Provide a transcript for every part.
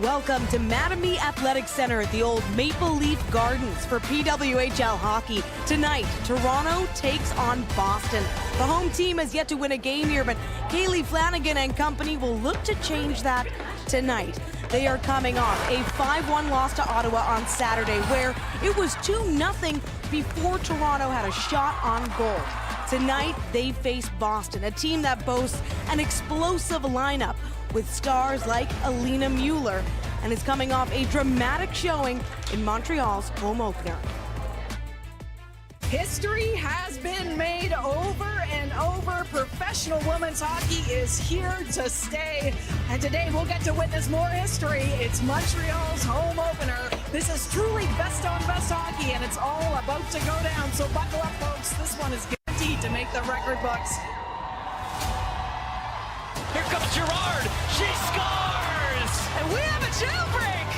Welcome to Mattamy Athletic Center at the old Maple Leaf Gardens for PWHL hockey. Tonight, Toronto takes on Boston. The home team has yet to win a game here, but Kaylee Flanagan and company will look to change that tonight. They are coming off a 5-1 loss to Ottawa on Saturday, where it was 2-0 before Toronto had a shot on goal. Tonight, they face Boston, a team that boasts an explosive lineup with stars like Alina Mueller, and is coming off a dramatic showing in Montreal's home opener. History has been made over and over. Professional women's hockey is here to stay. And today we'll get to witness more history. It's Montreal's home opener. This is truly best on best hockey, and it's all about to go down. So buckle up, folks. This one is guaranteed to make the record books. Here comes Gerard. She scores! And we have a jailbreak!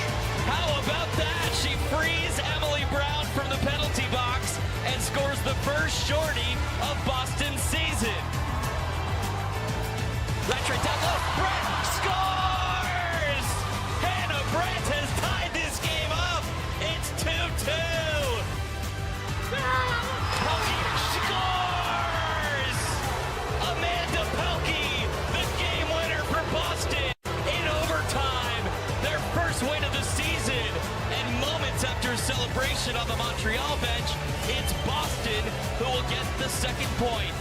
How about that? She frees Emily Brown from the penalty box and scores the first shorty of Boston's season. Ratchet down low. Brett scores! Hannah Brett has tied this game up. It's 2-2. Pelkey scores! Amanda Pelkey, the game winner for Boston in overtime. Their first win of the season. And moments after celebration on the Montreal bench, it's Boston who will get the second point.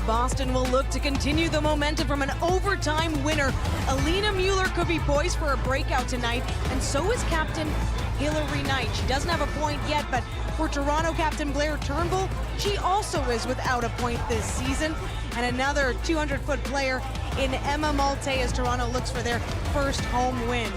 Boston will look to continue the momentum from an overtime winner. Alina Mueller could be poised for a breakout tonight, and so is captain Hillary Knight. She doesn't have a point yet, but for Toronto captain Blair Turnbull, she also is without a point this season. And another 200-foot player in Emma Malte as Toronto looks for their first home win.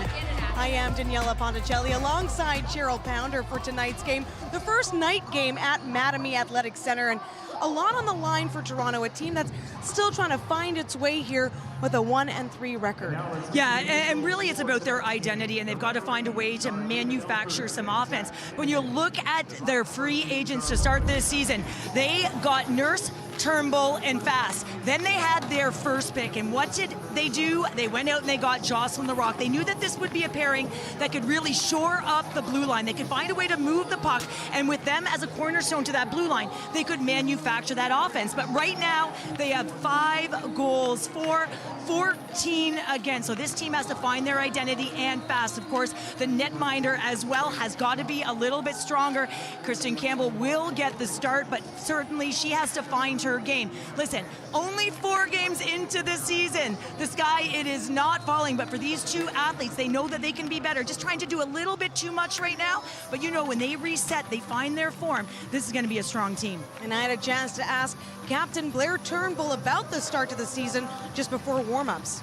I am Daniela Ponticelli alongside Cheryl Pounder for tonight's game, the first night game at Mattamy Athletic Center, and a lot on the line for Toronto, a team that's still trying to find its way here with a 1-3 record. Yeah, and really it's about their identity, and they've got to find a way to manufacture some offense. When you look at their free agents to start this season, they got Nurse, Turnbull, and Fast. Then they had their first pick, and what did they do? They went out and they got Jocelyn Larocque. They knew that this would be a pairing that could really shore up the blue line. They could find a way to move the puck, and with them as a cornerstone to that blue line, they could manufacture that offense. But right now, they have 5 goals for 14 against. So this team has to find their identity, and fast. Of course, the netminder as well has got to be a little bit stronger. Kristen Campbell will get the start, but certainly she has to find her game. Listen, only 4 games into the season. The sky, it is not falling, but for these two athletes, they know that they can be better. Just trying to do a little bit too much right now, but you know, when they reset, they find their form. This is going to be a strong team. And I had a chance to ask Captain Blair Turnbull about the start to the season just before warm-ups.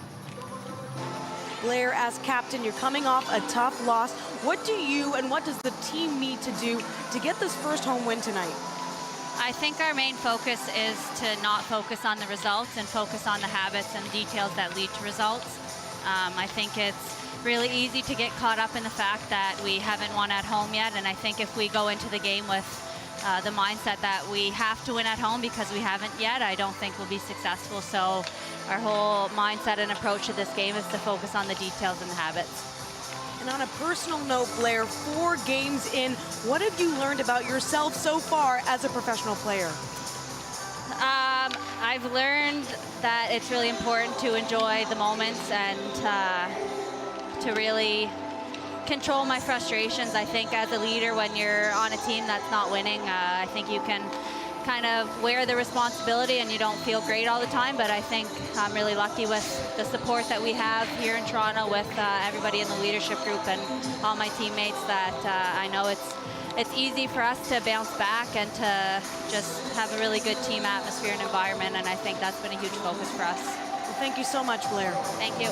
Blair, as captain, you're coming off a tough loss. What do you and what does the team need to do to get this first home win tonight? I think our main focus is to not focus on the results and focus on the habits and details that lead to results. I think it's really easy to get caught up in the fact that we haven't won at home yet, and I think if we go into the game with the mindset that we have to win at home because we haven't yet, I don't think we'll be successful. So our whole mindset and approach to this game is to focus on the details and the habits. And on a personal note, Blair, 4 games in, what have you learned about yourself so far as a professional player? I've learned that it's really important to enjoy the moments and to really control my frustrations. I think as a leader, when you're on a team that's not winning, I think you can kind of wear the responsibility and you don't feel great all the time, but I think I'm really lucky with the support that we have here in Toronto with everybody in the leadership group and all my teammates, that I know it's easy for us to bounce back and to just have a really good team atmosphere and environment, and I think that's been a huge focus for us. Well, thank you so much, Blair. Thank you.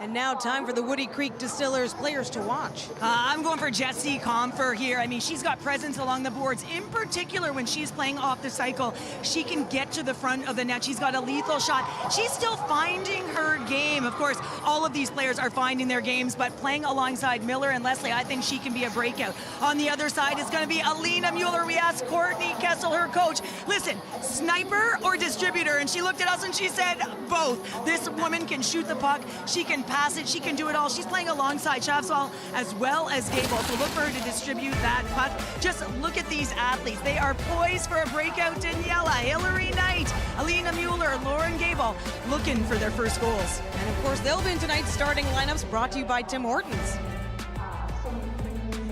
And now time for the Woody Creek Distillers players to watch. I'm going for Jessie Comfer here. I mean, she's got presence along the boards. In particular, when she's playing off the cycle, she can get to the front of the net. She's got a lethal shot. She's still finding her game. Of course, all of these players are finding their games, but playing alongside Miller and Leslie, I think she can be a breakout. On the other side is going to be Alina Mueller. We asked Courtney Kessel, her coach, listen, sniper or distributor? And she looked at us and she said, both. This woman can shoot the puck. She can pass it. She can do it all. She's playing alongside Shavswal as well as Gable. So look for her to distribute that puck. Just look at these athletes. They are poised for a breakout. Daniela, Hillary Knight, Alina Mueller, Lauren Gable looking for their first goals. And of course, they'll be in tonight's starting lineups brought to you by Tim Hortons.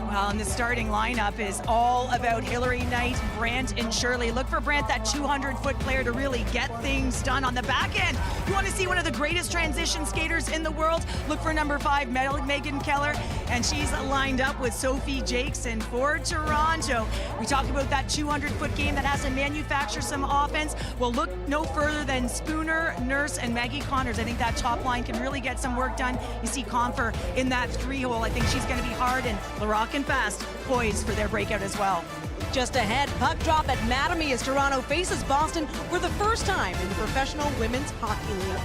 Well, and the starting lineup is all about Hillary Knight, Brant, and Shirley. Look for Brant, that 200-foot player, to really get things done on the back end. You want to see one of the greatest transition skaters in the world? Look for number 5, Megan Keller, and she's lined up with Sophie Jackson for Toronto. We talked about that 200-foot game that has to manufacture some offense. Well, look no further than Spooner, Nurse, and Maggie Connors. I think that top line can really get some work done. You see Comfer in that 3-hole. I think she's going to be hard, and LaRock and Fast poised for their breakout as well. Just ahead, puck drop at Mattamy as Toronto faces Boston for the first time in the Professional Women's Hockey League.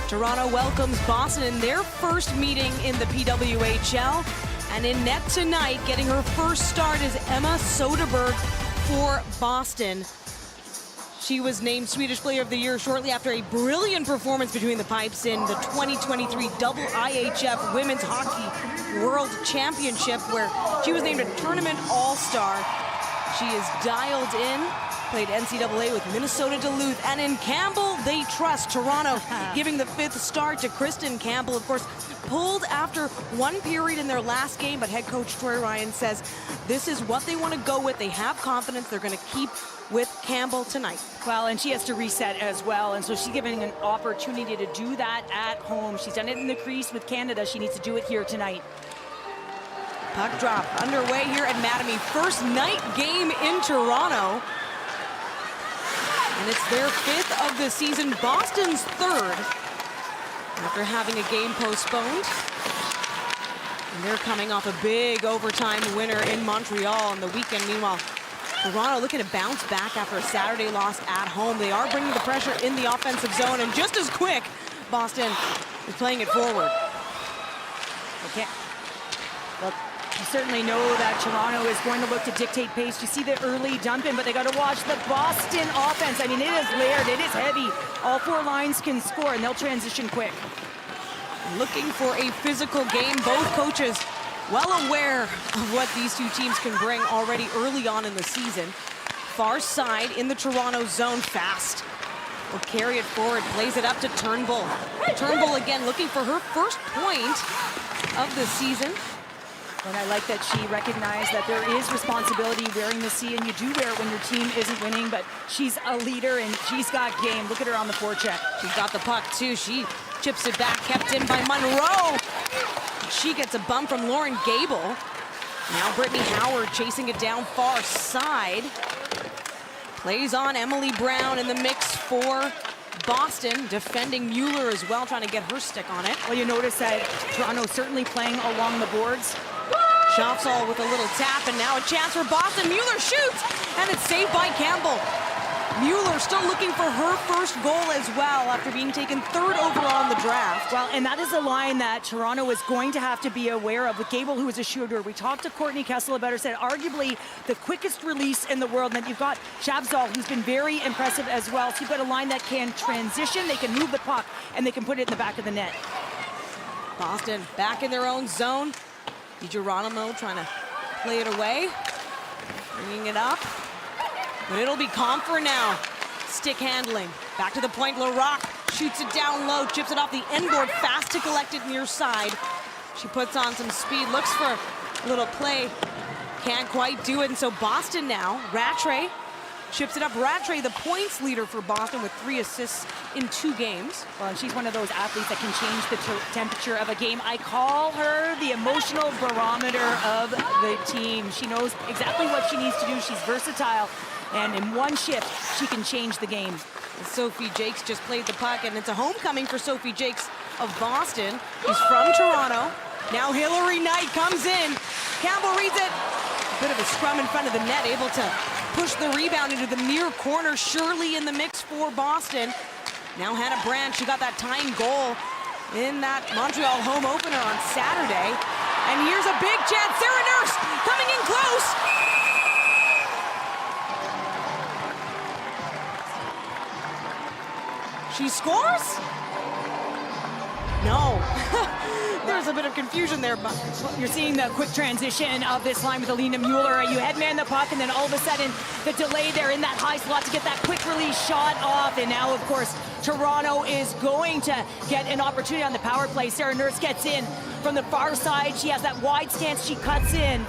Toronto welcomes Boston in their first meeting in the PWHL. And in net tonight, getting her first start is Emma Soderberg for Boston. She was named Swedish Player of the Year shortly after a brilliant performance between the pipes in the 2023 double IHF Women's Hockey World Championship, where she was named a tournament all-star. She is dialed in. Played NCAA with Minnesota Duluth, and in Campbell they trust. Toronto giving the 5th start to Kristen Campbell, of course, pulled after 1 period in their last game, but head coach Troy Ryan says this is what they want to go with. They have confidence. They're going to keep with Campbell tonight. Well, and she has to reset as well, and so she's given an opportunity to do that at home. She's done it in the crease with Canada. She needs to do it here tonight. Puck drop underway here at Mattamy. First night game in Toronto. And it's their 5th of the season, Boston's 3rd, after having a game postponed. And they're coming off a big overtime winner in Montreal on the weekend. Meanwhile, Toronto looking to bounce back after a Saturday loss at home. They are bringing the pressure in the offensive zone, and just as quick, Boston is playing it forward. Okay. Well, you certainly know that Toronto is going to look to dictate pace. You see the early dump in, but they got to watch the Boston offense. I mean, it is layered, it is heavy. All 4 lines can score, and they'll transition quick. Looking for a physical game. Both coaches well aware of what these two teams can bring already early on in the season. Far side in the Toronto zone, Fast will carry it forward, plays it up to Turnbull. Turnbull again looking for her first point of the season. And I like that she recognized that there is responsibility wearing the C, and you do wear it when your team isn't winning, but she's a leader and she's got game. Look at her on the forecheck. She's got the puck too. She chips it back, kept in by Monroe. She gets a bump from Lauren Gable. Now Brittany Howard chasing it down far side. Plays on Emily Brown in the mix for Boston, defending Mueller as well, trying to get her stick on it. Well, you notice that Toronto certainly playing along the boards. Schaafsall with a little tap, and now a chance for Boston. Mueller shoots, and it's saved by Campbell. Mueller still looking for her first goal as well after being taken 3rd overall in the draft. Well, and that is a line that Toronto is going to have to be aware of with Gable, who is a shooter. We talked to Courtney Kessel about her, said arguably the quickest release in the world. And then you've got Schaafsall, who's been very impressive as well. So you've got a line that can transition, they can move the puck, and they can put it in the back of the net. Boston back in their own zone. DiGeronimo trying to play it away, bringing it up. But it'll be Comfer now. Stick handling. Back to the point, Larocque shoots it down low, chips it off the end board, fast to collect it near side. She puts on some speed, looks for a little play. Can't quite do it, and so Boston now, Rattray chips it up. Rattray, the points leader for Boston with 3 assists in 2 games. Well, and she's one of those athletes that can change the temperature of a game. I call her the emotional barometer of the team. She knows exactly what she needs to do. She's versatile. And in one shift, she can change the game. Sophie Jakes just played the puck, and it's a homecoming for Sophie Jakes of Boston. She's from Toronto. Now Hillary Knight comes in. Campbell reads it. A bit of a scrum in front of the net, able to push the rebound into the near corner. Shirley in the mix for Boston. Now Hannah Brandt, she got that tying goal in that Montreal home opener on Saturday. And here's a big chance. Sarah Nurse coming in close. She scores? No. There's a bit of confusion there, but you're seeing the quick transition of this line with Alina Mueller. You headman the puck, and then all of a sudden, the delay there in that high slot to get that quick release shot off. And now, of course, Toronto is going to get an opportunity on the power play. Sarah Nurse gets in from the far side. She has that wide stance. She cuts in.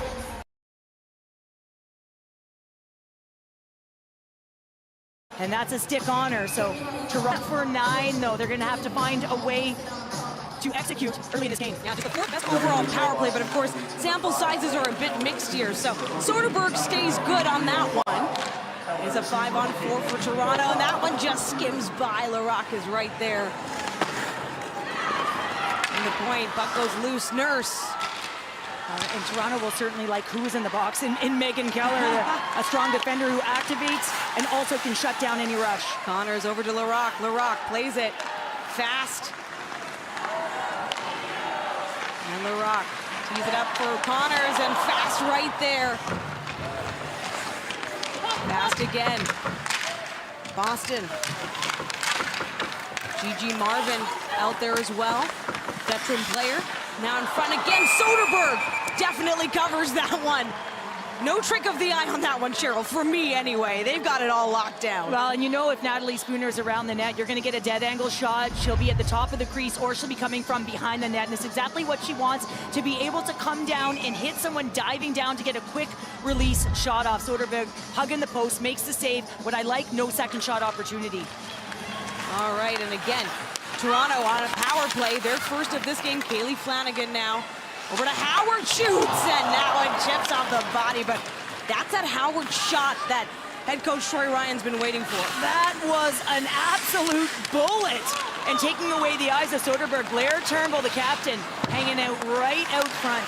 And that's a stick on her. So Toronto for 9, though. They're going to have to find a way to execute early in this game. Yeah, just the 4th best overall power play, but of course, sample sizes are a bit mixed here. So Soderberg stays good on that one. It's a 5-on-4 for Toronto, and that one just skims by. Larocque is right there. And the point, puck goes loose. Nurse. And Toronto will certainly like who's in the box in Megan Keller, a strong defender who activates and also can shut down any rush. Connors over to Larocque. Larocque plays it fast. And Larocque tees it up for Connors, and fast right there. Fast again. Boston. Gigi Marvin out there as well. Veteran player. Now in front again, Soderberg definitely covers that one. No trick of the eye on that one, Cheryl, for me anyway. They've got it all locked down. Well, and you know if Natalie Spooner's around the net, you're going to get a dead angle shot. She'll be at the top of the crease, or she'll be coming from behind the net. And it's exactly what she wants, to be able to come down and hit someone diving down to get a quick release shot off. Soderberg hugging the post, makes the save. What I like, no second shot opportunity. All right, and again, Toronto on a power play, their first of this game. Kaylee Flanagan now over to Howard, shoots, and that one chips off the body, but that's that Howard shot that head coach Troy Ryan's been waiting for. That was an absolute bullet, and taking away the eyes of Soderberg. Blair Turnbull, the captain, hanging out right out front.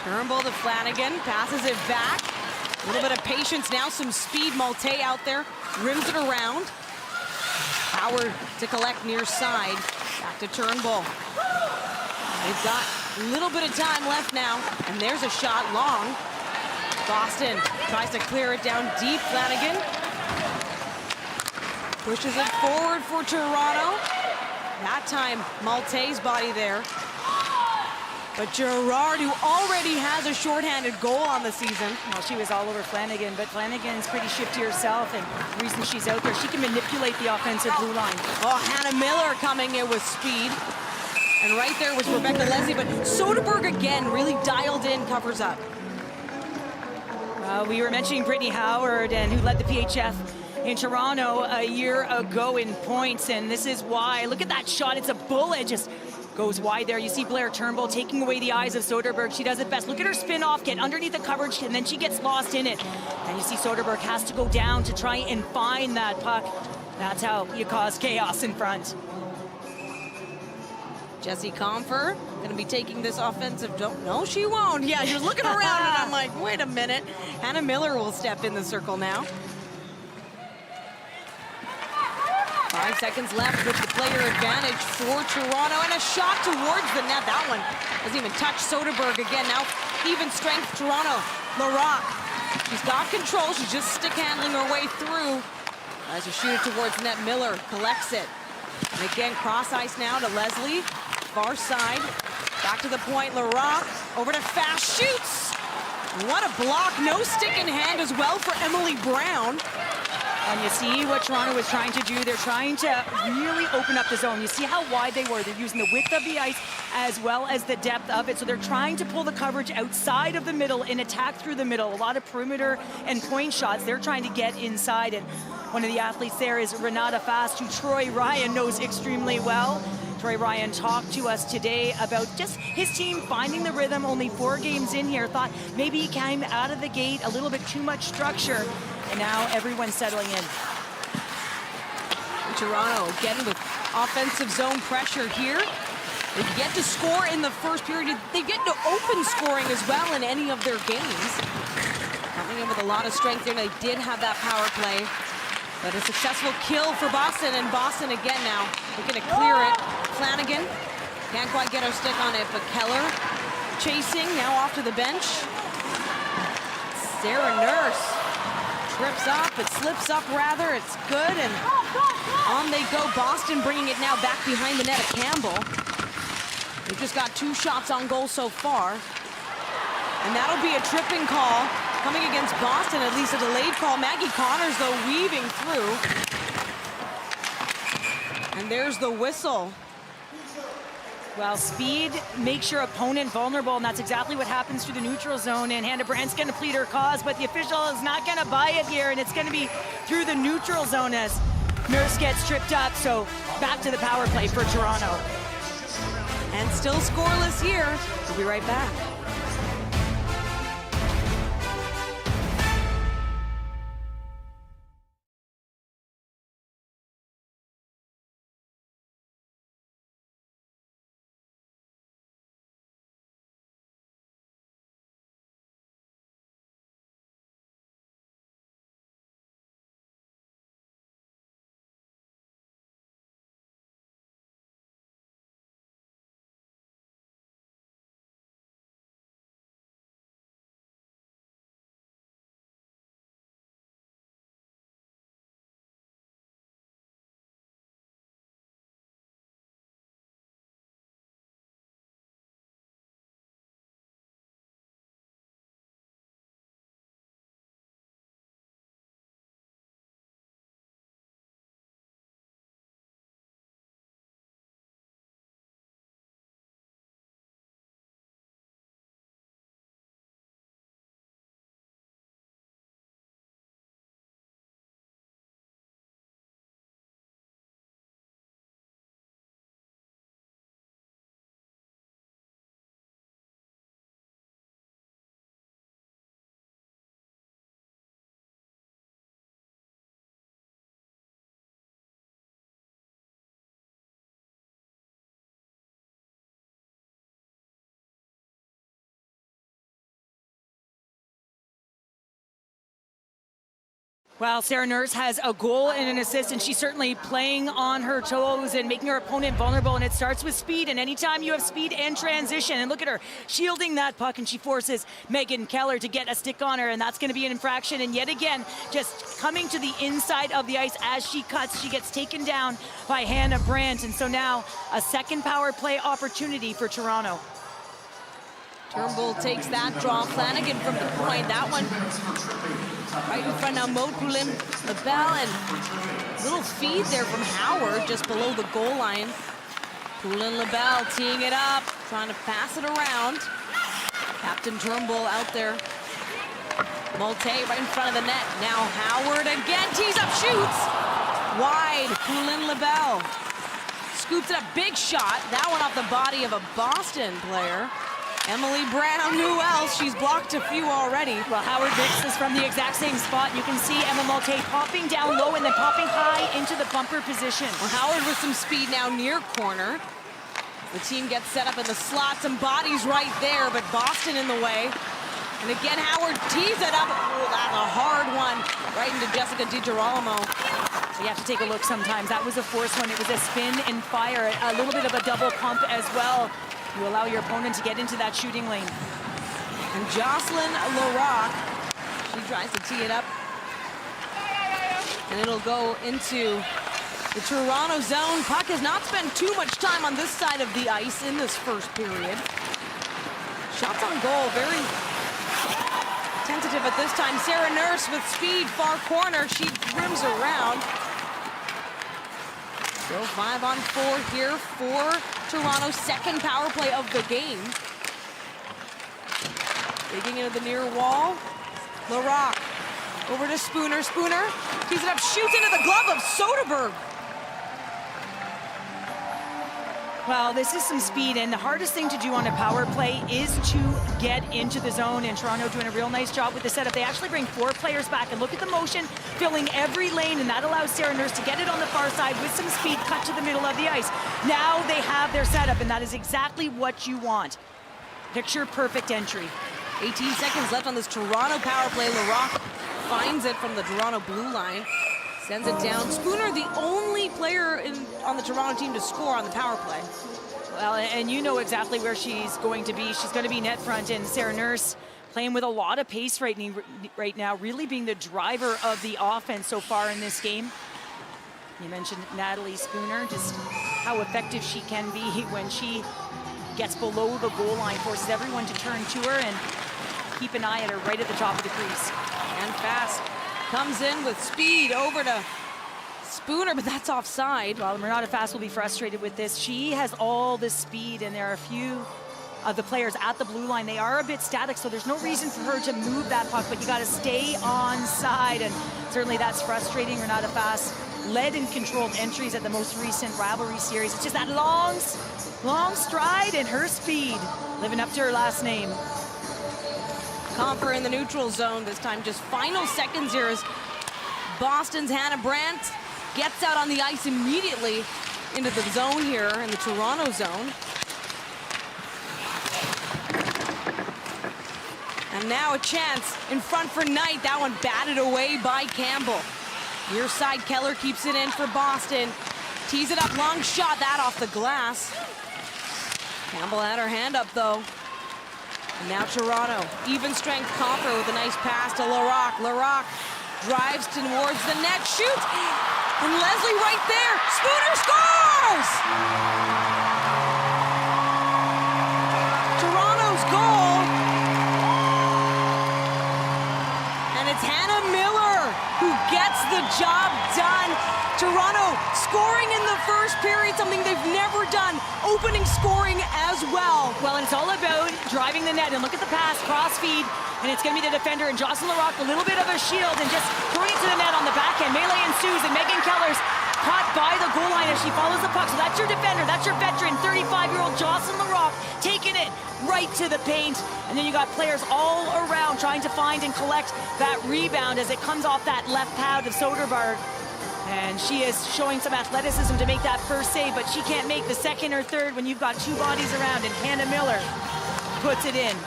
Turnbull to Flanagan, passes it back. A little bit of patience now, some speed. Malte out there, rims it around. Howard to collect near side. Back to Turnbull. They've got a little bit of time left now, and there's a shot long. Boston tries to clear it down deep. Flanagan pushes it forward for Toronto. That time, Malte's body there. But Gerard, who already has a shorthanded goal on the season. Well, she was all over Flanagan, but Flanagan's pretty shifty herself, and the reason she's out there, she can manipulate the offensive blue line. Oh, Hannah Miller coming in with speed. And right there was Rebecca Leslie, but Soderberg again really dialed in, covers up. We were mentioning Brittany Howard, and who led the PHF in Toronto a year ago in points, and this is why. Look at that shot, it's a bullet, just goes wide there. You see Blair Turnbull taking away the eyes of Soderberg. She does it best. Look at her spin off, get underneath the coverage, and then she gets lost in it. And you see Soderberg has to go down to try and find that puck. That's how you cause chaos in front. Jessie Comfer going to be taking this offensive. No, she won't. Yeah, she was looking around, and I'm like, wait a minute. Hannah Miller will step in the circle now. 5 seconds left with the player advantage for Toronto, and a shot towards the net. That one doesn't even touch Soderberg again. Now even strength Toronto. Larocque, she's got control. She's just stick handling her way through. As you shoot it towards net, Miller collects it. And again, cross ice now to Leslie. Far side, back to the point. Larocque over to Fast, shoots. What a block! No stick in hand as well for Emily Brown. And you see what Toronto was trying to do. They're trying to really open up the zone. You see how wide they were. They're using the width of the ice as well as the depth of it. So they're trying to pull the coverage outside of the middle and attack through the middle. A lot of perimeter and point shots. They're trying to get inside. And one of the athletes there is Renata Fast, who Troy Ryan knows extremely well. Troy Ryan talked to us today about just his team finding the rhythm. Only 4 games in here. Thought maybe he came out of the gate a little bit too much structure. And now everyone's settling in. Toronto again with offensive zone pressure here. They get to score in the first period. They get to open scoring as well in any of their games. Coming in with a lot of strength there. They did have that power play. But a successful kill for Boston, and Boston again now looking to clear it. Flanagan can't quite get her stick on it, but Keller chasing, now off to the bench. Sarah Nurse trips up, it slips up rather, it's good, and on they go. Boston bringing it now back behind the net of Campbell. They've just got 2 shots on goal so far. And that'll be a tripping call coming against Boston, at least a delayed call. Maggie Connors, though, weaving through. And there's the whistle. Well, speed makes your opponent vulnerable, and that's exactly what happens through the neutral zone. And Hannah Brandt's going to plead her cause, but the official is not going to buy it here, and it's going to be through the neutral zone as Nurse gets tripped up. So back to the power play for Toronto. And still scoreless here. We'll be right back. Well, Sarah Nurse has a goal and an assist, and she's certainly playing on her toes and making her opponent vulnerable, and it starts with speed, and anytime you have speed and transition, and look at her shielding that puck, and she forces Megan Keller to get a stick on her, and that's going to be an infraction, and yet again, just coming to the inside of the ice as she cuts, she gets taken down by Hannah Brandt, and so now a second power play opportunity for Toronto. Turnbull takes that draw. Flanagan from the point. That one right in front now. Maud Poulin, the bell, and little feed there from Howard just below the goal line. Poulin LaBelle teeing it up, trying to pass it around. Captain Turnbull out there. Molte right in front of the net. Now Howard again, tees up, shoots. Wide, Poulin LaBelle. Scoops it up, big shot. That one off the body of a Boston player. Emily Brown, who else? She's blocked a few already. Well, Howard mixes from the exact same spot. You can see Emma Molte popping down low and then popping high into the bumper position. Well, Howard with some speed now near corner. The team gets set up in the slot, some bodies right there, but Boston in the way. And again, Howard tees it up. Oh, that's a hard one. Right into Jessica DiGirolamo. So you have to take a look sometimes. That was a forced one. It was a spin and fire, a little bit of a double pump as well. You allow your opponent to get into that shooting lane. And Jocelyn Larocque, she tries to tee it up. And it'll go into the Toronto zone. Puck has not spent too much time on this side of the ice in this first period. Shots on goal, very tentative at this time. Sarah Nurse with speed, far corner. She rims around. So 5-on-4 here for Toronto's second power play of the game. Digging into the near wall. Larocque over to Spooner. Spooner tees it up, shoots into the glove of Soderberg. Well, this is some speed, and the hardest thing to do on a power play is to get into the zone, and Toronto doing a real nice job with the setup. They actually bring 4 players back, and look at the motion, filling every lane, and that allows Sarah Nurse to get it on the far side with some speed, cut to the middle of the ice. Now they have their setup, and that is exactly what you want. Picture perfect entry. 18 seconds left on this Toronto power play. Larocque finds it from the Toronto blue line. Sends it down. Spooner, the only player on the Toronto team to score on the power play. Well, and you know exactly where she's going to be. She's going to be net front, and Sarah Nurse playing with a lot of pace right now, really being the driver of the offense so far in this game. You mentioned Natalie Spooner, just how effective she can be when she gets below the goal line, forces everyone to turn to her and keep an eye at her right at the top of the crease. And fast. Comes in with speed over to Spooner, but that's offside. Well, Renata Fast will be frustrated with this. She has all the speed, and there are a few of the players at the blue line. They are a bit static, so there's no reason for her to move that puck, but you got to stay on side, and certainly that's frustrating. Renata Fast led and controlled entries at the most recent rivalry series. It's just that long stride and her speed, living up to her last name. Comfer in the neutral zone this time. Just final seconds here as Boston's Hannah Brandt gets out on the ice immediately into the zone here in the Toronto zone. And now a chance in front for Knight. That one batted away by Campbell. Near side, Keller keeps it in for Boston. Tees it up, long shot, that off the glass. Campbell had her hand up though. And now Toronto, even strength Comfer with a nice pass to Larocque. Larocque drives towards the net, shoots, and Leslie right there. Spooner scores! Toronto's goal. And it's Hannah Miller who gets the job done. Toronto scoring in the first period, something they've never done. Opening scoring as well. Well, and it's all about driving the net. And look at the pass, cross feed, and it's going to be the defender. And Jocelyn Larocque, a little bit of a shield, and just throwing it to the net on the backhand. Melee ensues, and Megan Keller's caught by the goal line as she follows the puck. So that's your defender, that's your veteran, 35-year-old Jocelyn Larocque, taking it right to the paint. And then you got players all around trying to find and collect that rebound as it comes off that left pad of Soderberg. And she is showing some athleticism to make that first save, but she can't make the second or third when you've got 2 bodies around, and Hannah Miller puts it in.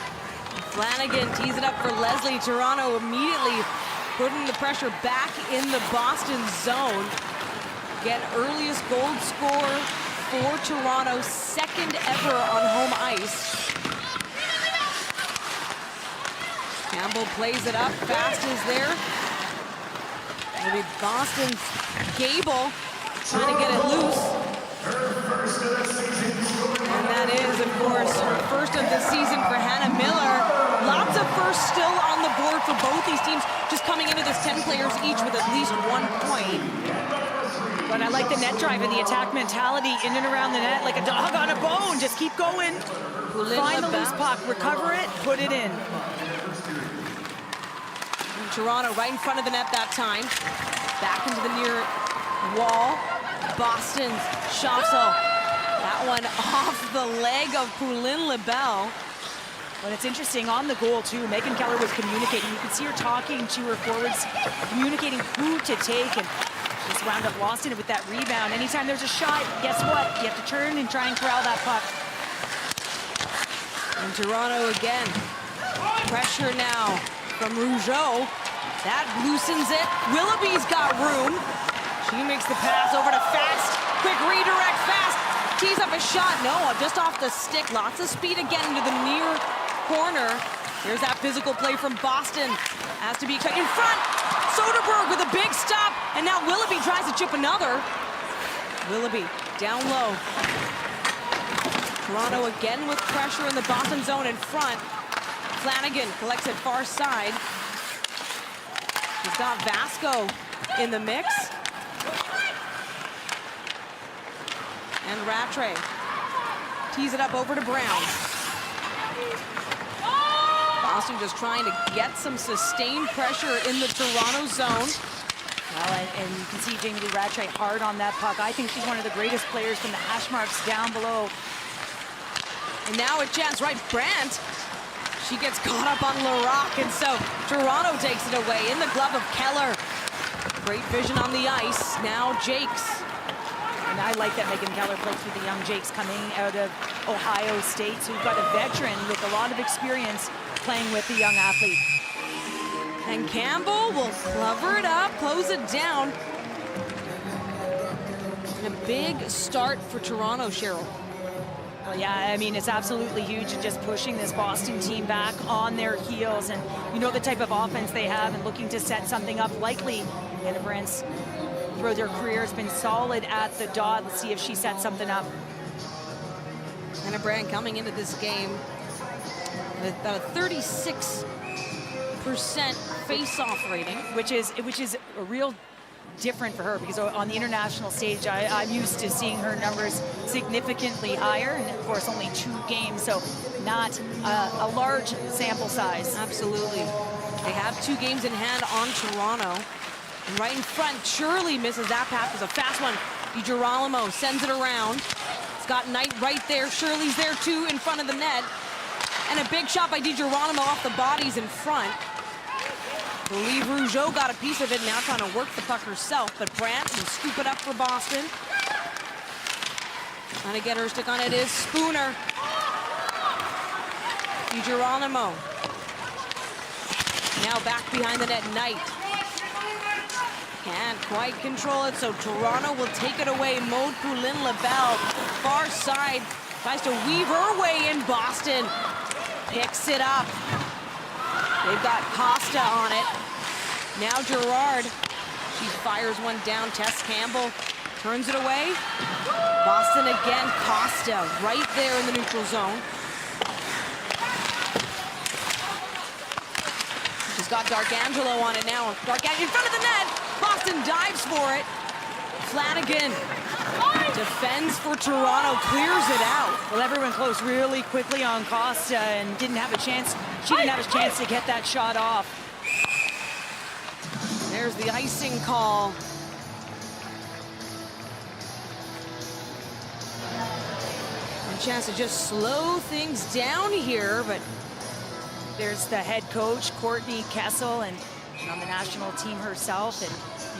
Flanagan tees it up for Leslie. Toronto immediately putting the pressure back in the Boston zone. Get earliest goal score for Toronto, second ever on home ice. Campbell plays it up, Fast is there. Maybe Boston's Gable trying to get it loose. And that is, of course, her first of the season for Hannah Miller. Lots of firsts still on the board for both these teams, just coming into this 10 players each with at least 1 point. But I like the net drive and the attack mentality in and around the net, like a dog on a bone. Just keep going. Find the loose puck, recover it, put it in. And Toronto right in front of the net that time. Back into the near wall. Boston's Schaffel. That one off the leg of Poulin Lebel. But it's interesting, on the goal too, Megan Keller was communicating. You could see her talking to her forwards, communicating who to take, and just wound up lost in it with that rebound. Anytime there's a shot, guess what? You have to turn and try and corral that puck. And Toronto again. Pressure now from Rougeau. That loosens it. Willoughby's got room. She makes the pass over to Fast. Quick redirect, Fast. Tees up a shot. No, just off the stick. Lots of speed again into the near corner. Here's that physical play from Boston. Has to be cut in front. Soderberg with a big stop. And now Willoughby tries to chip another. Willoughby down low. Toronto again with pressure in the Boston zone in front. Flanagan collects it far side. He's got Vasco in the mix. And Rattray tees it up over to Brown. Boston just trying to get some sustained pressure in the Toronto zone. Well, and you can see Jamie Lee Rattray hard on that puck. I think she's one of the greatest players from the hash marks down below. And now a chance, right? Brandt, she gets caught up on Larocque, and so Toronto takes it away in the glove of Keller. Great vision on the ice. Now Jakes. And I like that Megan Keller played through the young Jakes coming out of Ohio State. So we've got a veteran with a lot of experience playing with the young athlete. And Campbell will cover it up, close it down. And a big start for Toronto, Cheryl. Well, yeah, I mean, it's absolutely huge, and just pushing this Boston team back on their heels. And you know the type of offense they have, and looking to set something up. Likely, Anna Brent's throughout their career has been solid at the dot. Let's see if she sets something up. Anna Brandt coming into this game with about a 36% face-off rating, which is a real different for her, because on the international stage, I'm used to seeing her numbers significantly higher, and of course only 2 games, so not a large sample size. Absolutely. They have 2 games in hand on Toronto. And right in front, Shirley misses that pass. It was a fast one. DiGirolamo sends it around. Scott Knight right there. Shirley's there too in front of the net. And a big shot by DiGirolamo off the bodies in front. I believe Rougeau got a piece of it, now trying to work the puck herself, but Brandt can scoop it up for Boston. Trying to get her stick on it is Spooner. DiGirolamo. Now back behind the net, Knight. Can't quite control it, so Toronto will take it away. Maud Poulin Lebel, far side, tries to weave her way in. Boston picks it up. They've got Costa on it. Now Gerard, she fires one down. Tess Campbell turns it away. Boston again, Costa right there in the neutral zone. She's got D'Arcangelo on it now. D'Arcangelo in front of the net. Boston dives for it. Flanagan defends for Toronto, clears it out. Well, everyone close really quickly on Costa and didn't have a chance. She didn't have a chance to get that shot off. There's the icing call. A chance to just slow things down here, but there's the head coach, Courtney Kessel, and on the national team herself, and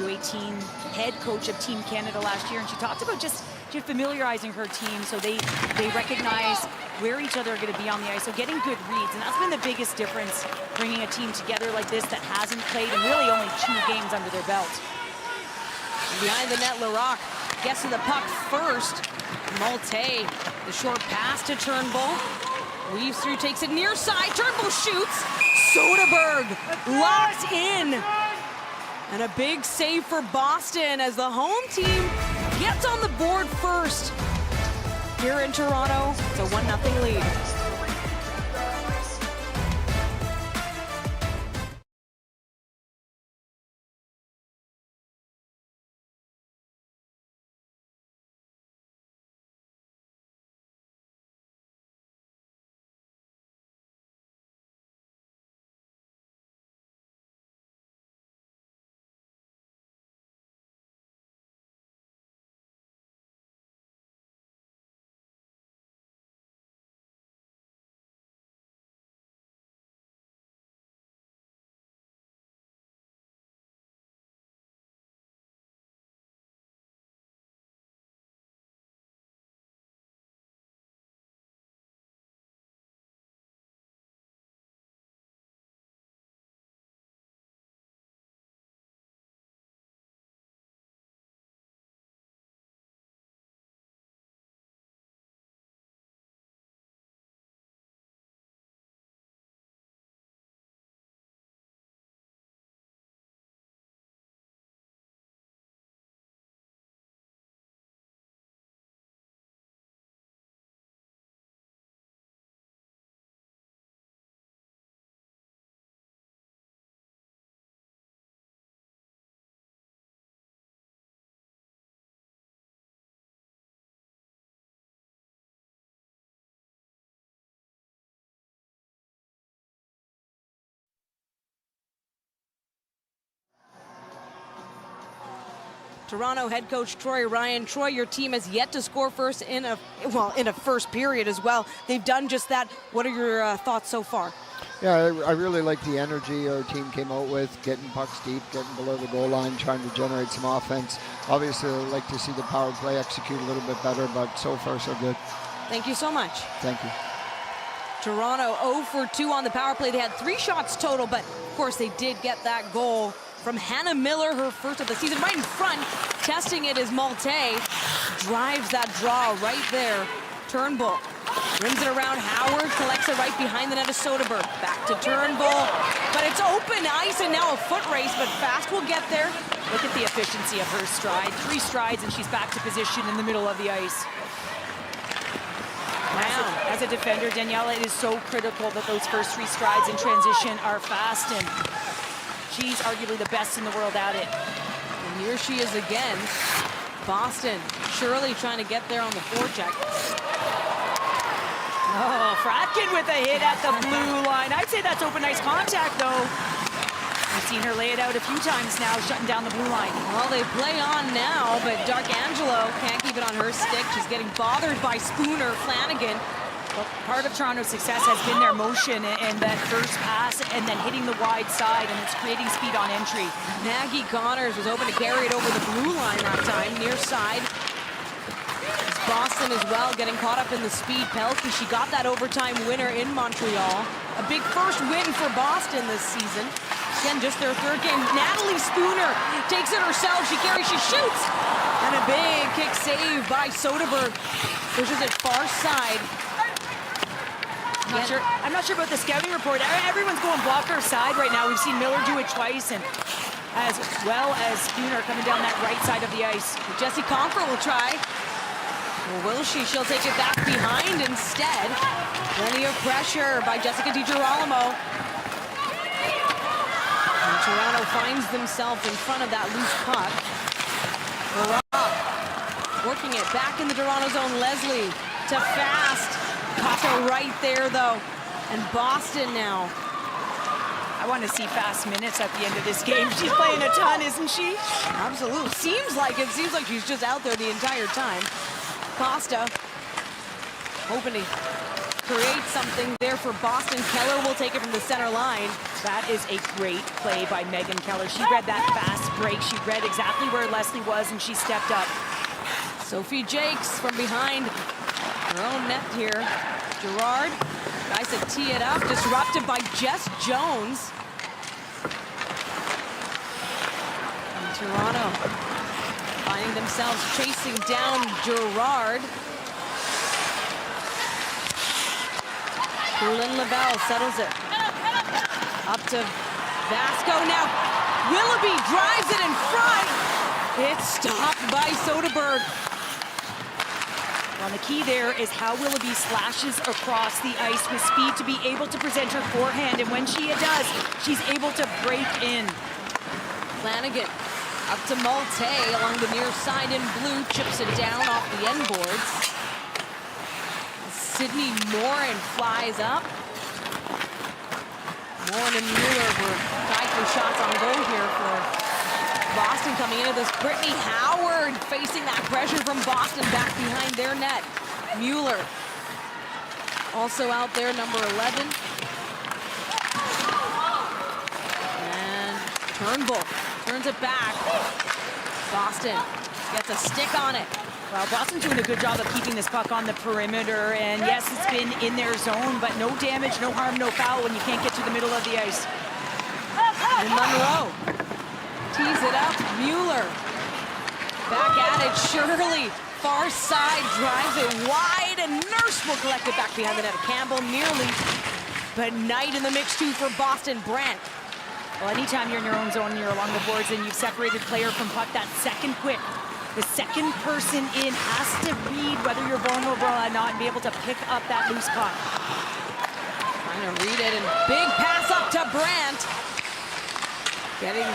U18 head coach of Team Canada last year. And she talked about just familiarizing her team so they recognize where each other are going to be on the ice, so getting good reads. And that's been the biggest difference, bringing a team together like this that hasn't played in really only 2 games under their belt. Behind the net, Larocque gets to the puck first. Malte, the short pass to Turnbull. Weaves through, takes it near side. Turnbull shoots. Soderberg locked in. And a big save for Boston as the home team gets on the board first. Here in Toronto, it's a 1-0 lead. Toronto head coach Troy Ryan. Troy, your team has yet to score first in a first period as well. They've done just that. What are your thoughts so far? Yeah, I really like the energy our team came out with, getting pucks deep, getting below the goal line, trying to generate some offense. Obviously, I'd like to see the power play execute a little bit better, but so far so good. Thank you so much. Thank you. Toronto 0 for 2 on the power play. They had 3 shots total, but of course they did get that goal from Hannah Miller, her first of the season. Right in front, testing it is Malte. Drives that draw right there. Turnbull rims it around Howard, collects it right behind the net of Soderberg. Back to Turnbull, but it's open ice and now a foot race, but Fast will get there. Look at the efficiency of her stride. 3 strides and she's back to position in the middle of the ice. As a defender, Daniela, it is so critical that those first 3 strides in transition are fast, and she's arguably the best in the world at it. And here she is again. Boston, Shirley trying to get there on the forecheck. Oh, Fratkin with a hit at the blue line. I'd say that's open ice contact, though. I've seen her lay it out a few times now, shutting down the blue line. Well, they play on now, but D'Arcangelo can't keep it on her stick. She's getting bothered by Spooner, Flanagan. Well, part of Toronto's success has been their motion and that first pass and then hitting the wide side, and it's creating speed on entry. Maggie Connors was open to carry it over the blue line that time, near side. It's Boston as well, getting caught up in the speed. Pelkey, she got that overtime winner in Montreal. A big first win for Boston this season. Again, just their 3rd game. Natalie Spooner takes it herself. She carries, she shoots. And a big kick save by Soderberg. Pushes it far side. I'm not sure about the scouting report. Everyone's going blocker side right now. We've seen Miller do it twice, and as well as Spooner coming down that right side of the ice. Jessie Confer will try. Or will she? She'll take it back behind instead. Plenty of pressure by Jessica DiGirolamo. And Toronto finds themselves in front of that loose puck. Barak working it back in the Toronto zone. Leslie to Fast. Costa right there, though. And Boston now. I want to see Fast minutes at the end of this game. She's playing a ton, isn't she? Absolutely. Seems like it. Seems like she's just out there the entire time. Costa hoping to create something there for Boston. Keller will take it from the center line. That is a great play by Megan Keller. She read that fast break. She read exactly where Leslie was, and she stepped up. Sophie Jakes from behind her own net here. Gerard tries to tee it up, disrupted by Jess Jones. And Toronto finding themselves chasing down Gerard. Lynn Lavelle settles it. Up to Vasco now. Willoughby drives it in front. It's stopped by Soderberg. Well, the key there is how Willoughby slashes across the ice with speed to be able to present her forehand, and when she does, she's able to break in. Flanagan up to Malte along the near side in blue, chips it down off the end boards. Sydney Morin flies up. Morin and Mueller were tied for shots on goal here for Boston coming into this. Brittany Howard facing that pressure from Boston back behind their net. Mueller also out there, number 11. And Turnbull turns it back. Boston gets a stick on it. Well, Boston's doing a good job of keeping this puck on the perimeter, and yes, it's been in their zone, but no damage, no harm, no foul when you can't get to the middle of the ice. And Monroe tees it up. Mueller back at it. Shirley far side drives it wide, and Nurse will collect it back behind the net of Campbell nearly. But Knight in the mix too for Boston. Brandt. Well, anytime you're in your own zone, you're along the boards, and you've separated player from puck, that second quick. The second person in has to read whether you're vulnerable or not and be able to pick up that loose puck. Trying to read it, and big pass up to Brandt. Getting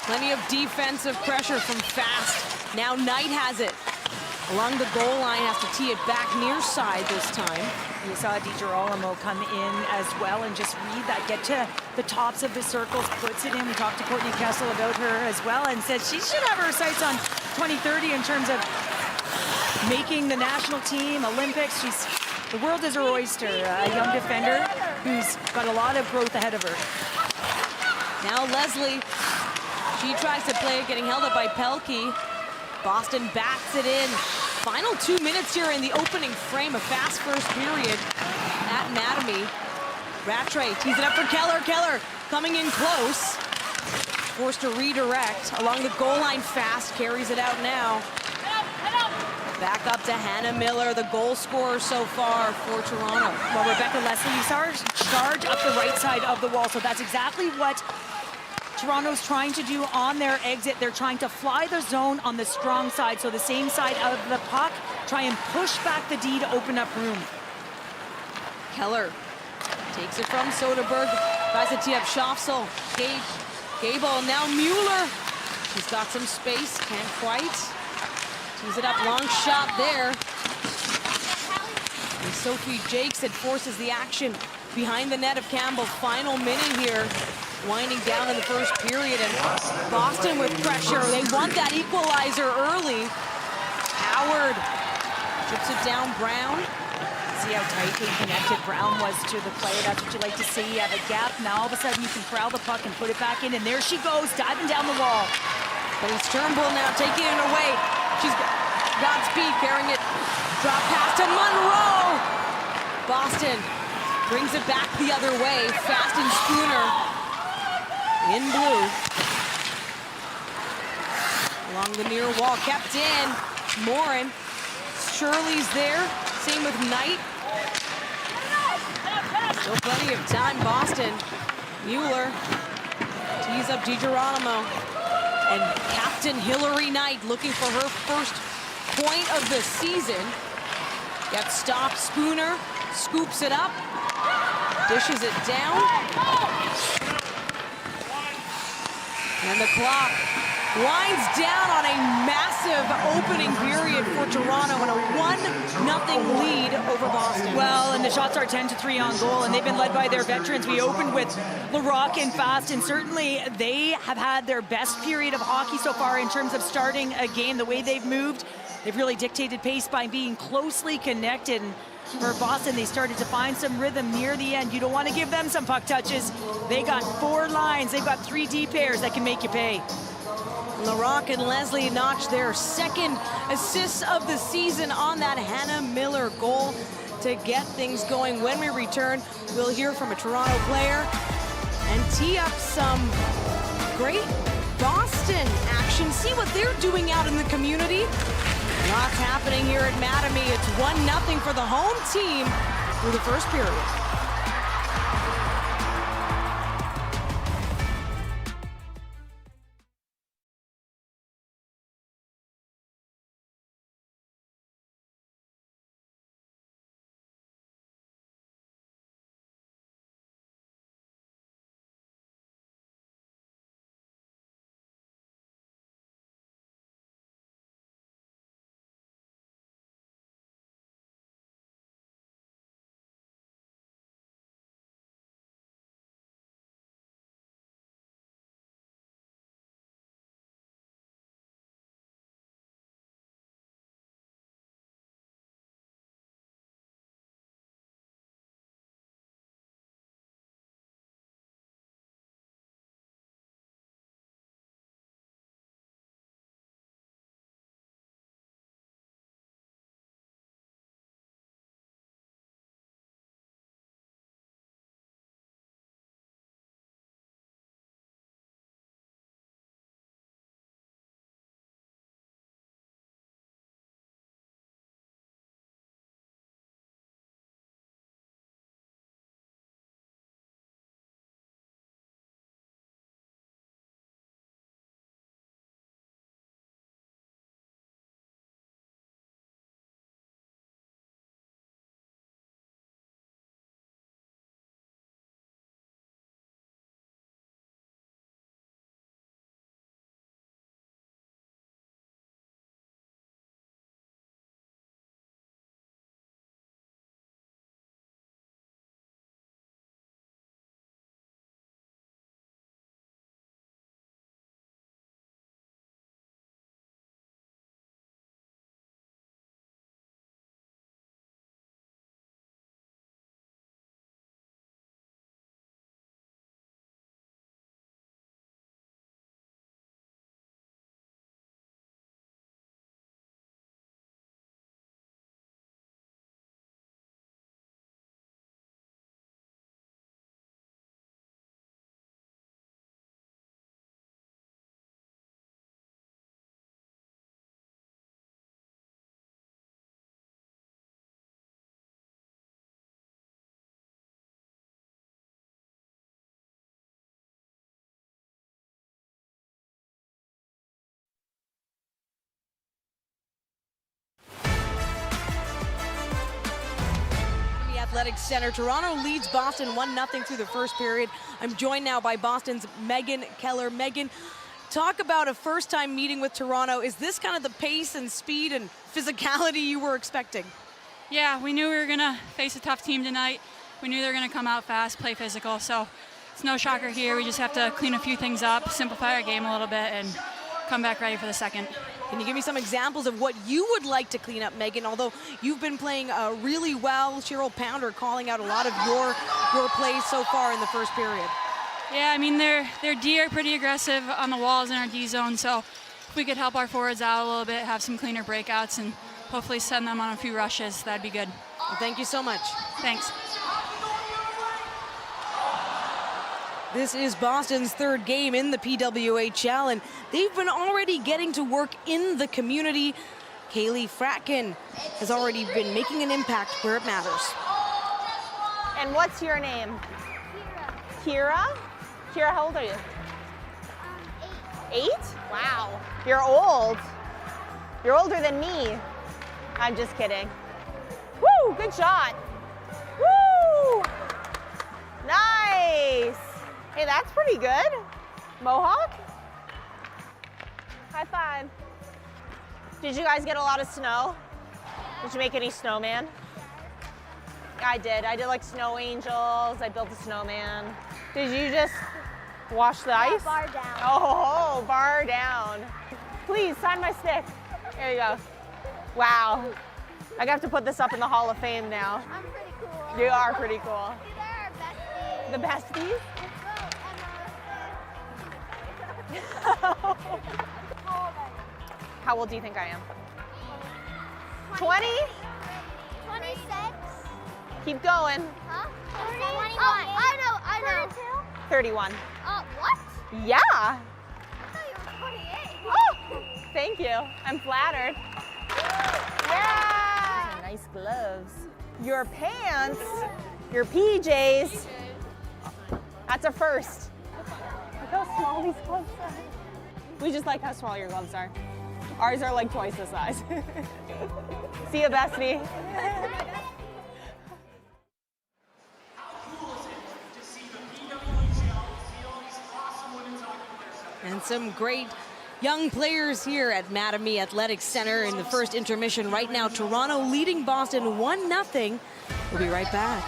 plenty of defensive pressure from Fast. Now Knight has it. along the goal line, has to tee it back near side this time. You saw DiGirolamo come in as well and just read that, get to the tops of the circles, puts it in. We talked to Courtney Kessel about her as well and said she should have her sights on 2030 in terms of making the national team, Olympics. The world is her oyster, a young defender who's got a lot of growth ahead of her. Now Leslie, she tries to play it, getting held up by Pelkey. Boston bats it in. Final 2 minutes here in the opening frame, a fast first period at Mattamy. Rattray tees it up for Keller. Keller coming in close. Forced to redirect along the goal line fast, carries it out now. Back up to Hannah Miller, the goal scorer so far for Toronto. Well, Rebecca Leslie, you saw her charge up the right side of the wall, so that's exactly what Toronto's trying to do on their exit. They're trying to fly the zone on the strong side, so the same side of the puck, try and push back the D to open up room. Keller takes it from Soderberg, tries to tee up Schaffsel. Gable, now Mueller. She's got some space, can't quite. Tees it up, long shot there. And Sophie Jakes forces the action behind the net of Campbell. Final minute here, winding down in the first period, and Boston with pressure. They want that equalizer early. Howard chips it down, Brown. See how tightly connected Brown was to the play. That's what you like to see. You have a gap. Now all of a sudden you can corral the puck and put it back in, and there she goes, diving down the wall. But it's Turnbull now taking it away. She's got speed, carrying it. Drop pass to Monroe. Boston brings it back the other way. Fast and Spooner in blue. Along the near wall, kept in. Morin. Shirley's there. Same with Knight. Still plenty of time, Boston. Mueller tees up DiGirolamo. And Captain Hillary Knight looking for her first point of the season. Gets stopped. Spooner scoops it up. Dishes it down. And the clock winds down on a massive opening period for Toronto and a 1-0 lead over Boston. Well, and the shots are 10-3 on goal, and they've been led by their veterans. We opened with Larocque and Fast, and certainly they have had their best period of hockey so far in terms of starting a game. The way they've moved, they've really dictated pace by being closely connected. And for Boston, they started to find some rhythm near the end. You don't want to give them some puck touches. They got 4 lines. They've got 3 D pairs that can make you pay. Larocque and Leslie notched their second assists of the season on that Hannah Miller goal to get things going. When we return, we'll hear from a Toronto player and tee up some great Boston action. See what they're doing out in the community. Lots happening here at Mattamy. It's 1-0 for the home team through the first period. Athletic Center. Toronto leads Boston 1-0 through the first period. I'm joined now by Boston's Megan Keller. Megan, talk about a first-time meeting with Toronto. Is this kind of the pace and speed and physicality you were expecting? Yeah, we knew we were going to face a tough team tonight. We knew they were going to come out fast, play physical, so it's no shocker here. We just have to clean a few things up, simplify our game a little bit, and come back ready for the second. Can you give me some examples of what you would like to clean up, Megan? Although you've been playing really well, Cheryl Pounder calling out a lot of your plays so far in the first period. Yeah, I mean, their D are pretty aggressive on the walls in our D zone, so if we could help our forwards out a little bit, have some cleaner breakouts, and hopefully send them on a few rushes, that'd be good. Well, thank you so much. Thanks. This is Boston's third game in the PWHL, and they've been already getting to work in the community. Kaylee Fratkin has already been making an impact where it matters. And what's your name? Kira. Kira? Kira, how old are you? 8. 8? Wow. You're old. You're older than me. I'm just kidding. Woo, good shot. Woo! Nice. Hey, that's pretty good. Mohawk? High five. Did you guys get a lot of snow? Did you make any snowman? I did. I did like snow angels. I built a snowman. Did you just wash the ice? Bar down. Oh, bar down. Please sign my stick. There you go. Wow. I have to put this up in the Hall of Fame now. I'm pretty cool. You are pretty cool. They're our besties. The besties? How old are you? How old do you think I am? 20? 26. Keep going. Huh? 21. Oh, I know. 31. What? Yeah. I thought you were 28. Oh, thank you. I'm flattered. Yeah. Nice gloves. Your pants, your PJs. That's a first. Look how small these gloves are. We just like how small your gloves are. Ours are like twice the size. See you, bestie. And some great young players here at Mattamy Athletic Center in the first intermission. Right now, Toronto leading Boston 1-0. We'll be right back.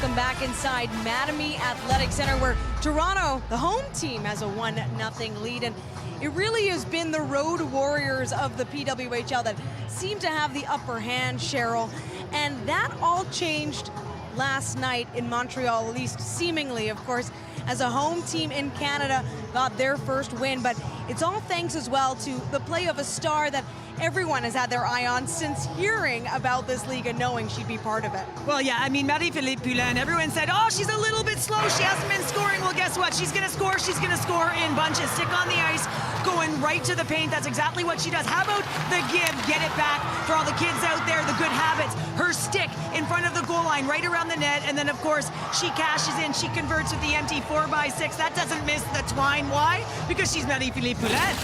Welcome back inside Mattamy Athletic Center, where Toronto, the home team, has a 1-0 lead. And it really has been the road warriors of the PWHL that seem to have the upper hand, Cheryl. And that all changed last night in Montreal, at least seemingly, of course, as a home team in Canada got their first win. But it's all thanks as well to the play of a star that everyone has had their eye on since hearing about this league and knowing she'd be part of it. Well, yeah, I mean, Marie-Philippe Poulin, everyone said, oh, she's a little bit slow. She hasn't been scoring. Well, guess what? She's going to score. She's going to score in bunches. Stick on the ice, going right to the paint. That's exactly what she does. How about the give? Get it back for all the kids out there, the good habits. Her stick in front of the goal line, right around the net. And then, of course, she cashes in. She converts with the empty 4x6. That doesn't miss the twine. Why? Because she's Marie-Philippe Poulin.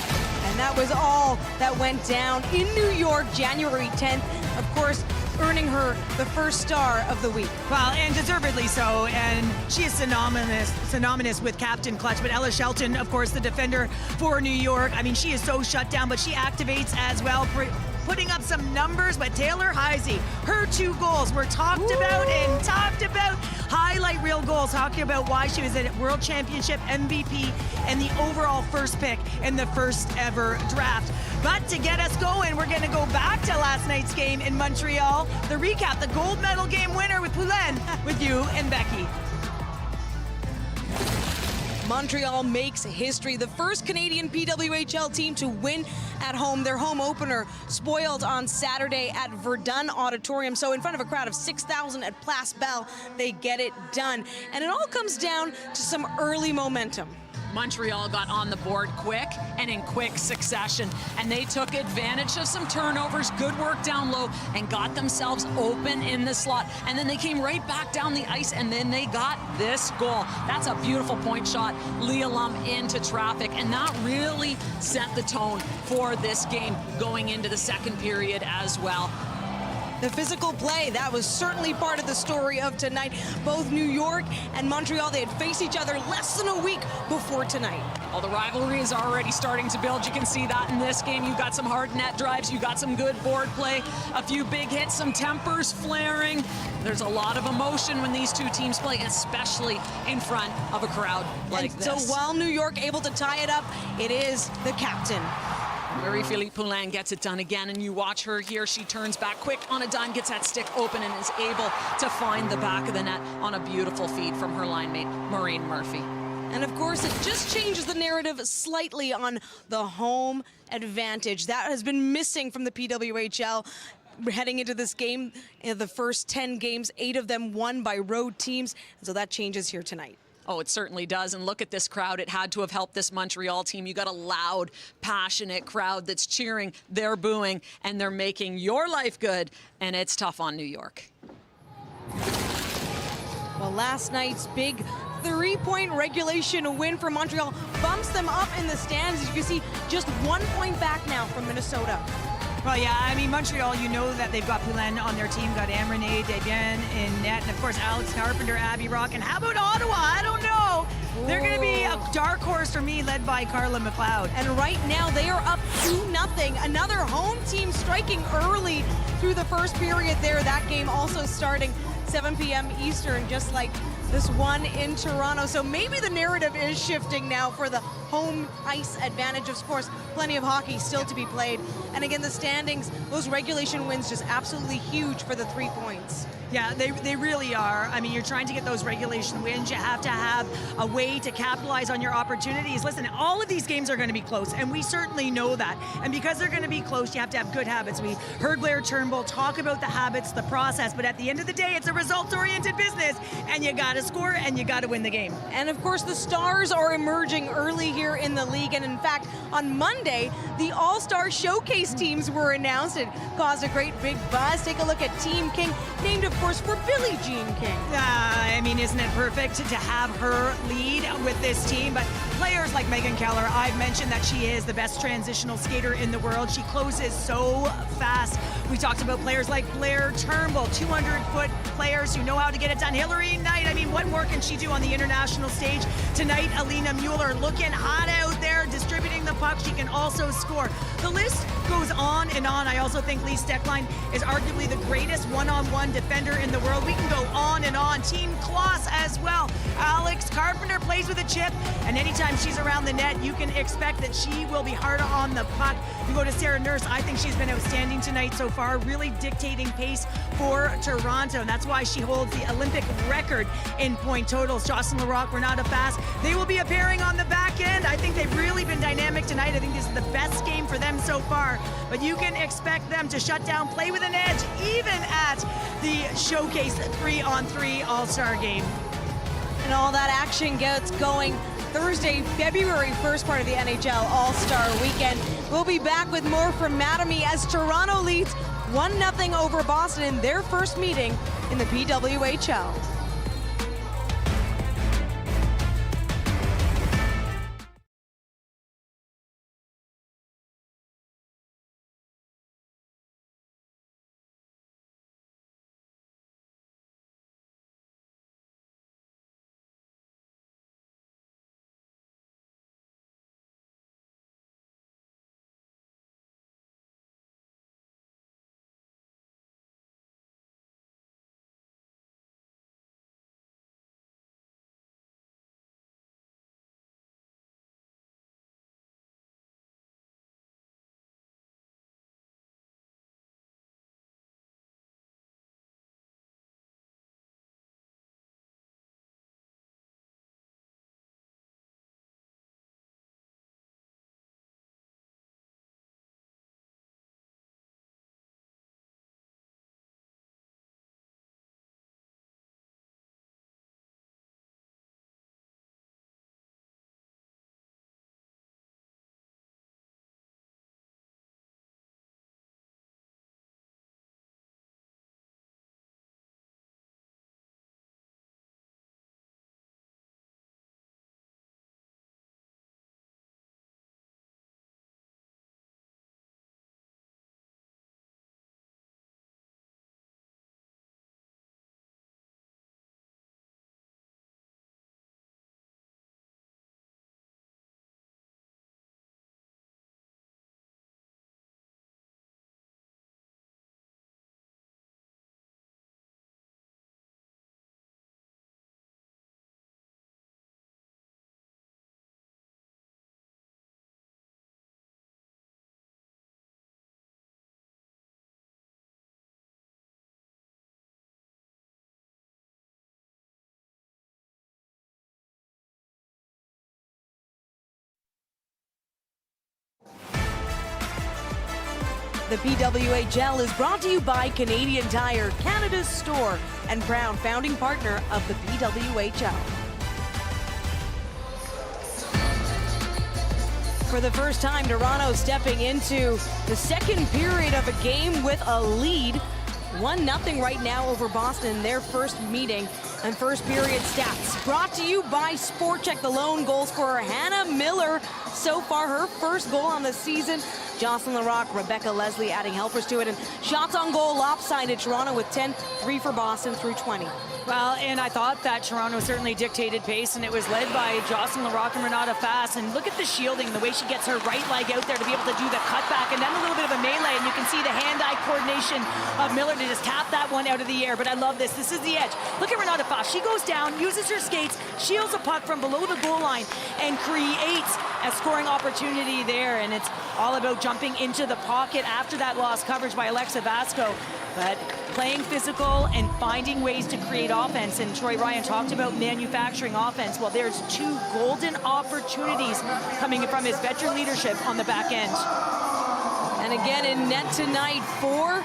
And that was all that went down in New York, January 10th. Of course, earning her the first star of the week. Well, and deservedly so. And she is synonymous with Captain Clutch. But Ella Shelton, of course, the defender for New York. I mean, she is so shut down, but she activates as well, putting up some numbers. But Taylor Heisey, her 2 goals were talked about and talked about. Highlight reel goals, talking about why she was a World Championship MVP and the overall first pick in the first ever draft. But to get us going, we're going to go back to last night's game in Montreal. The recap, the gold medal game winner with Poulin, with you and Becky. Montreal makes history. The first Canadian PWHL team to win at home. Their home opener spoiled on Saturday at Verdun Auditorium. So in front of a crowd of 6,000 at Place Belle, they get it done. And it all comes down to some early momentum. Montreal got on the board quick and in quick succession, and they took advantage of some turnovers, good work down low, and got themselves open in the slot. And then they came right back down the ice, and then they got this goal. That's a beautiful point shot. Leah Lum into traffic, and that really set the tone for this game going into the second period as well. The physical play, that was certainly part of the story of tonight. Both New York and Montreal, they had faced each other less than a week before tonight. Well, the rivalry is already starting to build. You can see that in this game. You got some hard net drives, you got some good board play, a few big hits, some tempers flaring. There's a lot of emotion when these two teams play, especially in front of a crowd like this. So while New York able to tie it up, it is the captain. Marie-Philippe Poulin gets it done again, and you watch her here. She turns back quick on a dime, gets that stick open, and is able to find the back of the net on a beautiful feed from her line mate, Maureen Murphy. And of course, it just changes the narrative slightly on the home advantage. That has been missing from the PWHL. Heading into this game, in the first 10 games, 8 of them won by road teams. And so that changes here tonight. Oh, it certainly does. And look at this crowd. It had to have helped this Montreal team. You got a loud, passionate crowd that's cheering, they're booing, and they're making your life good. And it's tough on New York. Well, last night's big 3-point regulation win for Montreal bumps them up in the stands. As you can see, just 1 point back now from Minnesota. Well, yeah, I mean, Montreal, you know that they've got Poulin on their team, got Amrene Desbiens in net, and of course, Alex Carpenter, Abby Rock, and how about Ottawa? I don't know. They're going to be a dark horse for me, led by Carla McLeod. And right now, they are up 2-0. Another home team striking early through the first period there. That game also starting 7 p.m. Eastern, just like this one in Toronto. So maybe the narrative is shifting now for the home ice advantage. Of course, plenty of hockey still to be played. And again, the standings, those regulation wins just absolutely huge for the 3 points. Yeah, they really are. I mean, you're trying to get those regulation wins. You have to have a way to capitalize on your opportunities. Listen, all of these games are going to be close, and we certainly know that. And because they're going to be close, you have to have good habits. We heard Blair Turnbull talk about the habits, the process, but at the end of the day, it's a results-oriented business, and you got to score, and you got to win the game. And of course, the stars are emerging early here in the league. And in fact, on Monday, the All-Star Showcase teams were announced. It caused a great big buzz. Take a look at Team King, named, of course, for Billie Jean King. I mean, isn't it perfect to have her lead with this team? But players like Megan Keller, I've mentioned that she is the best transitional skater in the world. She closes so fast. We talked about players like Blair Turnbull, 200-foot players who know how to get it done. Hillary Knight, I mean, what more can she do on the international stage? Tonight, Alina Mueller looking hot out there, distributing the puck. She can also score. The list goes on and on. I also think Lee Stecklein is arguably the greatest one-on-one defender in the world. We can go on and on. Team Kloss as well. Alex Carpenter plays with a chip, and anytime she's around the net, you can expect that she will be harder on the puck. You go to Sarah Nurse. I think she's been outstanding tonight so far, really dictating pace for Toronto, and that's why she holds the Olympic record in point totals. Jocelyn Larocque, Renata Fast, they will be appearing on the back end. I think they've really been dynamic tonight. I think this is the best game for them so far, but you can expect them to shut down, play with an edge, even at the Showcase 3-on-3 All-Star game. And all that action gets going Thursday, February 1st, part of the NHL All-Star Weekend. We'll be back with more from Mattamy as Toronto leads 1-0 over Boston in their first meeting in the PWHL. The PWHL is brought to you by Canadian Tire, Canada's store, and proud founding partner of the PWHL. For the first time, Toronto stepping into the second period of a game with a lead. 1-0 right now over Boston in their first meeting. And first period stats brought to you by Sport Check. The lone goal scorer, Hannah Miller, so far her first goal on the season. Jocelyn Larocque, Rebecca Leslie adding helpers to it. And shots on goal lopsided, Toronto with 10, 3 for Boston through 20. Well, and I thought that Toronto certainly dictated pace, and it was led by Jocelyn Larocque and Renata Fast. And look at the shielding, the way she gets her right leg out there to be able to do the cutback, and then a little bit of a melee, and you can see the hand-eye coordination of Miller to just tap that one out of the air. But I love this. This is the edge. Look at Renata Fast. She goes down, uses her skates, shields a puck from below the goal line, and creates a scoring opportunity there. And it's all about jumping into the pocket after that lost coverage by Alexa Vasco. But playing physical and finding ways to create offense. And Troy Ryan talked about manufacturing offense. Well, there's 2 golden opportunities coming from his veteran leadership on the back end. And again in net tonight for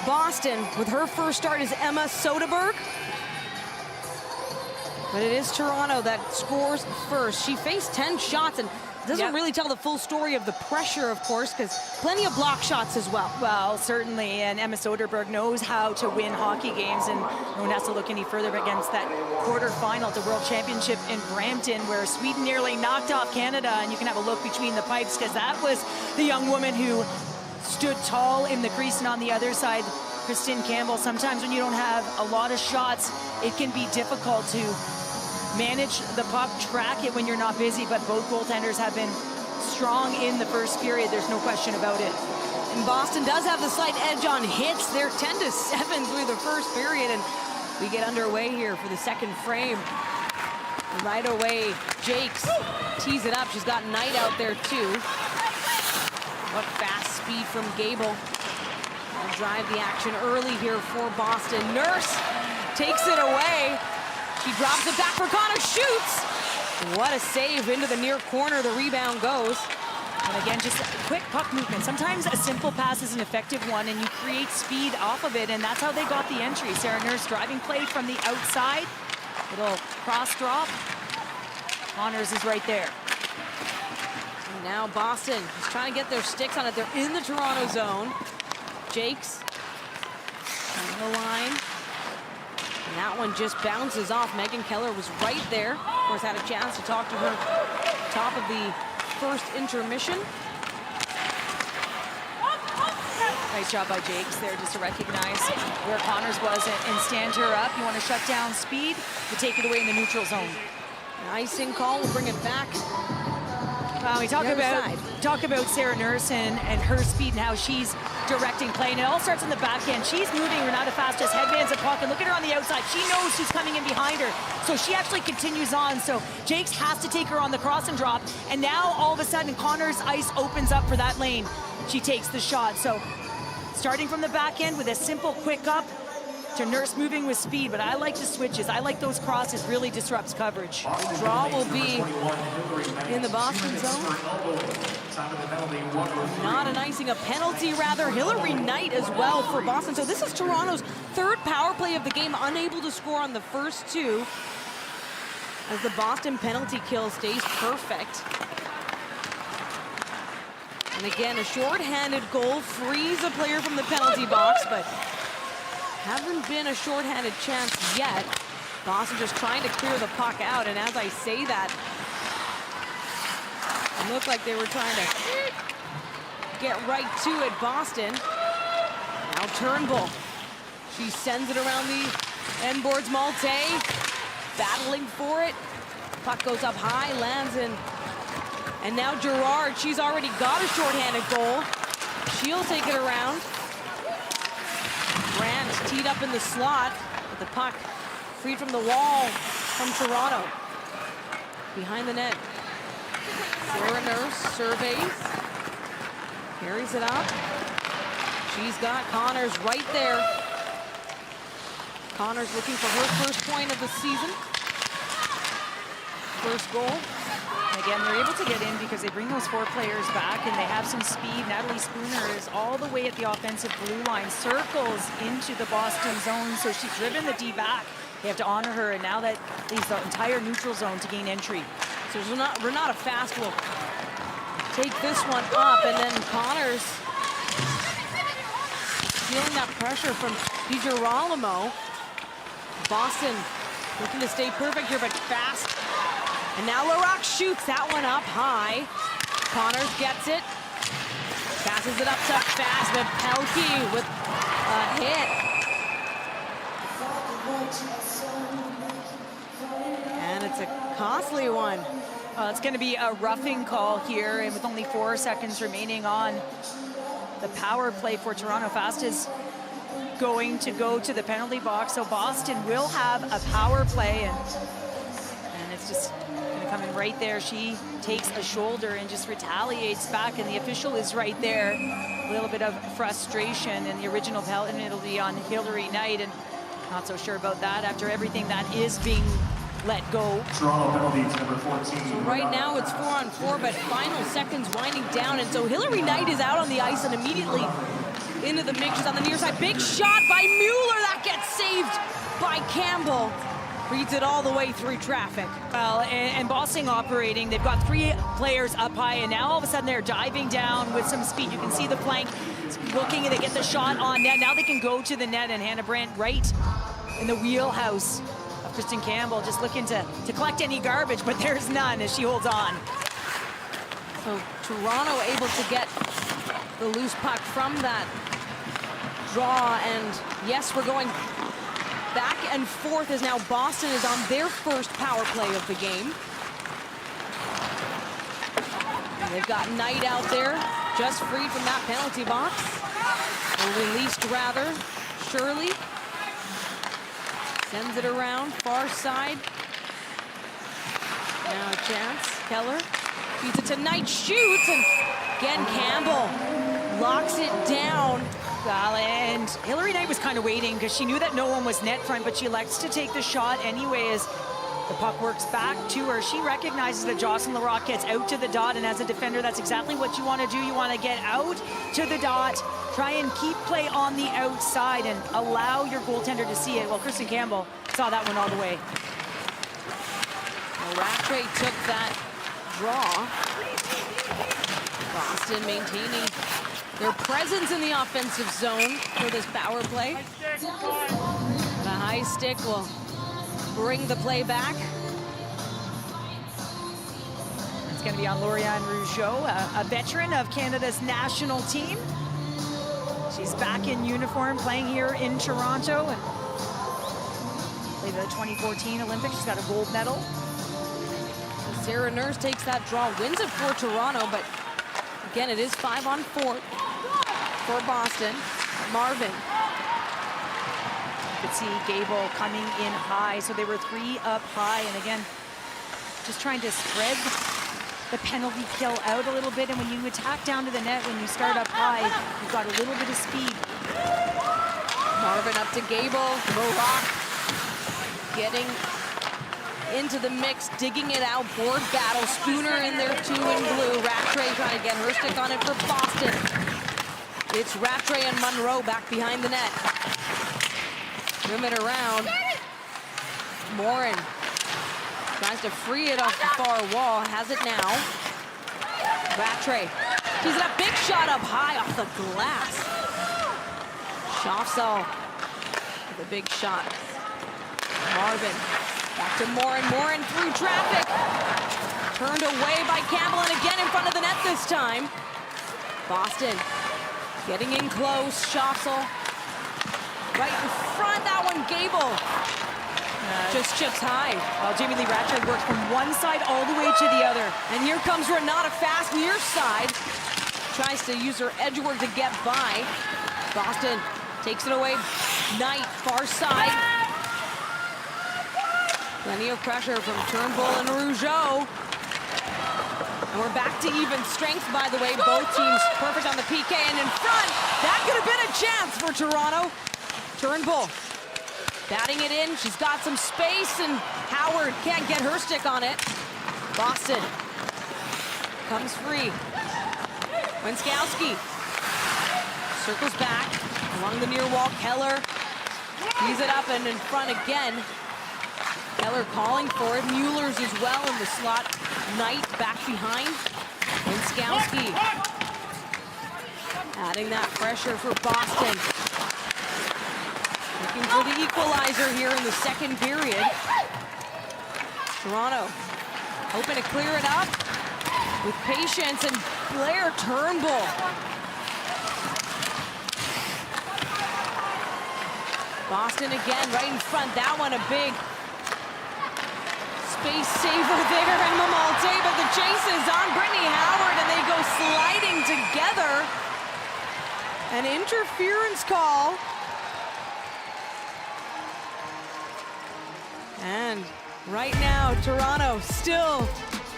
Boston with her first start is Emma Soderberg. But it is Toronto that scores first. She faced 10 shots and doesn't really tell the full story of the pressure, of course, because plenty of block shots as well. Well, certainly, and Emma Soderberg knows how to win hockey games, and no one has to look any further against that quarterfinal at the World Championship in Brampton, where Sweden nearly knocked off Canada, and you can have a look between the pipes, because that was the young woman who stood tall in the crease, and on the other side, Kristen Campbell. Sometimes when you don't have a lot of shots, it can be difficult to manage the puck, track it when you're not busy, but both goaltenders have been strong in the first period. There's no question about it. And Boston does have the slight edge on hits. They're 10-7 through the first period, and we get underway here for the second frame. Right away, Jakes tees it up. She's got Knight out there too. What fast speed from Gable. I'll drive the action early here for Boston. Nurse takes it away. She drops it back for Connor, shoots. What a save into the near corner. The rebound goes. And again, just quick puck movement. Sometimes a simple pass is an effective one, and you create speed off of it, and that's how they got the entry. Sarah Nurse driving play from the outside. Little cross drop. Connors is right there. And now Boston is trying to get their sticks on it. They're in the Toronto zone. Jakes on the line. And that one just bounces off. Megan Keller was right there. Of course, had a chance to talk to her top of the first intermission. Nice job by Jakes there just to recognize where Connors was and stand her up. You want to shut down speed, you take it away in the neutral zone. An icing call, we'll bring it back. We talk about Sarah Nurse and her speed and how she's directing play, and it all starts in the back end. She's moving Renata Fastest, headbands and puck, and look at her on the outside. She knows who's coming in behind her, so she actually continues on. So Jakes has to take her on the cross and drop, and now all of a sudden Connor's ice opens up for that lane. She takes the shot. So starting from the back end with a simple quick up to Nurse moving with speed, but I like the switches. I like those crosses, really disrupts coverage. Draw will be in the Boston zone. Not an icing, a penalty rather. Hillary Knight as well for Boston. So this is Toronto's third power play of the game, unable to score on the first two, as the Boston penalty kill stays perfect. And again, a shorthanded goal frees a player from the penalty box, but haven't been a shorthanded chance yet. Boston just trying to clear the puck out, and as I say that, it looked like they were trying to get right to it, Boston. Now Turnbull. She sends it around the end boards. Malte battling for it. Puck goes up high, lands in. And now Gerard, she's already got a shorthanded goal. She'll take it around. Grant teed up in the slot, with the puck freed from the wall from Toronto. Behind the net. Sarah Nurse surveys. Carries it up. She's got Connors right there. Connors looking for her first point of the season. First goal. Again, they're able to get in because they bring those 4 players back and they have some speed. Natalie Spooner is all the way at the offensive blue line, circles into the Boston zone, so she's driven the D back. They have to honor her, and now that leaves the entire neutral zone to gain entry. So Renata Fast will take this one up, and then Connors feeling that pressure from DiGirolamo. Boston looking to stay perfect here, but Fast. And now LaRock shoots that one up high. Connors gets it. Passes it up to Fast, but Pelkey with a hit. And it's a costly one. It's going to be a roughing call here, and with only 4 seconds remaining on the power play for Toronto. Fast is going to go to the penalty box, so Boston will have a power play, and it's just coming right there. She takes a shoulder and just retaliates back, and the official is right there. A little bit of frustration, and the original penalty on Hillary Knight, and not so sure about that after everything that is being let go. Toronto penalty number 14. So right now it's 4-on-4, but final seconds winding down, and so Hillary Knight is out on the ice and immediately into the mix. She's on the near side. Big shot by Mueller. That gets saved by Campbell. Reads it all the way through traffic. Well, and Boston operating, they've got 3 players up high, and now all of a sudden they're diving down with some speed. You can see the flank looking, and they get the shot on net. Now they can go to the net, and Hannah Brandt right in the wheelhouse of Kristen Campbell, just looking to collect any garbage, but there's none as she holds on. So Toronto able to get the loose puck from that draw, and yes, we're going back and forth as now Boston is on their first power play of the game. And they've got Knight out there, just freed from that penalty box. Or released, rather. Shirley sends it around, far side. Now a chance. Keller feeds it to Knight, shoots, and again Campbell locks it down. Well, and Hillary Knight was kind of waiting because she knew that no one was net front, but she elects to take the shot anyways. The puck works back to her. She recognizes that Jocelyn Larocque gets out to the dot, and as a defender, that's exactly what you want to do. You want to get out to the dot, try and keep play on the outside and allow your goaltender to see it. Well, Kristen Campbell saw that one all the way. Well, Rattray took that draw. Boston maintaining their presence in the offensive zone for this power play. The high stick will bring the play back. It's going to be on Lauriane Rougeau, a veteran of Canada's national team. She's back in uniform, playing here in Toronto, and played the 2014 Olympics. She's got a gold medal. Sarah Nurse takes that draw, wins it for Toronto, but again, it is 5-on-4 for Boston. Marvin. You could see Gable coming in high, so they were 3 up high, and again, just trying to spread the penalty kill out a little bit, and when you attack down to the net, when you start up high, you've got a little bit of speed. Marvin up to Gable. Larocque getting into the mix, digging it out. Board battle. Spooner in there too in blue. Rattray trying to get her stick on it for Boston. It's Rattray and Monroe back behind the net. Rim it around. Morin tries to free it off the far wall. Has it now. Rattray. He's got a big shot up high off the glass. Schaffsall with a big shot. Marvin back to Morin. Morin through traffic. Turned away by Campbell, and again in front of the net this time. Boston getting in close. Schaffsall right in front. That one, Gable. Just chips high. Well, Jamie Lee Rattray works from one side all the way to the other. And here comes Renata fast near side. Tries to use her edgeward to get by. Boston takes it away. Knight, far side. Plenty of pressure from Turnbull and Rougeau. And we're back to even strength, by the way. Both teams perfect on the PK and in front. That could have been a chance for Toronto. Turnbull batting it in. She's got some space, and Howard can't get her stick on it. Boston comes free. Winskowski circles back along the near wall. Keller tees it up and in front again. Keller calling for it. Mueller's as well in the slot. Knight back behind. Winskowski adding that pressure for Boston. Looking for the equalizer here in the second period. Toronto hoping to clear it up with patience, and Blair Turnbull. Boston again right in front. That one a big space saver there, and Mamalte, but the chase is on Brittany Howard, and they go sliding together. An interference call. And right now, Toronto still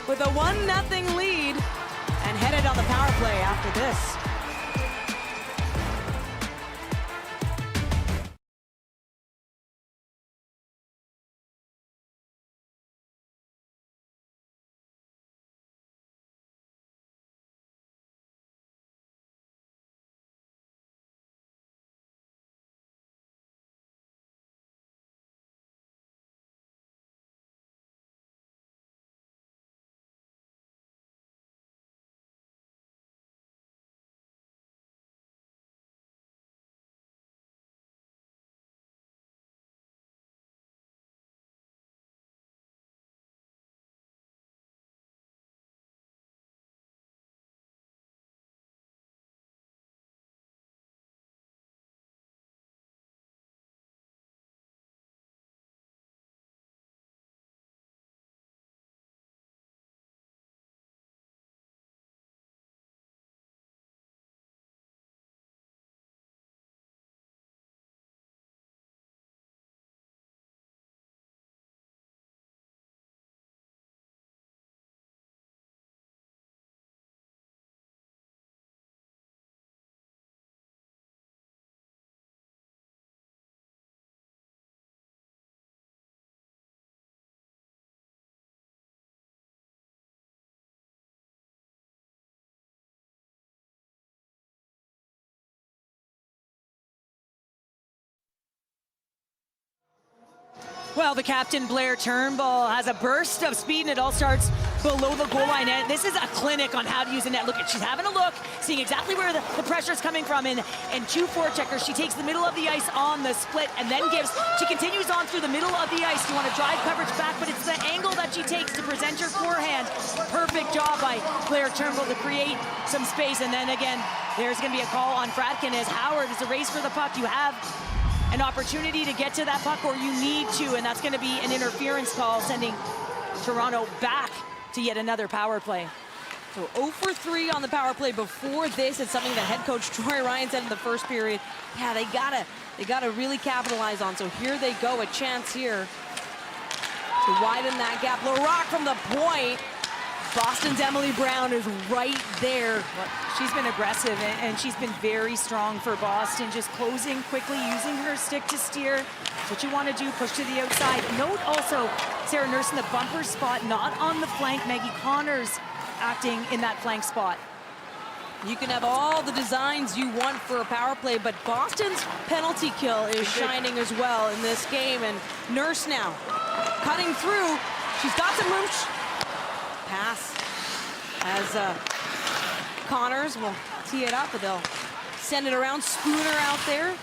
with a 1-0 lead and headed on the power play after this. Well, the captain, Blair Turnbull, has a burst of speed, and it all starts below the goal line. And this is a clinic on how to use a net. Look, she's having a look, seeing exactly where the pressure is coming from. And two forecheckers, she takes the middle of the ice on the split and then she continues on through the middle of the ice. You want to drive coverage back, but it's the angle that she takes to present her forehand. Perfect job by Blair Turnbull to create some space. And then again, there's going to be a call on Fratkin as Howard is a race for the puck. You have an opportunity to get to that puck, or you need to, and that's going to be an interference call, sending Toronto back to yet another power play. So 0 for 3 on the power play before this. It's something that head coach Troy Ryan said in the first period. Yeah, they gotta really capitalize on. So here they go, a chance here to widen that gap. LaRock from the point. Boston's Emily Brown is right there. She's been aggressive, and she's been very strong for Boston, just closing quickly, using her stick to steer. That's what you want to do, push to the outside. Note also Sarah Nurse in the bumper spot, not on the flank. Maggie Connors acting in that flank spot. You can have all the designs you want for a power play, but Boston's penalty kill is shining as well in this game. And Nurse now cutting through. She's got some room. Pass as Connors will tee it up, but they'll send it around. Spooner out there.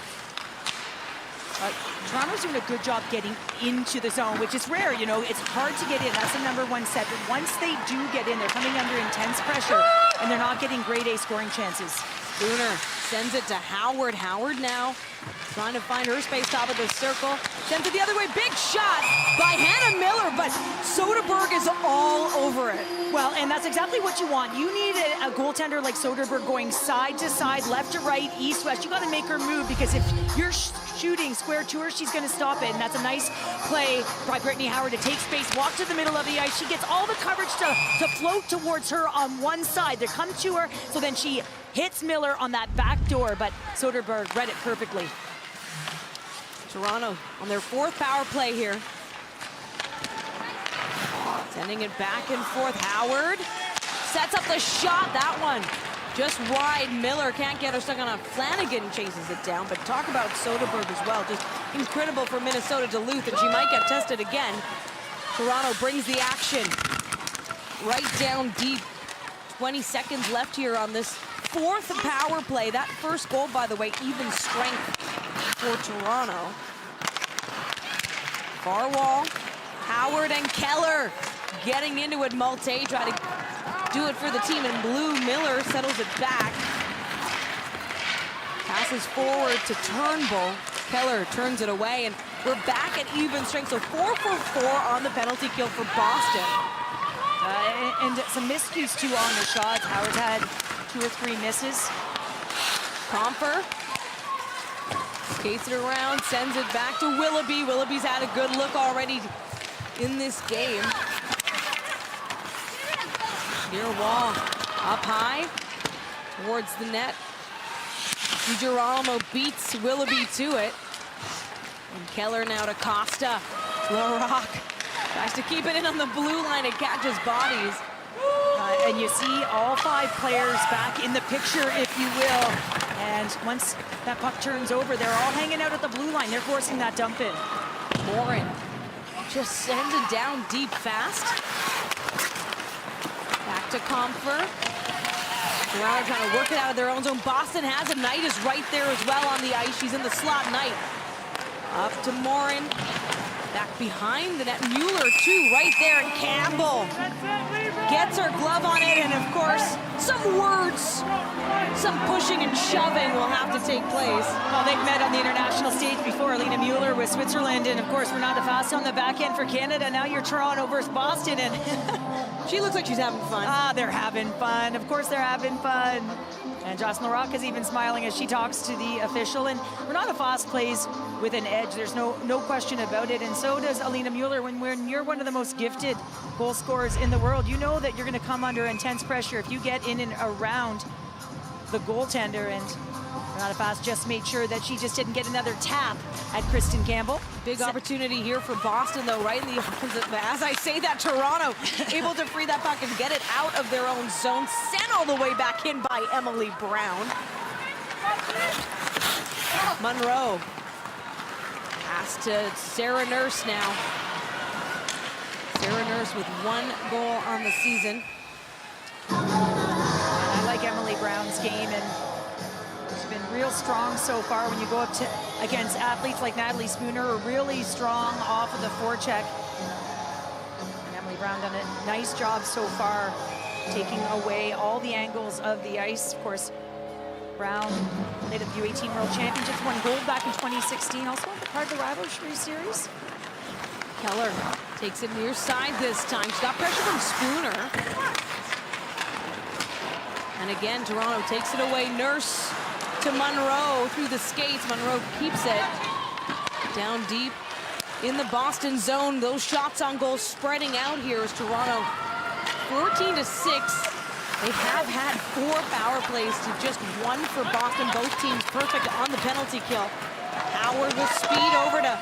Toronto's doing a good job getting into the zone, which is rare. You know, it's hard to get in. That's the #1 set. But once they do get in, they're coming under intense pressure, and they're not getting grade A scoring chances. Spooner sends it to Howard. Howard now trying to find her space, top of the circle. Sends it the other way. Big shot by Hannah Miller, but Soderberg is all over it. Well, and that's exactly what you want. You need a goaltender like Soderberg going side to side, left to right, east, west. You got to make her move, because if you're shooting square to her, she's going to stop it. And that's a nice play by Brittany Howard to take space, walk to the middle of the ice. She gets all the coverage to float towards her on one side. They come to her, so then she hits Miller on that back door, but Soderberg read it perfectly. Toronto on their 4th power play here. Sending it back and forth. Howard sets up the shot. That one just wide. Miller can't get her stuck on a Flanagan, chases it down. But talk about Soderberg as well. Just incredible for Minnesota Duluth, and she might get tested again. Toronto brings the action right down deep. 20 seconds left here on this 4th power play. That first goal, by the way, even strength for Toronto. Far wall. Howard and Keller getting into it. Malte try to do it for the team in blue. Miller settles it back. Passes forward to Turnbull. Keller turns it away, and we're back at even strength. So 4 for 4 on the penalty kill for Boston. And some miscues too on the shots. Howard's had 2 or 3 misses. Comfer skates it around, sends it back to Willoughby. Willoughby's had a good look already in this game. Near wall, up high, towards the net. DiGirolamo beats Willoughby to it. And Keller now to Costa. LaRock tries to keep it in on the blue line. It catches bodies. And you see all 5 players back in the picture, if you will. And once that puck turns over, they're all hanging out at the blue line. They're forcing that dump in. Morin just sends it down deep fast. Back to Comfer. Toronto trying to work it out of their own zone. Boston has it. Knight is right there as well on the ice. She's in the slot. Knight up to Morin. Back behind the net. Mueller too, right there. And Campbell gets her glove on it. And of course, some words, some pushing and shoving will have to take place. Well, they've met on the international stage before. Alina Mueller with Switzerland, and of course Renata Fast on the back end for Canada. Now you're Toronto versus Boston, and she looks like she's having fun. They're having fun. Of course they're having fun. And Jocelyn LaRock is even smiling as she talks to the official. And Renata Fast plays with an edge. There's no question about it. And so does Alina Mueller. When you're one of the most gifted goal scorers in the world, you know that you're going to come under intense pressure if you get in and around the goaltender. And Renata Fast just made sure that she just didn't get another tap at Kristen Campbell. Big opportunity here for Boston, though, right in the opposite. As I say that, Toronto able to free that puck and get it out of their own zone. Sent all the way back in by Emily Brown. Monroe Pass to Sarah Nurse now. Sarah Nurse with 1 goal on the season. I like Emily Brown's game, and she's been real strong so far. When you go up to against athletes like Natalie Spooner, really strong off of the forecheck. And Emily Brown done a nice job so far, taking away all the angles of the ice. Of course, Brown played at the U18 World Championships, won gold back in 2016. Also part of the rivalry series. Keller takes it near side this time. She's got pressure from Spooner. And again, Toronto takes it away. Nurse to Monroe through the skates. Monroe keeps it down deep in the Boston zone. Those shots on goal spreading out here as Toronto 14-6. They have had 4 power plays to just 1 for Boston. Both teams perfect on the penalty kill. Howard with speed over to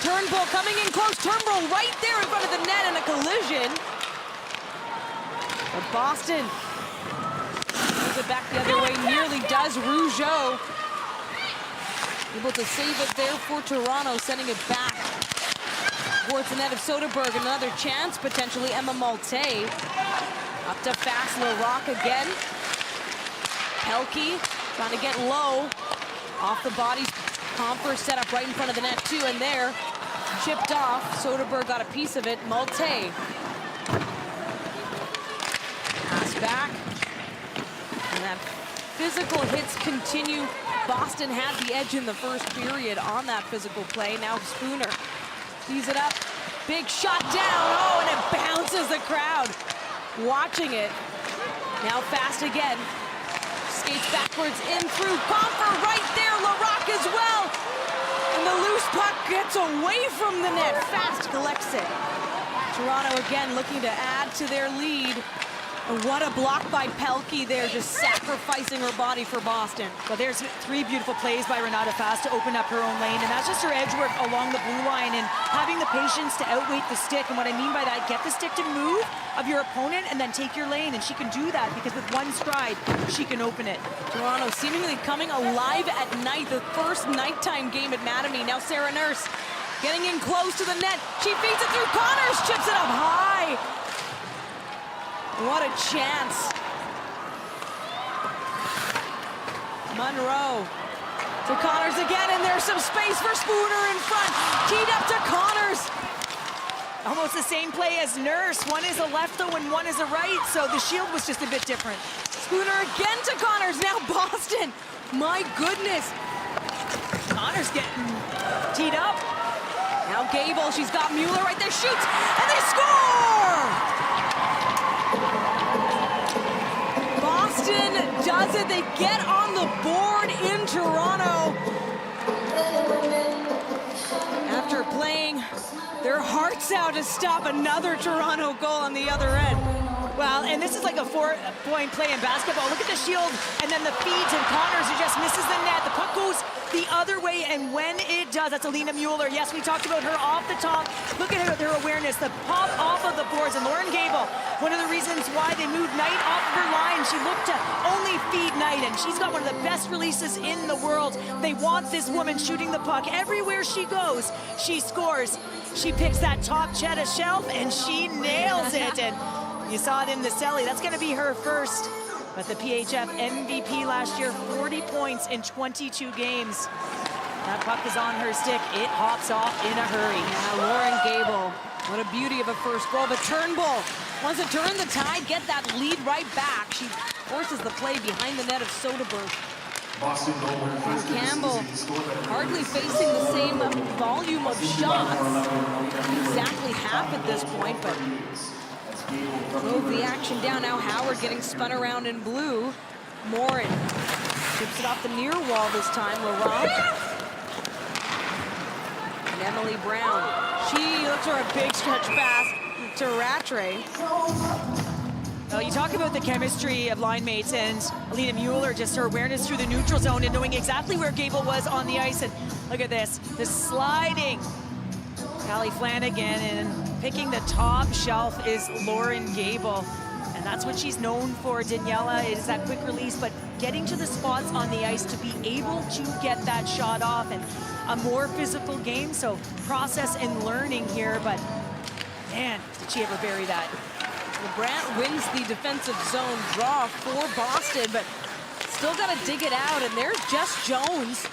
Turnbull, coming in close. Turnbull right there in front of the net in a collision. But Boston moves it back the other way, nearly does. Rougeau able to save it there for Toronto, sending it back towards the net of Soderberg. Another chance, potentially. Emma Malte up to fast Larocque again. Pelkey trying to get low off the body. Comfer set up right in front of the net too, and there, chipped off. Soderberg got a piece of it. Malte. Pass back. And that physical hits continue. Boston had the edge in the first period on that physical play. Now Spooner tees it up. Big shot down. Oh, and it bounces the crowd. Watching it. Now fast again. Skates backwards in through. Comfer right there. Larocque as well. And the loose puck gets away from the net. Fast collects it. Toronto again looking to add to their lead. And what a block by Pelkey there, just sacrificing her body for Boston. Well, there's 3 beautiful plays by Renata Fast to open up her own lane, and that's just her edge work along the blue line and having the patience to outweight the stick. And what I mean by that, get the stick to move of your opponent and then take your lane, and she can do that because with 1 stride, she can open it. Toronto seemingly coming alive at night, the first nighttime game at Mattamy. Now Sarah Nurse getting in close to the net. She feeds it through Connors, chips it up high. What a chance. Monroe to Connors again, and there's some space for Spooner in front. Teed up to Connors. Almost the same play as Nurse. One is a left though and one is a right, so the shield was just a bit different. Spooner again to Connors, now Boston. My goodness. Connors getting teed up. Now Gable, she's got Mueller right there, shoots, and they score! Boston does it. They get on the board in Toronto. After playing their hearts out to stop another Toronto goal on the other end. Well, and this is like a 4-point play in basketball. Look at the shield and then the feeds, and Connors who just misses the net. The puck goes the other way, and when it does, that's Alina Mueller. Yes, we talked about her off the top. Look at her awareness, the pop off of the boards. And Lauren Gable, one of the reasons why they moved Knight off of her line, she looked to only feed Knight, and she's got one of the best releases in the world. They want this woman shooting the puck. Everywhere she goes, she scores. She picks that top Chetta shelf, and she nails it. And you saw it in the celly. That's going to be her first. But the PHF MVP last year, 40 points in 22 games. That puck is on her stick. It hops off in a hurry. Yeah, Lauren Gable, what a beauty of a first goal. But Turnbull wants to turn the tide, get that lead right back. She forces the play behind the net of Soderberg. Campbell hardly facing the same volume of shots. Exactly half at this point, but move the action down. Now Howard getting spun around in blue. Morin chips it off the near wall this time. Larocque. And Emily Brown. She looks for a big stretch pass to Rattray. Well, you talk about the chemistry of line mates, and Alina Mueller, just her awareness through the neutral zone and knowing exactly where Gable was on the ice. And look at this, the sliding. Callie Flanagan, and picking the top shelf is Lauren Gable. And that's what she's known for. Daniela is that quick release, but getting to the spots on the ice to be able to get that shot off. And a more physical game, so process and learning here, but man, did she ever bury that. LeBrant wins the defensive zone draw for Boston, but still got to dig it out, and there's Jess Jones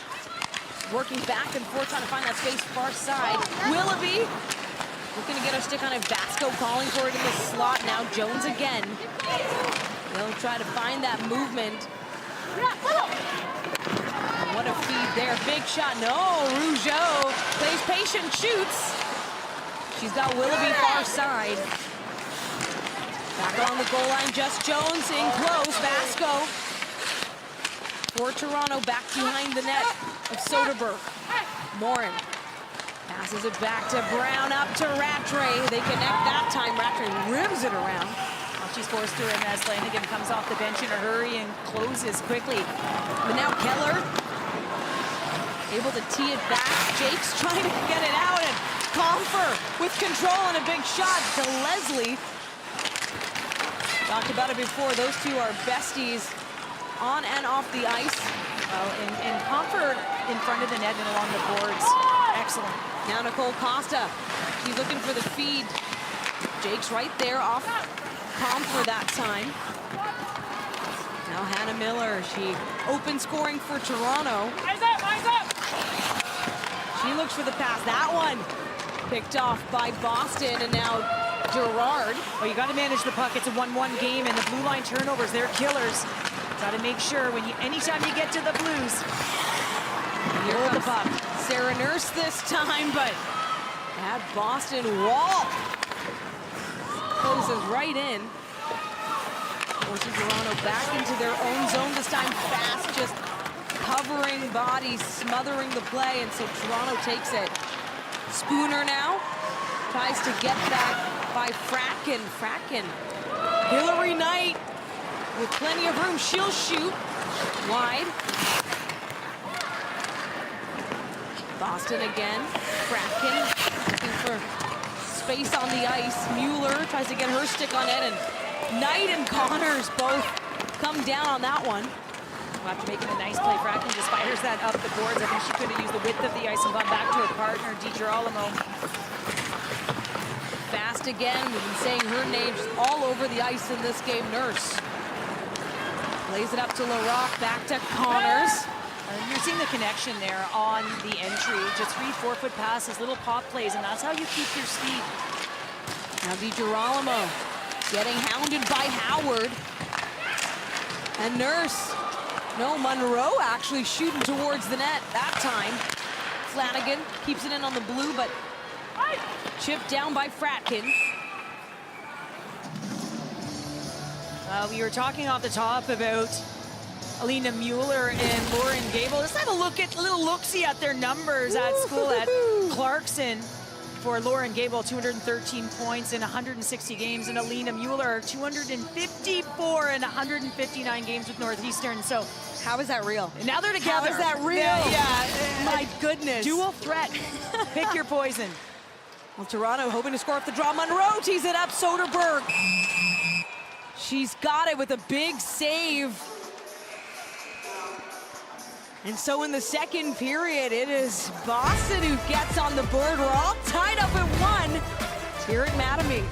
working back and forth, trying to find that space far side. Willoughby looking to get her stick on it. Vasco calling for it in the slot. Now Jones again. They'll try to find that movement. What a feed there. Big shot. No, Rougeau plays patient, shoots. She's got Willoughby far side. Back on the goal line, Jess Jones in close. Vasco for Toronto, back behind the net of Soderberg. Morin passes it back to Brown, up to Rattray. They connect that time. Rattray rims it around. Well, she's forced to in as Flanagan comes off the bench in a hurry and closes quickly. But now Keller able to tee it back. Jake's trying to get it out, and Comfer with control and a big shot to Leslie. Talked about it before. Those two are besties on and off the ice. Well, and Comfort in front of the net and along the boards. Excellent. Now Nicole Costa. She's looking for the feed. Jake's right there off Comfer that time. Now Hannah Miller. She open scoring for Toronto. Eyes up, eyes up! She looks for the pass. That one picked off by Boston, and now Gerard. Well, you got to manage the puck. It's a 1-1 game, and the blue line turnovers, they're killers. Got to make sure anytime you get to the Blues, Here hold the comes puck. Sarah Nurse this time, but that Boston wall closes right in. Forcing Toronto back into their own zone this time. Fast, just covering bodies, smothering the play, and so Toronto takes it. Spooner now tries to get that by Fracken. Hillary Knight with plenty of room. She'll shoot wide. Boston again. Fracken looking for space on the ice. Mueller tries to get her stick on it, and Knight and Connors both come down on that one. After making a nice play, Fracken just fires that up the boards. I think she could have used the width of the ice and gone back to her partner, DiGirolamo. Fast again. We've been saying her name all over the ice in this game. Nurse plays it up to LaRocque, back to Connors. You're seeing the connection there on the entry. Just 3 4-foot passes, little pop plays, and that's how you keep your speed. Now DiGirolamo getting hounded by Howard. And Nurse, no, Monroe actually shooting towards the net that time. Flanagan keeps it in on the blue, but chipped down by Fratkin. We were talking off the top about Alina Mueller and Lauren Gable. Let's have a little look-see at their numbers at school at Clarkson. For Lauren Gable, 213 points in 160 games, and Alina Mueller, 254 in 159 games with Northeastern. So how is that real? Now they're together. How is that real? Yeah. My goodness. Dual threat. Pick your poison. Well, Toronto hoping to score off the draw. Monroe tees it up. Soderberg. She's got it with a big save. And so in the second period, it is Boston who gets on the board. We're all tied up at 1 here at Mattamy.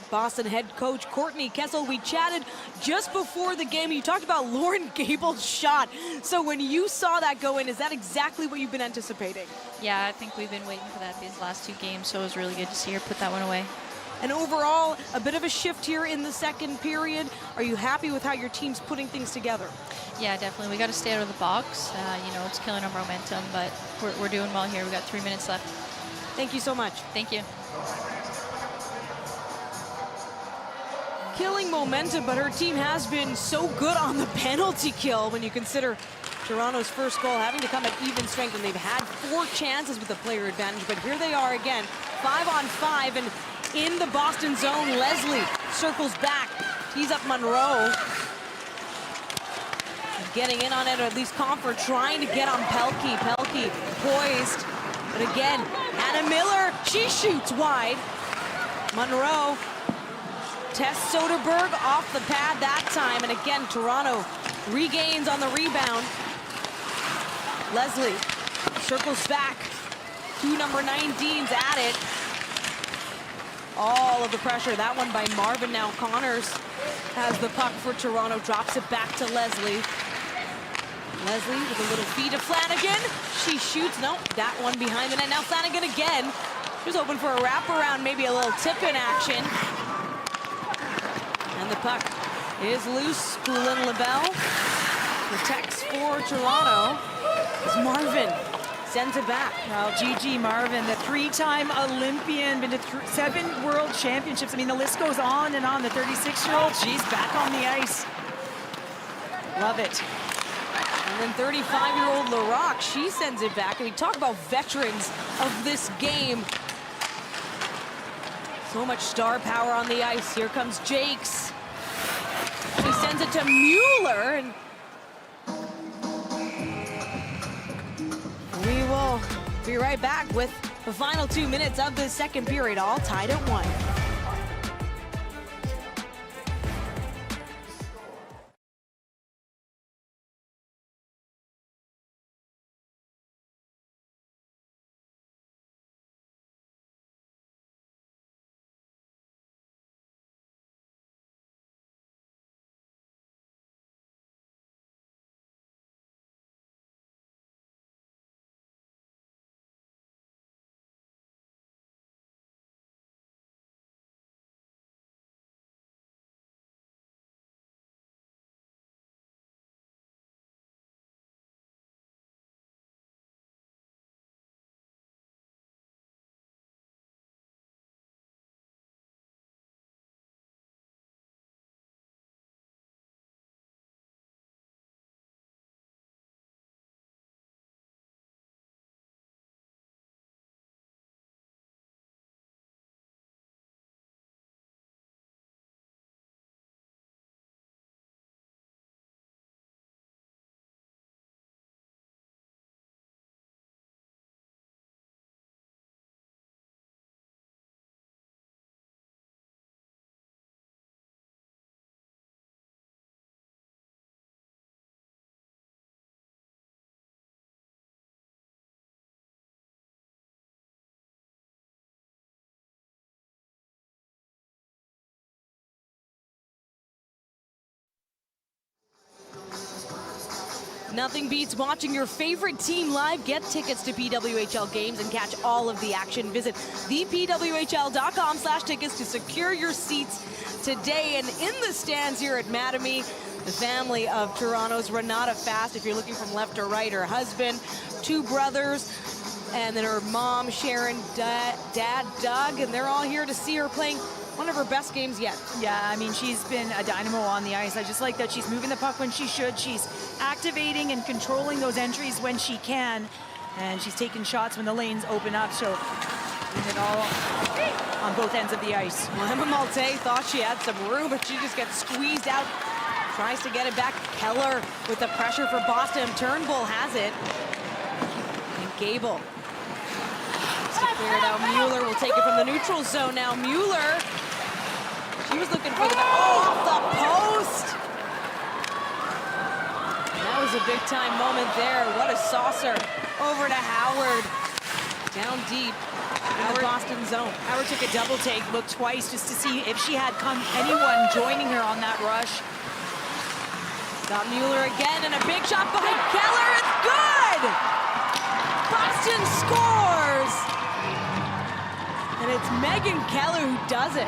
Boston head coach Courtney Kessel. We chatted just before the game. You talked about Lauren Gable's shot. So when you saw that go in, is that exactly what you've been anticipating? Yeah, I think we've been waiting for that these last 2 games, so it was really good to see her put that one away. And overall, a bit of a shift here in the second period. Are you happy with how your team's putting things together? Yeah, definitely. We got to stay out of the box. It's killing our momentum, but we're doing well here. We got 3 minutes left. Thank you so much. Thank you. Killing momentum, but her team has been so good on the penalty kill when you consider Toronto's first goal having to come at even strength, and they've had 4 chances with a player advantage, but here they are again, 5-on-5, and in the Boston zone, Leslie circles back, tees up Monroe. Getting in on it, or at least Comfort trying to get on Pelkey. Pelkey poised, but again, Hannah Miller, she shoots wide. Monroe, Tess Soderberg off the pad that time, and again, Toronto regains on the rebound. Leslie circles back, 2 number 19s at it. All of the pressure, that one by Marvin. Now Connors has the puck for Toronto, drops it back to Leslie. Leslie with a little feed to Flanagan. She shoots, no, that one behind the net. Now Flanagan again. She was hoping for a wraparound, maybe a little tip-in action. And the puck is loose. Poulin LaBelle protects for Toronto as Marvin sends it back. Well, Gigi Marvin, the 3-time Olympian, been to 7 world championships. I mean, the list goes on and on. The 36-year-old, she's back on the ice. Love it. And then 35-year-old LaRock, she sends it back. And we talk about veterans of this game. So much star power on the ice. Here comes Jakes. She sends it to Mueller, and we will be right back with the final 2 minutes of the second period, all tied at 1. Nothing beats watching your favorite team live. Get tickets to PWHL games and catch all of the action. Visit thepwhl.com/tickets to secure your seats today. And in the stands here at Mattamy, the family of Toronto's Renata Fast. If you're looking from left or right, her husband, 2 brothers, and then her mom, Sharon, dad, Doug, and they're all here to see her playing one of her best games yet. Yeah, I mean, she's been a dynamo on the ice. I just like that she's moving the puck when she should. She's activating and controlling those entries when she can. And she's taking shots when the lanes open up. So doing it all on both ends of the ice. Well, Emma Malte thought she had some room, but she just gets squeezed out. Tries to get it back. Keller with the pressure for Boston. Turnbull has it. And Gable to clear it out. Mueller will take it from the neutral zone now. Mueller, she was looking for the off the post. And that was a big time moment there. What a saucer over to Howard. down deep in the Boston zone. Howard took a double take, looked twice just to see if she had anyone joining her on that rush. Got Mueller again, and a big shot by Keller. It's good! Boston scores! And it's Megan Keller who does it.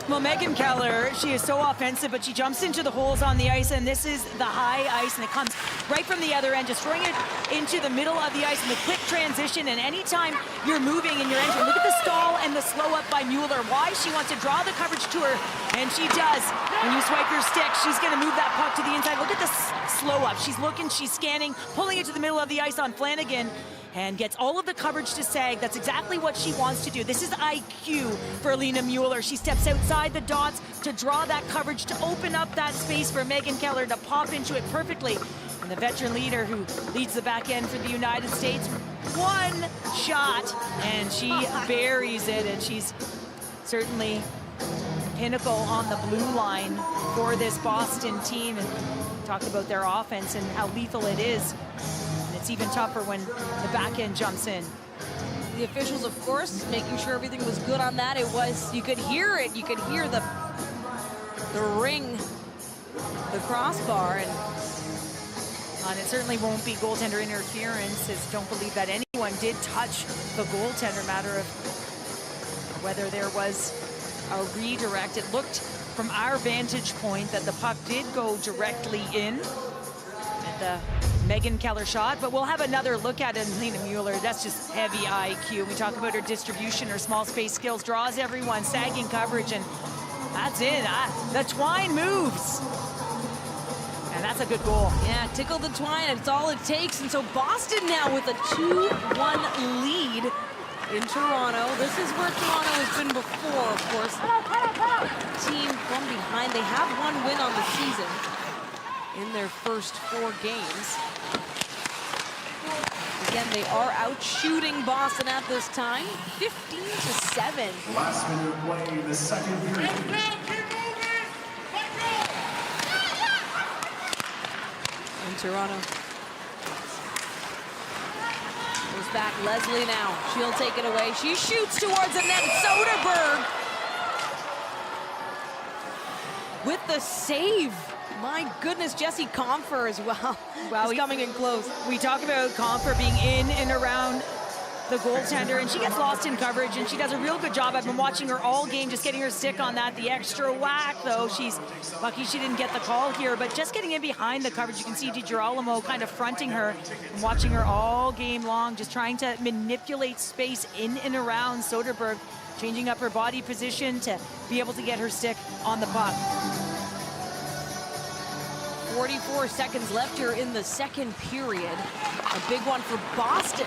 Well, Megan Keller, she is so offensive, but she jumps into the holes on the ice, and this is the high ice, and it comes right from the other end, just throwing it into the middle of the ice in the quick transition. And anytime you're moving in your engine, look at the stall and the slow up by Mueller. Why? She wants to draw the coverage to her, and she does. When you swipe your stick, she's going to move that puck to the inside. Look at the slow up. She's looking, she's scanning, pulling it to the middle of the ice on Flanagan, and gets all of the coverage to sag. That's exactly what she wants to do. This is IQ for Alina Mueller. She steps outside the dots to draw that coverage, to open up that space for Megan Keller to pop into it perfectly. And the veteran leader who leads the back end for the United States, one shot, and she buries it, and she's certainly pinnacle on the blue line for this Boston team. And talk about their offense and how lethal it is. It's even tougher when the back end jumps in. The officials, of course, making sure everything was good on that. It was, you could hear it. You could hear the ring, the crossbar, and it certainly won't be goaltender interference, as don't believe that anyone did touch the goaltender. Matter of whether there was a redirect. It looked from our vantage point that the puck did go directly in at the Megan Keller shot, but we'll have another look at it. Alina Mueller, that's just heavy IQ. We talk about her distribution, her small space skills, draws everyone, sagging coverage, and that's it. The twine moves. And that's a good goal. yeah, tickle the twine, it's all it takes. And so Boston now with a 2-1 lead in Toronto. This is where Toronto has been before, of course. Team from behind. They have one win on the season in their first 4 games. Again, they are out shooting Boston at this time, 15-7. Last minute of play, the second period. In Toronto. Goes back, Leslie now. She'll take it away. She shoots towards the net. Soderberg with the save. My goodness, Jesse Comfer as well. Wow, he's coming in close. We talk about Comfer being in and around the goaltender, and she gets lost in coverage, and she does a real good job. I've been watching her all game, just getting her stick on that. The extra whack, though, she's lucky she didn't get the call here, but just getting in behind the coverage. You can see DiGirolamo kind of fronting her and watching her all game long, just trying to manipulate space in and around Soderberg, changing up her body position to be able to get her stick on the puck. 44 seconds left here in the second period. A big one for Boston,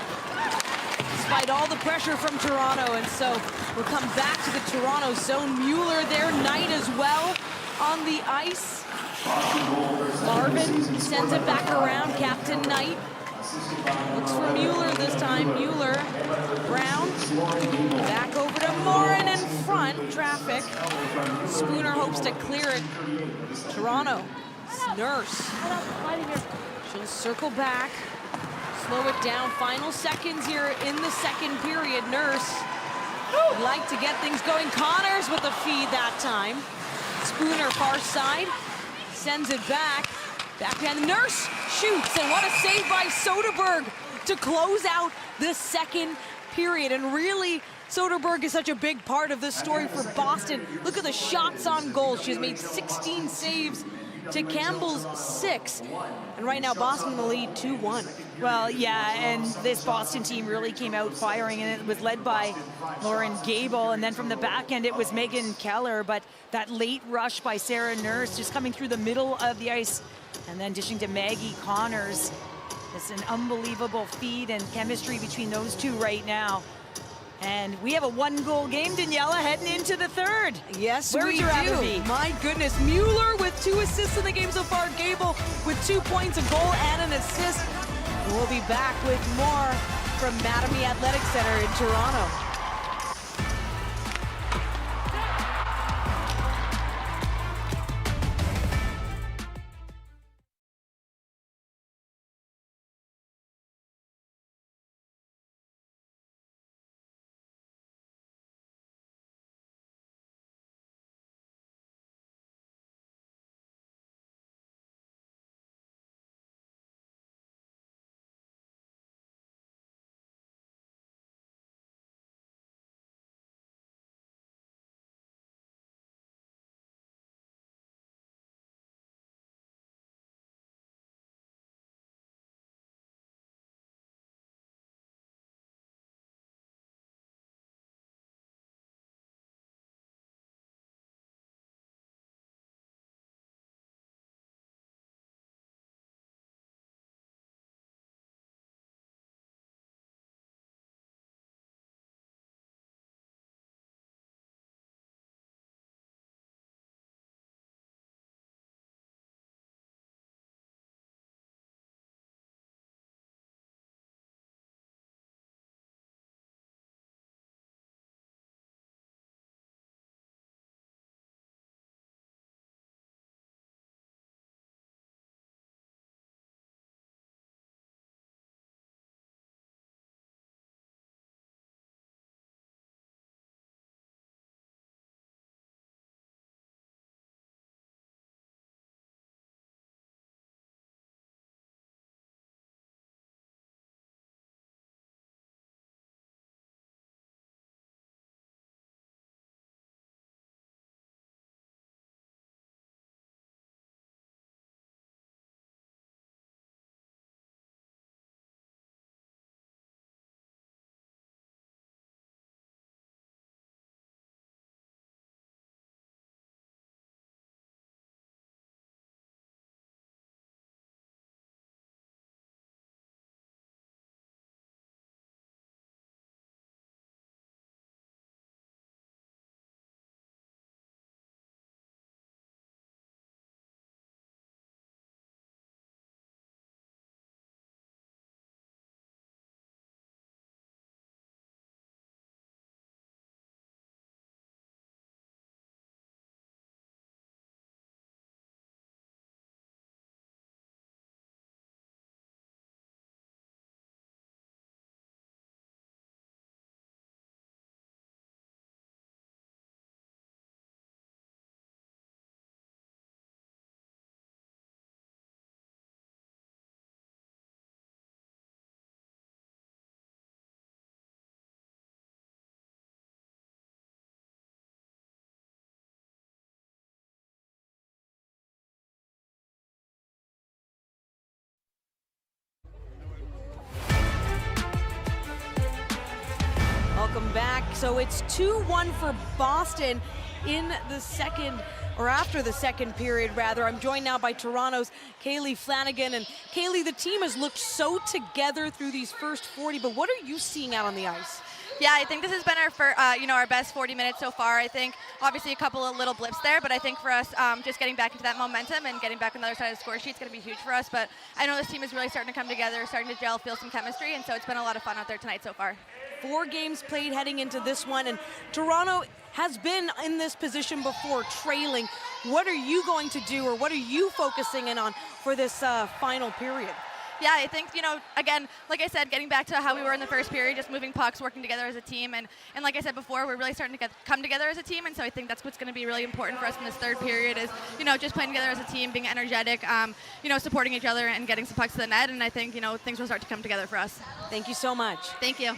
despite all the pressure from Toronto. And so we'll come back to the Toronto zone. Mueller there, Knight as well on the ice. Marvin sends it back around, Captain Knight. Looks for Mueller this time. Mueller, Brown, back over to Morin in front, traffic. Spooner hopes to clear it. Toronto. Nurse. She'll circle back, slow it down. Final seconds here in the second period. Nurse would like to get things going. Connors with the feed that time. Spooner far side, sends it back. Backhand. Nurse shoots, and what a save by Soderberg to close out the second period. And really, Soderberg is such a big part of this story for Boston. Look at the shots on goal. She has made 16 saves to Campbell's 6. And right now, Boston in the lead 2-1. Well, yeah, and this Boston team really came out firing, and it was led by Lauren Gable, and then from the back end, it was Megan Keller, but that late rush by Sarah Nurse just coming through the middle of the ice, and then dishing to Maggie Connors. It's an unbelievable feed and chemistry between those two right now. And we have a 1-goal game, Daniela, heading into the third. Yes, Where we would you rather do. be? My goodness, Mueller with 2 assists in the game so far. Gable with 2 points, a goal and an assist. We'll be back with more from Mattamy Athletic Center in Toronto. back. So it's 2-1 for Boston in the second, or after the second period, rather. I'm joined now by Toronto's Kaylee Flanagan. And Kaylee, the team has looked so together through these first 40, but what are you seeing out on the ice? Yeah, I think this has been our best 40 minutes so far. I think obviously a couple of little blips there, but I think for us, just getting back into that momentum and getting back on the other side of the score sheet is going to be huge for us. But I know this team is really starting to come together, starting to gel, feel some chemistry, and so it's been a lot of fun out there tonight so far. 4 games played heading into this one, and Toronto has been in this position before, trailing. What are you going to do, or what are you focusing in on for this final period? Yeah, I think, again, like I said, getting back to how we were in the first period, just moving pucks, working together as a team. And like I said before, we're really starting to come together as a team. And so I think that's what's going to be really important for us in this third period is, just playing together as a team, being energetic, supporting each other and getting some pucks to the net. And I think, things will start to come together for us. Thank you so much. Thank you.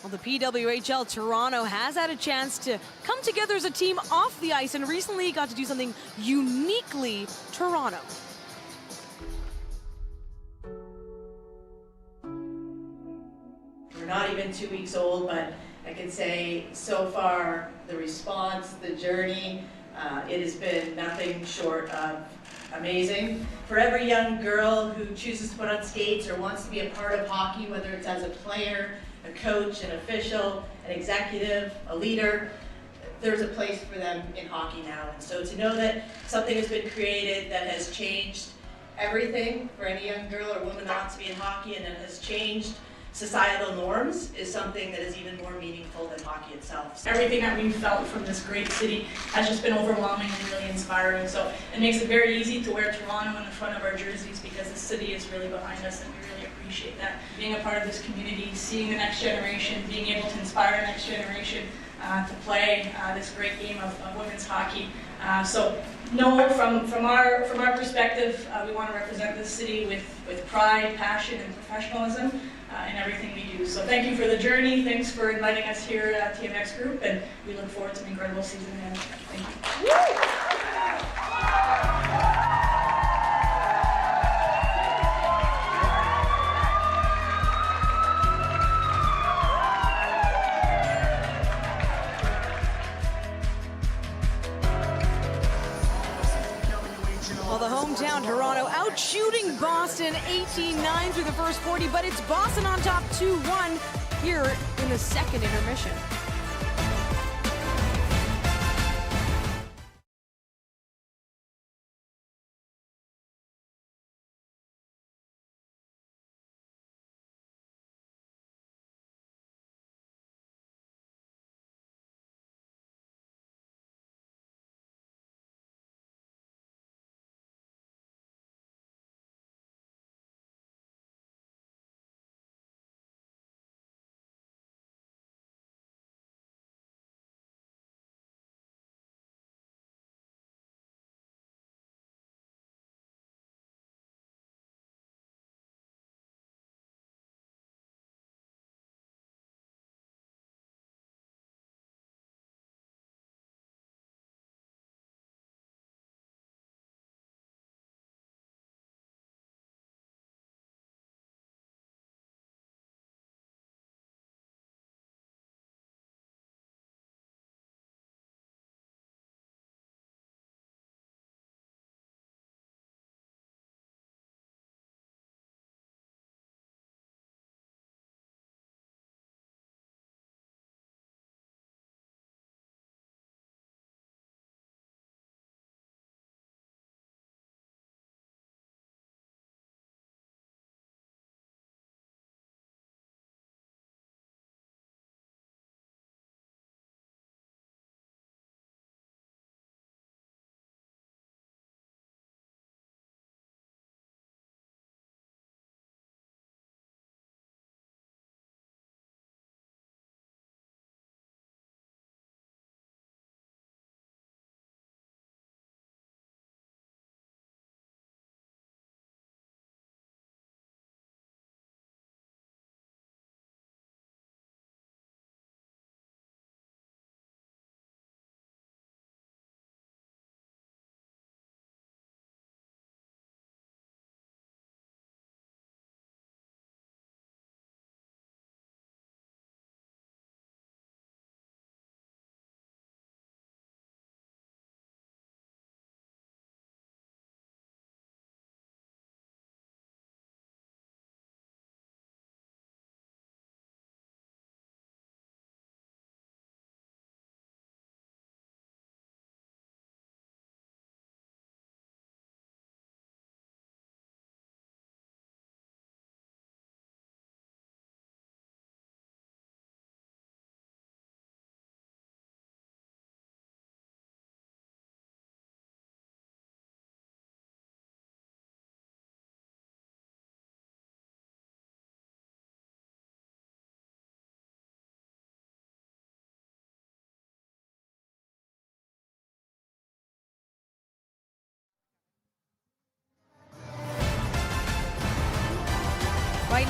Well, the PWHL Toronto has had a chance to come together as a team off the ice and recently got to do something uniquely Toronto. We're not even 2 weeks old, but I can say so far the response, the journey, it has been nothing short of amazing. For every young girl who chooses to put on skates or wants to be a part of hockey, whether it's as a player, a coach, an official, an executive, a leader, there's a place for them in hockey now. And so to know that something has been created that has changed everything for any young girl or woman that wants to be in hockey and that has changed societal norms is something that is even more meaningful than hockey itself. Everything that we've felt from this great city has just been overwhelming and really inspiring. So it makes it very easy to wear Toronto in the front of our jerseys because the city is really behind us and we really appreciate that. Being a part of this community, seeing the next generation, being able to inspire the next generation to play this great game of women's hockey. So no, from our perspective, we want to represent this city with pride, passion, and professionalism in everything we do. So thank you for the journey. Thanks for inviting us here at TMX Group, and we look forward to an incredible season ahead. Thank you. Well, the hometown Toronto out shooting Boston 18-9 through the first 40, but it's Boston on top 2-1 here in the second intermission.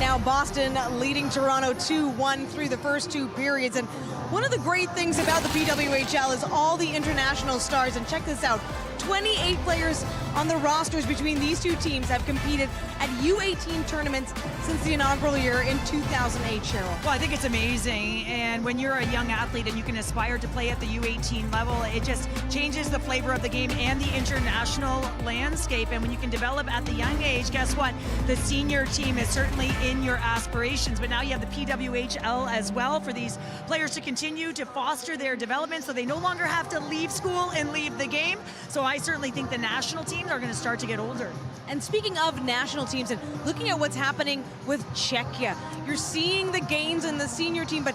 now, Boston leading Toronto 2-1 through the first 2 periods. And one of the great things about the PWHL is all the international stars. And check this out, 28 players on the rosters between these two teams have competed at U18 tournaments since the inaugural year in 2008, Cheryl. Well, I think it's amazing, and when you're a young athlete and you can aspire to play at the U18 level, it just changes the flavor of the game and the international landscape. And when you can develop at the young age, guess what? The senior team is certainly in your aspirations, but now you have the PWHL as well for these players to continue to foster their development so they no longer have to leave school and leave the game. So I certainly think the national teams are going to start to get older. And speaking of national teams and looking at what's happening with Czechia, you're seeing the gains in the senior team, but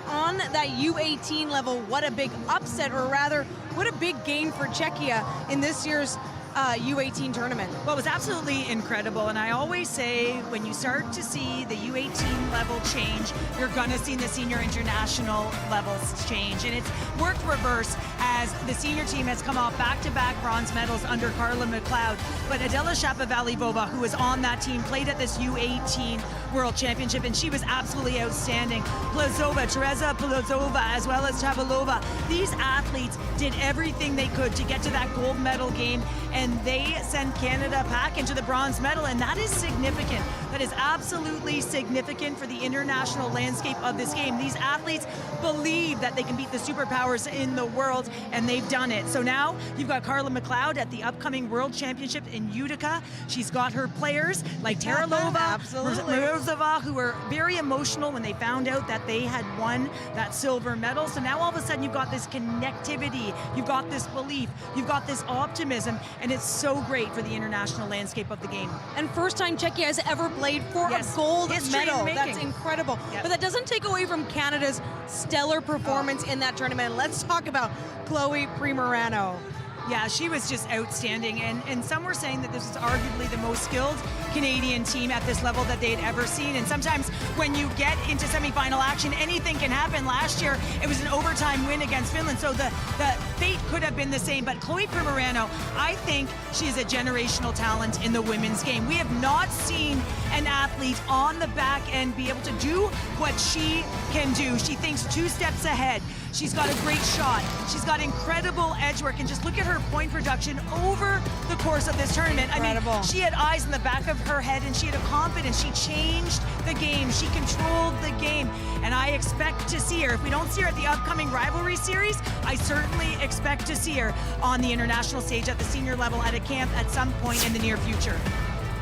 on that U18 level, what a big upset, or rather, what a big gain for Czechia in this year's U18 tournament. Well, it was absolutely incredible, and I always say when you start to see the U18 level change, you're going to see the senior international levels change, and it's worked reverse as the senior team has come off back-to-back bronze medals under Carla McLeod, but Adela Shapovalov, who was on that team, played at this U18 World Championship, and she was absolutely outstanding. Teresa Plazova, as well as Chavalova, these athletes did everything they could to get to that gold medal game, and they send Canada back into the bronze medal, and that is significant. That is absolutely significant for the international landscape of this game. These athletes believe that they can beat the superpowers in the world, and they've done it. So now you've got Carla McLeod at the upcoming World Championship in Utica. She's got her players like Taralova, Morozova, who were very emotional when they found out that they had won that silver medal. So now all of a sudden you've got this connectivity, you've got this belief, you've got this optimism, and it's so great for the international landscape of the game. And first time Czechia has ever played for a gold medal. That's incredible. Yep. But that doesn't take away from Canada's stellar performance in that tournament. Let's talk about Chloe Primerano. Yeah, she was just outstanding, and some were saying that this is arguably the most skilled Canadian team at this level that they'd ever seen. And sometimes when you get into semifinal action, anything can happen. Last year, it was an overtime win against Finland, so the fate could have been the same. But Chloe Primerano, I think she's a generational talent in the women's game. We have not seen an athlete on the back end be able to do what she can do. She thinks 2 steps ahead. She's got a great shot. She's got incredible edge work, and just look at her point production over the course of this tournament. Incredible. I mean, she had eyes in the back of her head, and she had a confidence. She changed the game. She controlled the game, and I expect to see her. If we don't see her at the upcoming rivalry series, I certainly expect to see her on the international stage at the senior level at a camp at some point in the near future.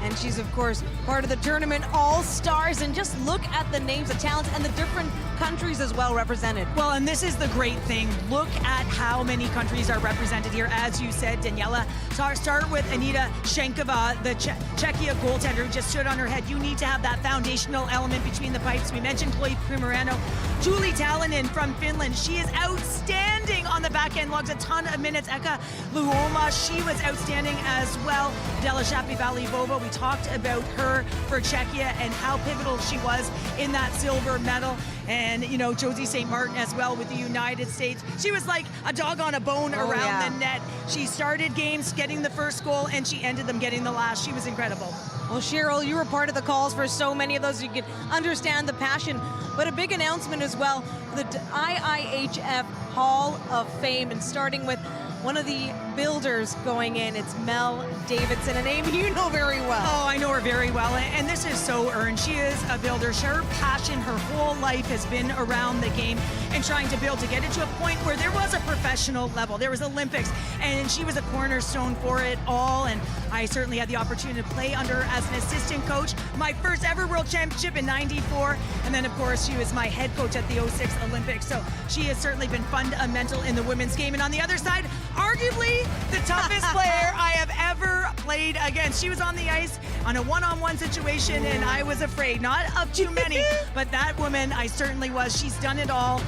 And she's, of course, part of the tournament all-stars. And just look at the names of talents and the different countries as well represented. Well, and this is the great thing. Look at how many countries are represented here. As you said, Daniela, start with Anita Shenkova, the Czechia goaltender who just stood on her head. You need to have that foundational element between the pipes. We mentioned Chloe Primerano. Julie Talonen from Finland. She is outstanding on the back end, logs a ton of minutes. Eka Luoma, she was outstanding as well. Adela Shapovalov, we talked about her for Czechia and how pivotal she was in that silver medal. And, you know, Josie St. Martin as well with the United States. She was like a dog on a bone around the net. She started games getting the first goal, and she ended them getting the last. She was incredible. Well, Cheryl, you were part of the calls for so many of those. You can understand the passion. But a big announcement as well, the IIHF Hall of Fame, and starting with one of the builders going in. It's Mel Davidson, a name you know very well. Oh, I know her very well, and this is so earned. She is a builder. Her passion, her whole life has been around the game and trying to build to get it to a point where there was a professional level. There was Olympics, and she was a cornerstone for it all, and I certainly had the opportunity to play under her as an assistant coach. My first ever World Championship in '94, and then of course she was my head coach at the '06 Olympics. So she has certainly been fundamental in the women's game. And on the other side, arguably the toughest player I have ever played against. She was on the ice on a one-on-one situation, and I was afraid, not of too many, but that woman, I certainly was. She's done it all.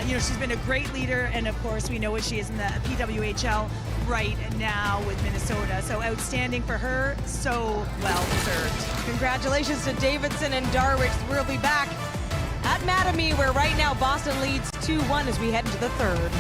You know, she's been a great leader, and of course we know what she is in the PWHL right now with Minnesota. So outstanding for her, so well deserved. Congratulations to Davidson and Darwich. We'll be back at Mattamy, where right now Boston leads 2-1 as we head into the third.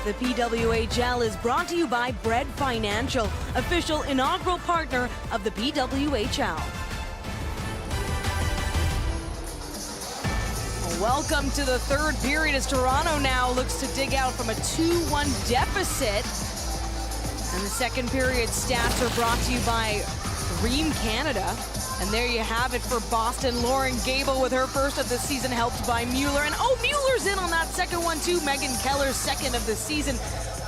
The PWHL is brought to you by Bread Financial, official inaugural partner of the PWHL. Welcome to the third period as Toronto now looks to dig out from a 2-1 deficit. And the second period stats are brought to you by Ream Canada. And there you have it for Boston. Lauren Gable with her first of the season, helped by Mueller. And Mueller's in on that second one too. Megan Keller's second of the season.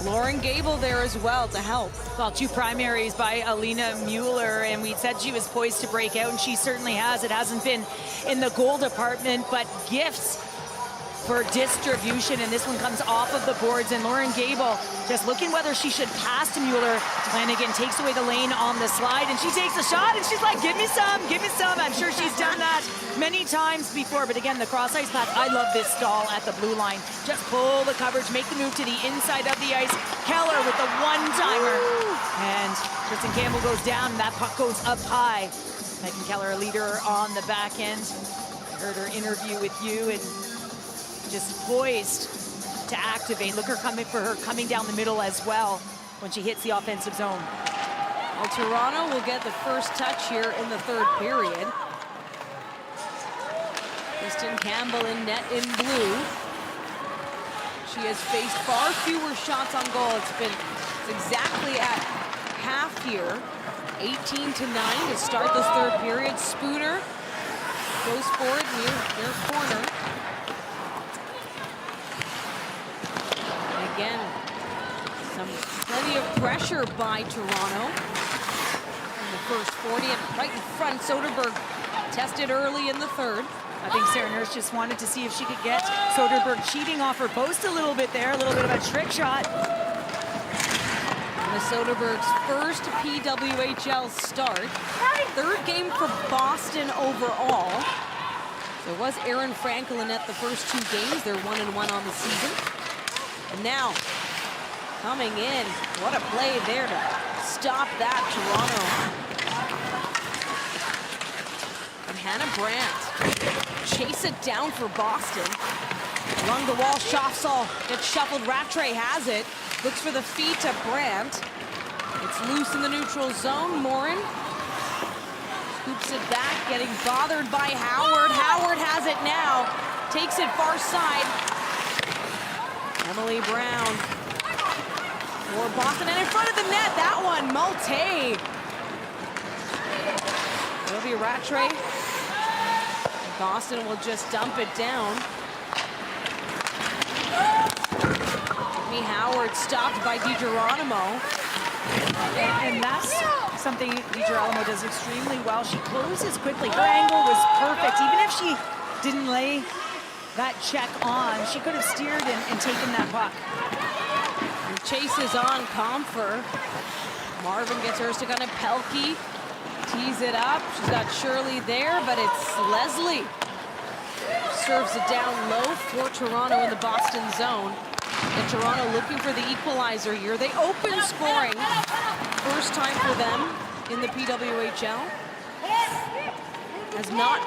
Lauren Gable there as well to help. Well, 2 primaries by Alina Mueller, and we said she was poised to break out, and she certainly has. It hasn't been in the goal department, but gifts for distribution, and this one comes off of the boards, and Lauren Gable just looking whether she should pass to Mueller. Flanagan takes away the lane on the slide, and she takes a shot, and she's like, give me some, give me some. I'm sure she's done that many times before, but again, the cross-ice pass, I love this stall at the blue line. Just pull the coverage, make the move to the inside of the ice. Keller with the one-timer, and Kristen Campbell goes down, and that puck goes up high. Megan Keller, a leader on the back end. I heard her interview with you, and just poised to activate. Look coming down the middle as well when she hits the offensive zone. Well, Toronto will get the first touch here in the third period. Kristen Campbell in net in blue. She has faced far fewer shots on goal. It's exactly at half here. 18-9 to start this third period. Spooner goes forward near corner. Again, plenty of pressure by Toronto in the first 40, and right in front, Soderberg tested early in the third. I think Sarah Nurse just wanted to see if she could get Soderberg cheating off her post a little bit there, a little bit of a trick shot. And Soderberg's first PWHL start, third game for Boston overall. There was Erin Frankel in net the first 2 games. They're 1-1 on the season. And now, coming in, what a play there to stop that, Toronto. And Hannah Brandt chase it down for Boston. Along the wall, Schaffsall gets shuffled. Rattray has it, looks for the feet to Brandt. It's loose in the neutral zone. Morin scoops it back, getting bothered by Howard. Howard has it now, takes it far side. Emily Brown for Boston, and in front of the net, that one, Malte. It'll be Rattray. Boston will just dump it down. Jimmy Howard stopped by DiGeronimo. And that's something DiGeronimo does extremely well. She closes quickly. Her angle was perfect. Even if she didn't lay that check on, she could have steered and taken that puck. And chase is on Comfer. Marvin gets hers to Gunnar Pelkey. Tees it up. She's got Shirley there, but it's Leslie. Serves it down low for Toronto in the Boston zone. And Toronto looking for the equalizer here. They open scoring. First time for them in the PWHL. Has not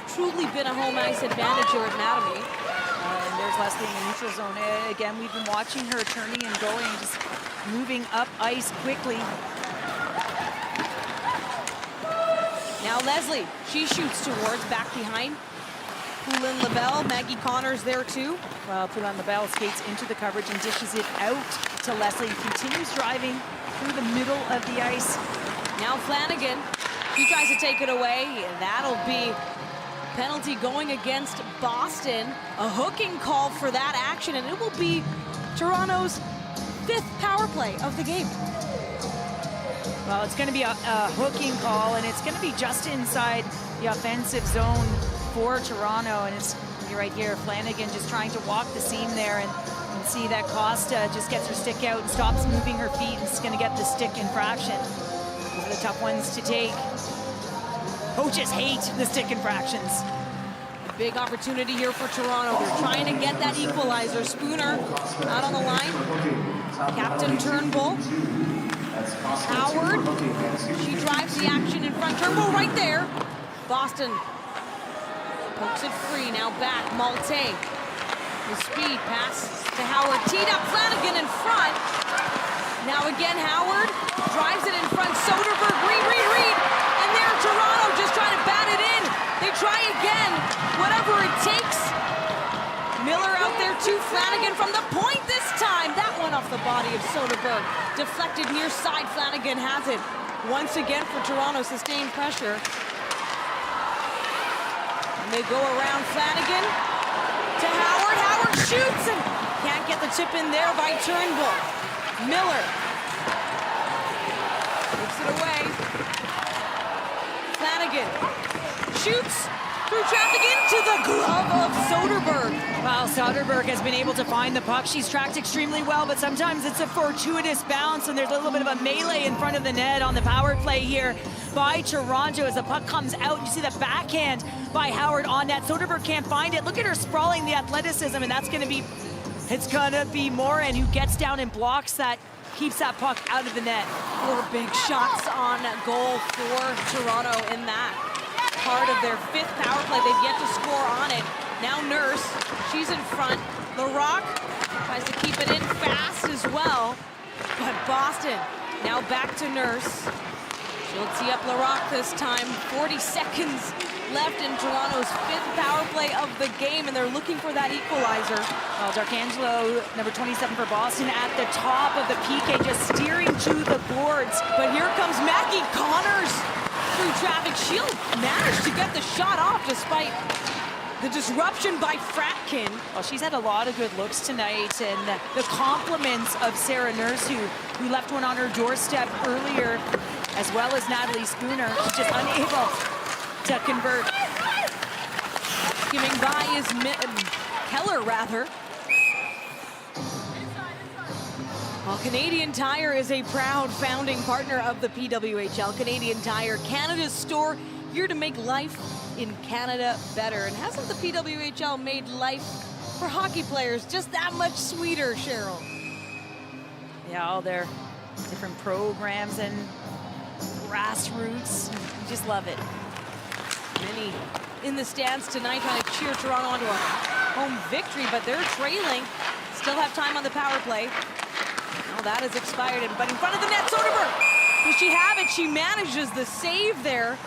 truly been a home ice advantage here at Mattamy. And there's Leslie in the neutral zone. Again, we've been watching her turning and going, just moving up ice quickly. Now Leslie, she shoots towards, back behind Poulin LaBelle. Maggie Connors there too. Well, Poulin LaBelle skates into the coverage and dishes it out to Leslie. Continues driving through the middle of the ice. Now Flanagan, she tries to take it away. That'll be penalty going against Boston. A hooking call for that action, and it will be Toronto's 5th power play of the game. Well, it's going to be a hooking call, and it's going to be just inside the offensive zone for Toronto, and it's right here. Flanagan just trying to walk the seam there, and see that Costa just gets her stick out and stops moving her feet, and is going to get the stick infraction. Those are the tough ones to take. Coaches hate the stick infractions. A big opportunity here for Toronto. They're trying to get that equalizer. Spooner out on the line. Captain Turnbull. Howard. She drives the action in front. Turnbull right there. Boston pokes it free. Now back. Malte. The speed pass to Howard. Teed up, Flanagan in front. Now again, Howard drives it in front. Soderberg, Reed. And there, Toronto just trying to bat it in. They try again, whatever it takes. Miller out there to Flanagan from the point this time. That one off the body of Soderberg. Deflected near side, Flanagan has it. Once again for Toronto, sustained pressure. And they go around Flanagan to Howard. Howard shoots and can't get the chip in there by Turnbull. Miller takes it away. Flanagan shoots through traffic into the glove of Soderberg. Well, Soderberg has been able to find the puck. She's tracked extremely well, but sometimes it's a fortuitous bounce, and there's a little bit of a melee in front of the net on the power play here by Toronto as the puck comes out. You see the backhand by Howard on net. Soderberg can't find it. Look at her sprawling the athleticism, and it's gonna be Morin who gets down and blocks that, keeps that puck out of the net. 4 big shots on goal for Toronto in that part of their 5th power play. They've yet to score on it. Now Nurse, she's in front. LaRock tries to keep it in fast as well. But Boston now back to Nurse. She'll tee up LaRock this time. 40 seconds left in Toronto's 5th power play of the game, and they're looking for that equalizer. Well, D'Arcangelo, number 27 for Boston, at the top of the PK, just steering to the boards. But here comes Maggie Connors through traffic. She'll manage to get the shot off despite the disruption by Fratkin. Well, she's had a lot of good looks tonight, and the compliments of Sarah Nurse, who left one on her doorstep earlier, as well as Natalie Spooner. She's just unable to convert. Skimming by is Keller, rather. Well, Canadian Tire is a proud founding partner of the PWHL. Canadian Tire, Canada's store, here to make life in Canada better. And hasn't the PWHL made life for hockey players just that much sweeter, Cheryl? Yeah, all their different programs and grassroots. You just love it. Many in the stands tonight trying to cheer Toronto onto a home victory, but they're trailing. Still have time on the power play. Now that has expired, but in front of the net, Soderberg. Does she have it? She manages the save there.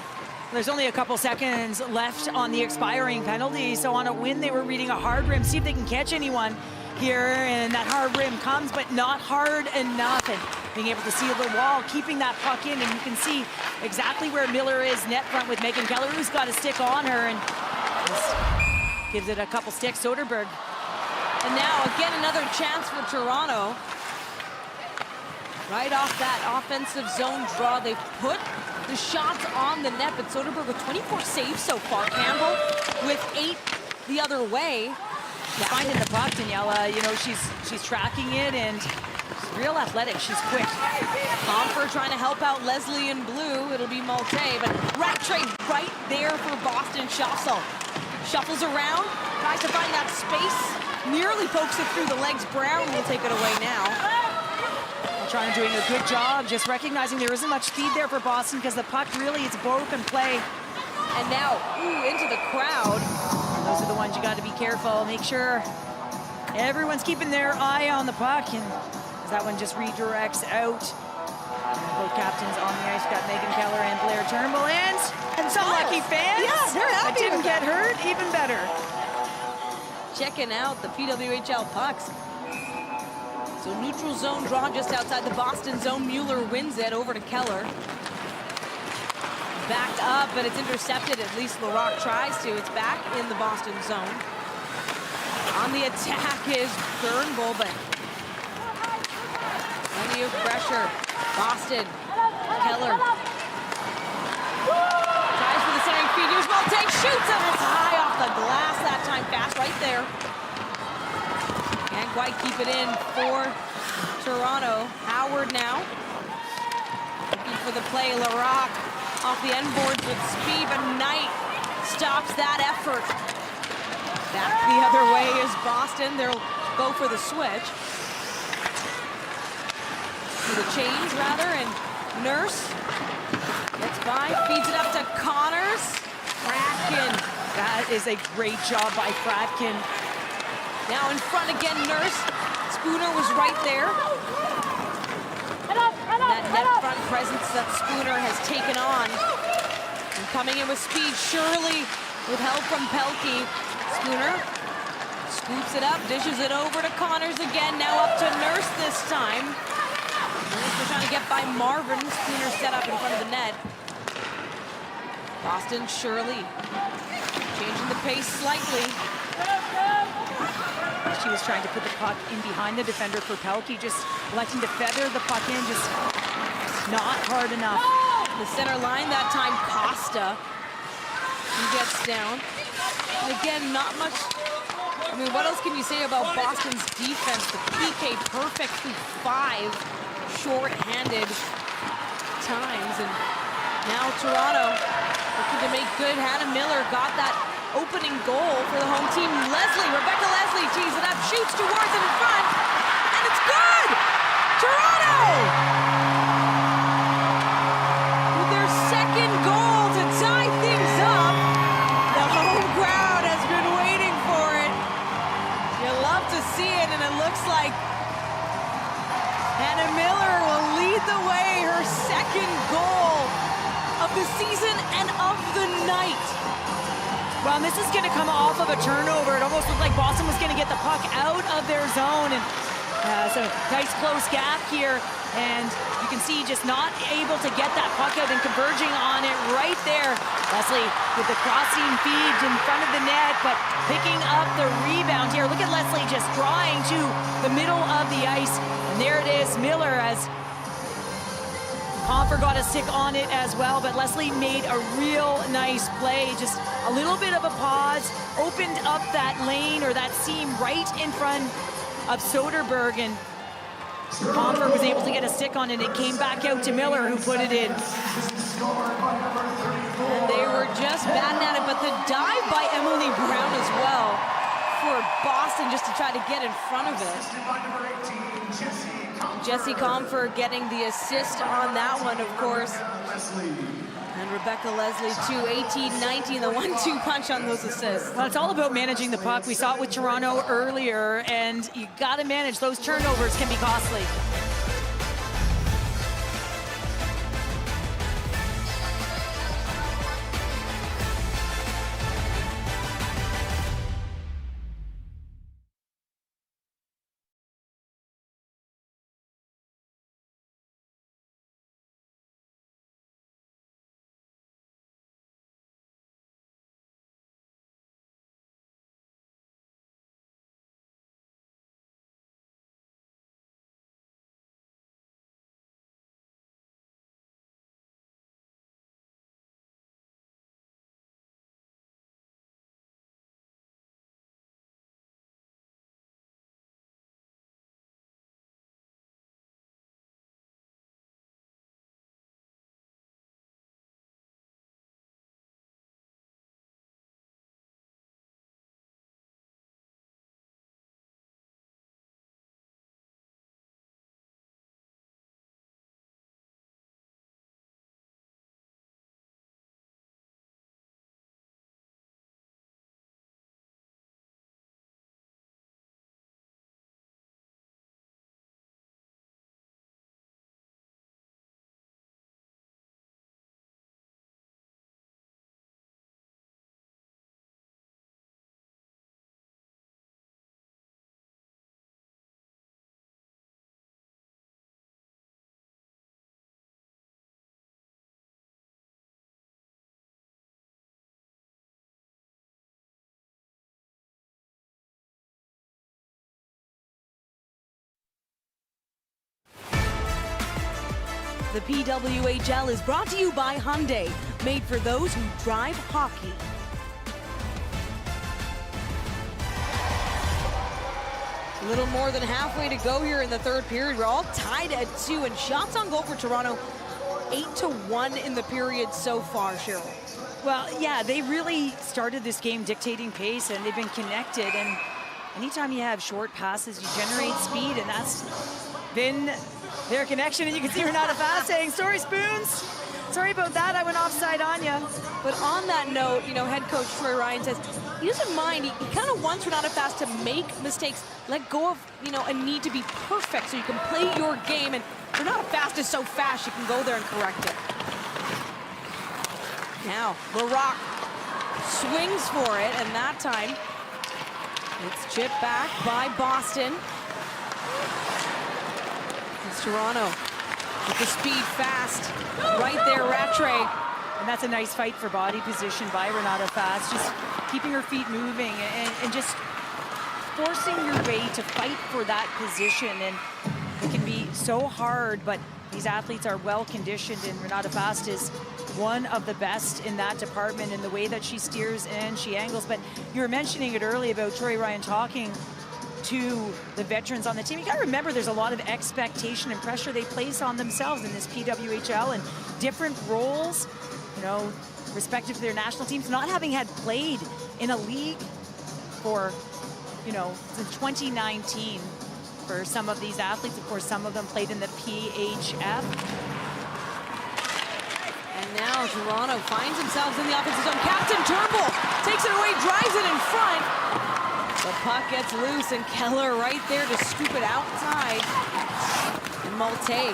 There's only a couple seconds left on the expiring penalty, so on a win, they were reading a hard rim, see if they can catch anyone here, and that hard rim comes, but not hard enough, and being able to seal the wall, keeping that puck in, and you can see exactly where Miller is net front with Megan Keller, who's got a stick on her, and just gives it a couple sticks, Soderberg. And now, again, another chance for Toronto. Right off that offensive zone draw, they've put the shots on the net, but Soderberg with 24 saves so far. Campbell with 8 the other way. She's finding the puck, Daniela. You know, she's tracking it, and she's real athletic. She's quick. Comfer trying to help out Leslie in blue. It'll be Malte, but Rattray right there for Boston. Shuffles around, tries to find that space, nearly pokes it through the legs. Brown will take it away now. Toronto doing a good job, just recognizing there isn't much speed there for Boston because the puck really is broken play. And now, into the crowd. Those are the ones you got to be careful. Make sure everyone's keeping their eye on the puck, and that one just redirects out. Both captains on the ice, got Megan Keller and Blair Turnbull, and some lucky fans. Yeah, they're happy. That didn't get hurt, even better. Checking out the PWHL pucks. So neutral zone draw just outside the Boston zone. Mueller wins it over to Keller. Backed up, but it's intercepted. At least LaRock tries to. It's back in the Boston zone. On the attack is Turnbull, but plenty of pressure. Boston, Keller. Tries for the centering feed. Here's Malte, shoots, and it's high off the glass that time. Fast right there. Can't quite keep it in for Toronto. Howard now. Looking for the play. LaRock off the end boards with speed, but Knight stops that effort. Back the other way is Boston. They'll go for the switch. To the chains, rather, and Nurse gets by, feeds it up to Connors. Fratkin. That is a great job by Fratkin. Now in front again, Nurse. Spooner was right there. That net front presence that Spooner has taken on. And coming in with speed, Shirley with help from Pelkey. Spooner scoops it up, dishes it over to Connors again. Now up to Nurse this time. Nurse was trying to get by Marvin. Spooner set up in front of the net. Boston, Shirley changing the pace slightly. She was trying to put the puck in behind the defender for Pelkey, just electing to feather the puck in, just not hard enough. The center line that time, Costa. He gets down. And again, not much. I mean, what else can you say about Boston's defense? The PK perfect through 5 short-handed times. And now Toronto looking to make good. Hannah Miller got that opening goal for the home team. Rebecca Leslie tees it up, shoots towards it in front, and it's good! Toronto! With their second goal to tie things up. The home crowd has been waiting for it. You love to see it, and it looks like Hannah Miller will lead the way, her second goal of the season and of the night. Well, this is going to come off of a turnover. It almost looked like Boston was going to get the puck out of their zone. And so nice close gap here. And you can see just not able to get that puck out and converging on it right there. Leslie with the crossing feed in front of the net, but picking up the rebound here. Look at Leslie just drawing to the middle of the ice. And there it is, Miller as Comfer got a stick on it as well, but Leslie made a real nice play. Just a little bit of a pause, opened up that lane or that seam right in front of Soderberg, and Comfer was able to get a stick on it. It came back out to Miller, who put it in. And they were just batting at it, but the dive by Emily Brown as well for Boston just to try to get in front of it. Jessie Comfer getting the assist on that one, of course. And Rebecca Leslie, too, 18-19, the 1-2 punch on those assists. Well, it's all about managing the puck. We saw it with Toronto earlier, and you got to manage. Those turnovers can be costly. The PWHL is brought to you by Hyundai, made for those who drive hockey. A little more than halfway to go here in the third period. We're all tied at 2, and shots on goal for Toronto, 8-1 in the period so far, Cheryl. Well, yeah, they really started this game dictating pace, and they've been connected. And anytime you have short passes, you generate speed, and that's been their connection. And you can see Renata Fast saying, sorry, Spoons. Sorry about that, I went offside on you. But on that note, you know, head coach Troy Ryan says he doesn't mind. He kind of wants Renata Fast to make mistakes, let go of, you know, a need to be perfect so you can play your game. And Renata Fast is so fast, you can go there and correct it. Now, LaRock swings for it, and that time it's chipped back by Boston. It's Toronto with the speed fast. Right there, Rattray. And that's a nice fight for body position by Renata Fast. Just keeping her feet moving and just forcing your way to fight for that position. And it can be so hard, but these athletes are well conditioned, and Renata Fast is one of the best in that department in the way that she steers and she angles. But you were mentioning it earlier about Troy Ryan talking to the veterans on the team. You got to remember there's a lot of expectation and pressure they place on themselves in this PWHL and different roles, you know, respective to their national teams, not having had played in a league for, you know, since 2019 for some of these athletes. Of course, some of them played in the PHF. And now Toronto finds themselves in the offensive zone. Captain Turnbull takes it away, drives it in front. The puck gets loose, and Keller right there to scoop it outside. And Malte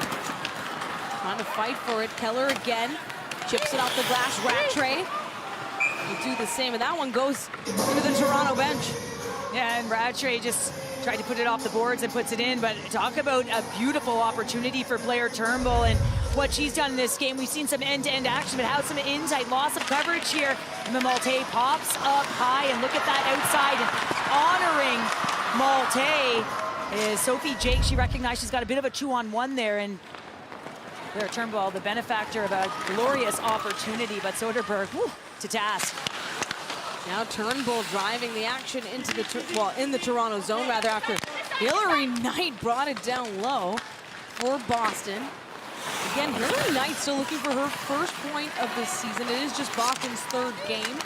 trying to fight for it. Keller again chips it off the glass. Rattray will do the same, and that one goes into the Toronto bench. Yeah, and Rattray just tried to put it off the boards and puts it in, but talk about a beautiful opportunity for Blair Turnbull and what she's done in this game. We've seen some end-to-end action, but how some insight, loss of coverage here. And the Malte pops up high, and look at that outside. And honoring Malte is Sophie Jake. She recognized she's got a bit of a 2-on-1 there, and Blair Turnbull, the benefactor of a glorious opportunity, but Soderberg, whew, to task. Now Turnbull driving the action into the, in the Toronto zone, rather, after Hillary Knight brought it down low for Boston. Again, Hillary Knight still looking for her first point of this season. It is just Boston's third game.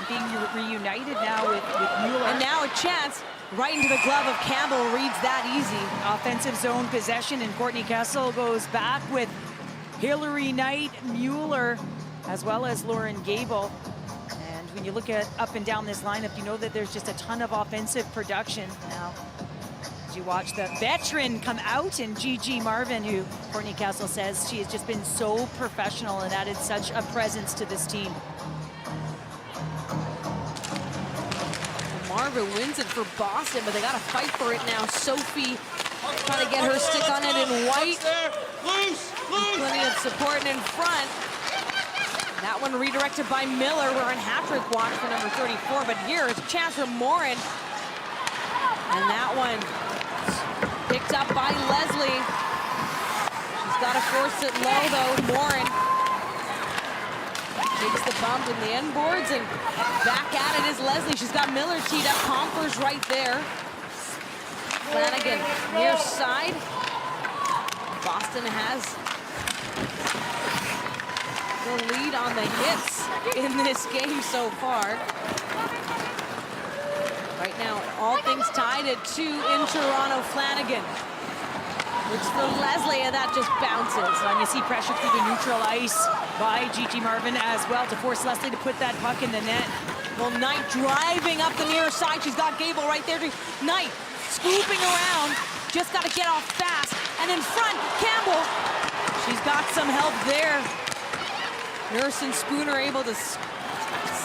Being reunited now with Mueller. And now a chance right into the glove of Campbell, reads that easy. Offensive zone possession, and Courtney Kessel goes back with Hillary Knight, Mueller, as well as Lauren Gable. And when you look at up and down this lineup, you know that there's just a ton of offensive production. Now, as you watch the veteran come out, and Gigi Marvin, who Courtney Kessel says she has just been so professional and added such a presence to this team. Marvin wins it for Boston, but they got to fight for it now. Sophie trying to get her stick on it in white. Plenty of support in front. That one redirected by Miller. We're in hat-trick watch for number 34, but here is a chance for Morin. And that one picked up by Leslie. She's got to force it low, though. Morin takes the bump in the end boards, and back at it is Leslie. She's got Miller teed up. Compers right there. Flanagan near side. Boston has the lead on the hits in this game so far. Right now, all things tied at 2 in Toronto. Flanagan looks for Leslie, and that just bounces. And you see pressure through the neutral ice by Gigi Marvin as well to force Leslie to put that puck in the net. Well, Knight driving up the near side. She's got Gable right there. Knight scooping around. Just got to get off fast. And in front, Campbell. She's got some help there. Nurse and Spooner able to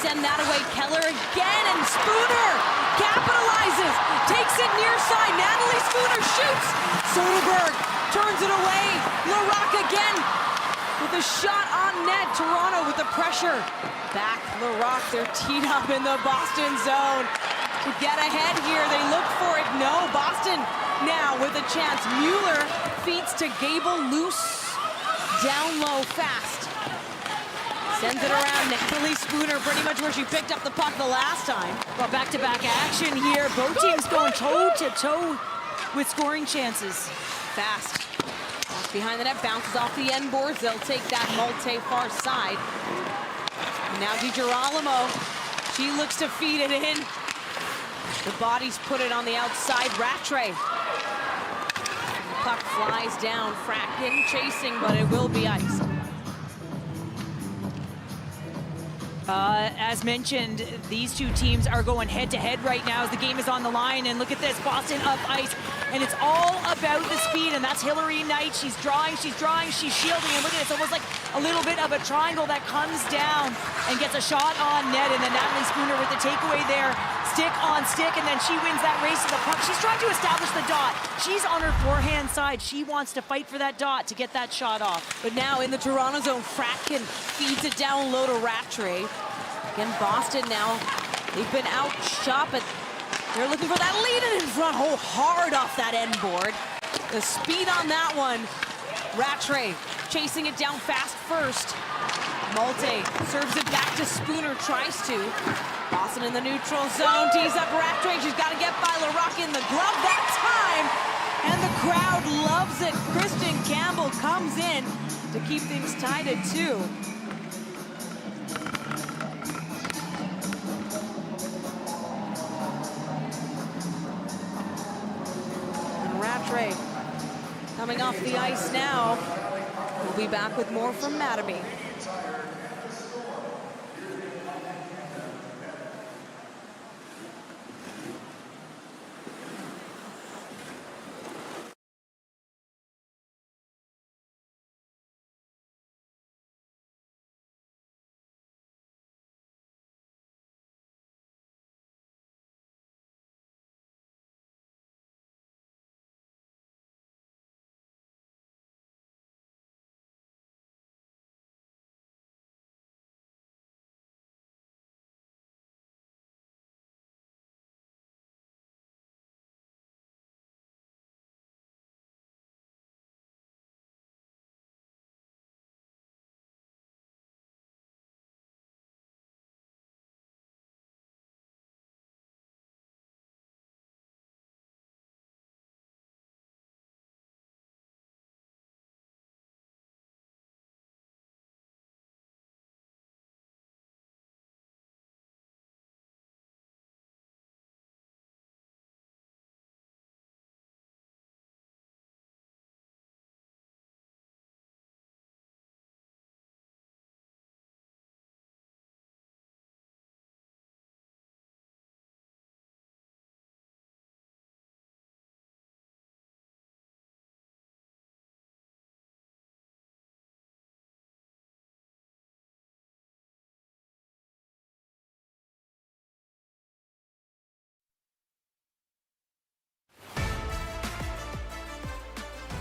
send that away. Keller again, and Spooner capitalizes. Takes it near side. Natalie Spooner shoots. Soderberg turns it away. LaRock again with a shot on net. Toronto with the pressure. Back LaRock, they're teed up in the Boston zone. To get ahead here, they look for it. No, Boston now with a chance. Mueller feeds to Gable, loose, down low, fast. Sends it around. Natalie Spooner pretty much where she picked up the puck the last time. Well, back-to-back action here. Both teams going toe-to-toe with scoring chances. Fast. Off behind the net, bounces off the end boards. They'll take that Malte far side. Now DiGirolamo, she looks to feed it in. The bodies put it on the outside. Rattray. The puck flies down. Fracken chasing, but it will be ice. As mentioned, these two teams are going head-to-head right now as the game is on the line. And look at this, Boston up ice. And it's all about the speed, and that's Hillary Knight. She's drawing, she's shielding, and look at it, it's almost like a little bit of a triangle that comes down and gets a shot on net, and then Natalie Spooner with the takeaway there, stick on stick, and then she wins that race to the puck. She's trying to establish the dot. She's on her forehand side. She wants to fight for that dot to get that shot off. But now in the Toronto zone, Fratkin feeds it down low to Rattray. Again, Boston now, they've been outshot, but they're looking for that lead in front. Oh, hard off that end board. The speed on that one. Rattray chasing it down fast first. Malte serves it back to Spooner, tries to. Boston in the neutral zone, tees up Rattray. She's got to get by LaRocque in the glove that time. And the crowd loves it. Kristen Campbell comes in to keep things tied at 2. Rattray coming off the ice now. We'll be back with more from Mattamy.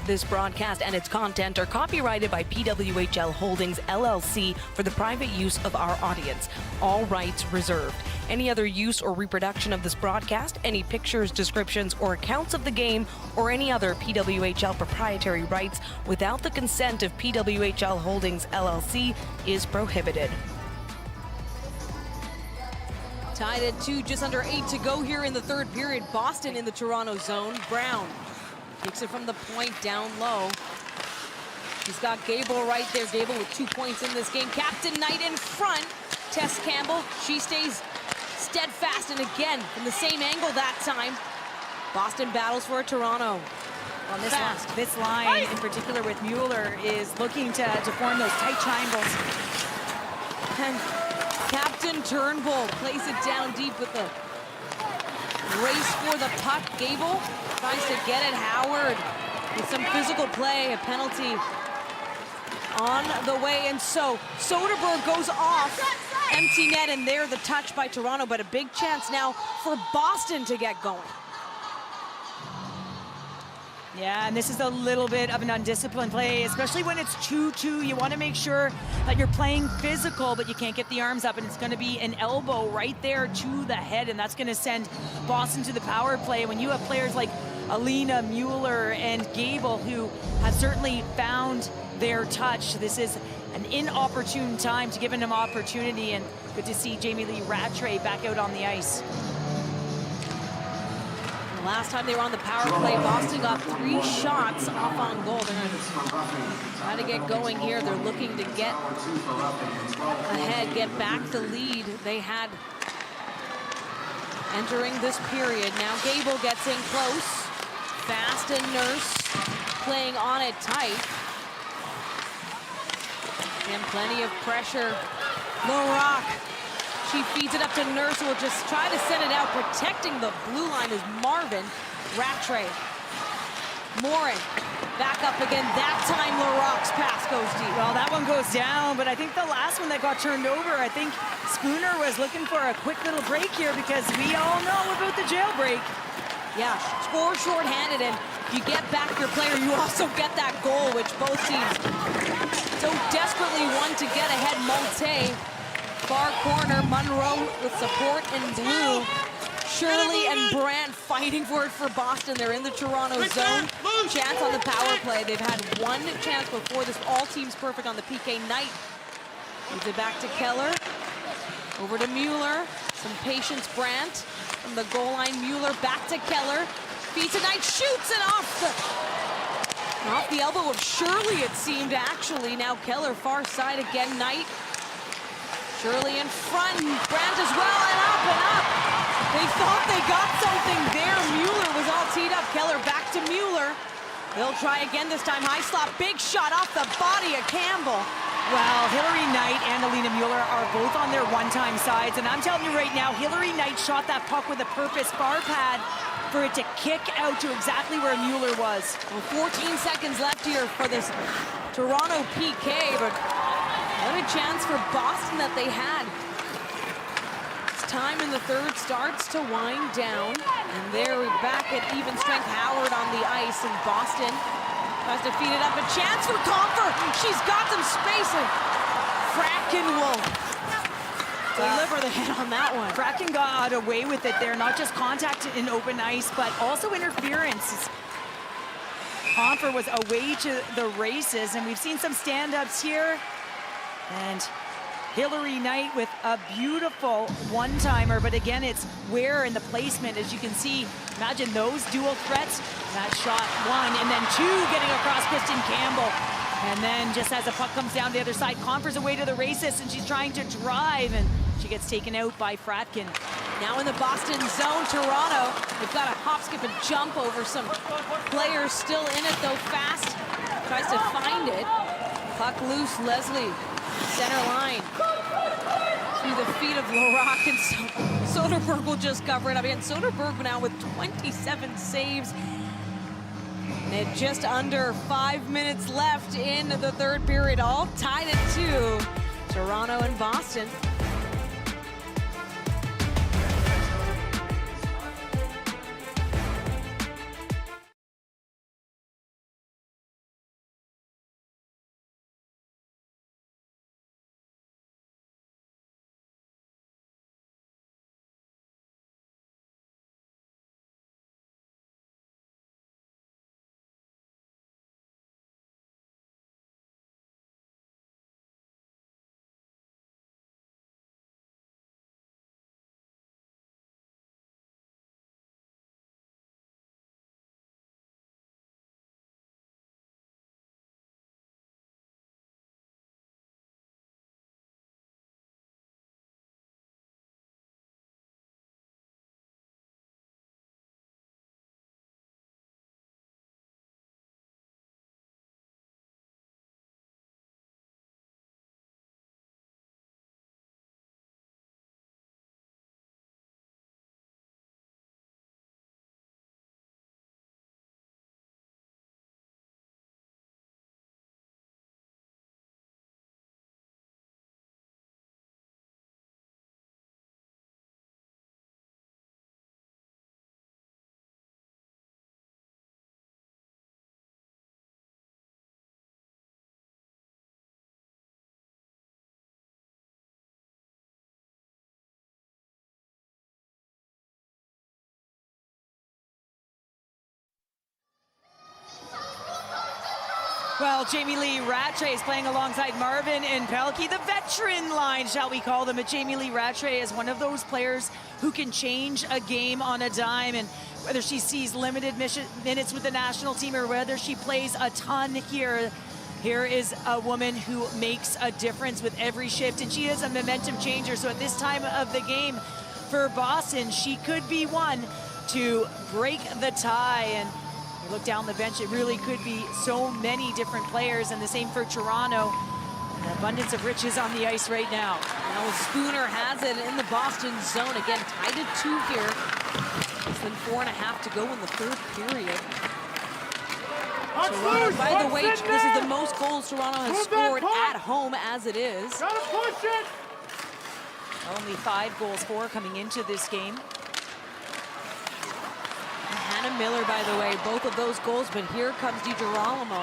This broadcast and its content are copyrighted by PWHL Holdings, LLC for the private use of our audience. All rights reserved. Any other use or reproduction of this broadcast, any pictures, descriptions, or accounts of the game, or any other PWHL proprietary rights without the consent of PWHL Holdings, LLC is prohibited. Tied at 2, just under 8 to go here in the third period. Boston in the Toronto zone. Brown kicks it from the point down low. He's got Gable right there. Gable with 2 points in this game. Captain Knight in front. Tess Campbell, she stays steadfast, and again, from the same angle that time. Boston battles for Toronto. Well, this line in particular with Mueller is looking to form those tight triangles. And Captain Turnbull plays it down deep with the race for the puck. Gable tries to get it. Howard with some physical play, a penalty on the way. And so Soderberg goes off, empty net, and there the touch by Toronto, but a big chance now for Boston to get going. Yeah, and this is a little bit of an undisciplined play, especially when it's 2-2. You want to make sure that you're playing physical, but you can't get the arms up, and it's going to be an elbow right there to the head, and that's going to send Boston to the power play. When you have players like Alina, Mueller, and Gable who have certainly found their touch, this is an inopportune time to give them opportunity, and good to see Jamie Lee Rattray back out on the ice. Last time they were on the power play, Boston got 3 shots off on goal. They're going to try to get going here. They're looking to get ahead, get back the lead they had entering this period. Now Gable gets in close. Fast and Nurse playing on it tight. And plenty of pressure LaRock. She feeds it up to Nurse, who will just try to send it out. Protecting the blue line is Marvin Rattray. Morin back up again. That time LaRock's pass goes deep. Well, that one goes down, but I think the last one that got turned over, I think Spooner was looking for a quick little break here because we all know about the jailbreak. Yeah, score shorthanded, and if you get back your player, you also get that goal, which both teams so desperately want to get ahead. Molte, far corner, Monroe with support in blue. Shirley and Brandt fighting for it for Boston. They're in the Toronto zone. Chance on the power play. They've had one chance before this. All teams perfect on the PK. Knight moves it back to Keller. Over to Mueller. Some patience, Brandt. From the goal line, Mueller back to Keller. Feeds it, Knight shoots it off the elbow of Shirley, it seemed, actually. Now Keller far side again, Knight. Shirley in front, Brandt as well, and up. They thought they got something there. Mueller was all teed up. Keller back to Mueller. They'll try again this time. High slot, big shot off the body of Campbell. Well, Hillary Knight and Alina Mueller are both on their one-time sides, and I'm telling you right now, Hillary Knight shot that puck with a purpose bar pad for it to kick out to exactly where Mueller was. Well, 14 seconds left here for this Toronto PK, but what a chance for Boston that they had. It's time in the third starts to wind down, and there we're back at even strength. Howard on the ice, and Boston tries to feed it up. A chance for Comfer. She's got some space, and Fracken will deliver the hit on that one. Fracken got away with it there, not just contact in open ice, but also interference. Comfer was away to the races, and we've seen some stand-ups here. And Hillary Knight with a beautiful one-timer, but again, it's where in the placement, as you can see. Imagine those dual threats. That shot, one, and then two getting across Kristen Campbell. And then just as the puck comes down the other side, Comfer's away to the races, and she's trying to drive, and she gets taken out by Fratkin. Now in the Boston zone, Toronto, they've got a hop, skip, and jump over some players still in it, though fast. Tries to find it. Puck loose, Leslie. Center line. Through the feet of LaRock, and Soderberg will just cover it up again. Soderberg now with 27 saves. And just under 5 minutes left in the third period, all tied at 2. Toronto and Boston. Well, Jamie Lee Rattray is playing alongside Marvin and Pelkey, the veteran line, shall we call them. But Jamie Lee Rattray is one of those players who can change a game on a dime, and whether she sees limited minutes with the national team or whether she plays a ton here, here is a woman who makes a difference with every shift, and she is a momentum changer. So at this time of the game for Boston, she could be one to break the tie. And look down the bench, it really could be so many different players, and the same for Toronto. An abundance of riches on the ice right now. Now Spooner has it in the Boston zone. Again, tied at 2 here. Less than 4.5 to go in the third period. Toronto, by the way, this is the most goals Toronto has scored at home as it is. Gotta push it! Only 5 goals for coming into this game. And Hannah Miller, by the way, both of those goals, but here comes DiGirolamo.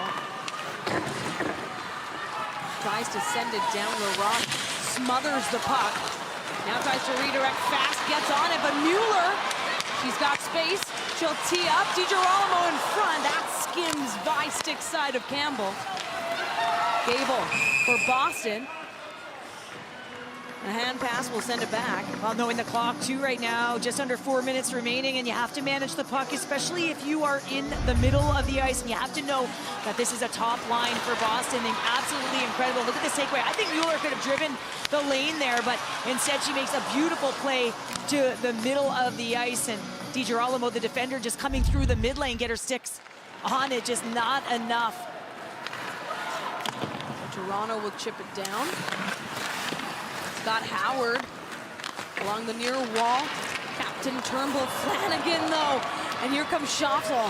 Tries to send it down the rock, smothers the puck. Now tries to redirect fast, gets on it, but Mueller, she's got space. She'll tee up, DiGirolamo in front. That skims by stick side of Campbell. Gable for Boston. A hand pass will send it back. Well, knowing the clock too right now, just under 4 minutes remaining, and you have to manage the puck, especially if you are in the middle of the ice, and you have to know that this is a top line for Boston. They're absolutely incredible. Look at this takeaway. I think Mueller could have driven the lane there, but instead she makes a beautiful play to the middle of the ice, and DiGirolamo, the defender, just coming through the mid lane, get her sticks on it, just not enough. Toronto will chip it down. Scott Howard along the near wall. Captain Turnbull, Flanagan though. And here comes Schoffel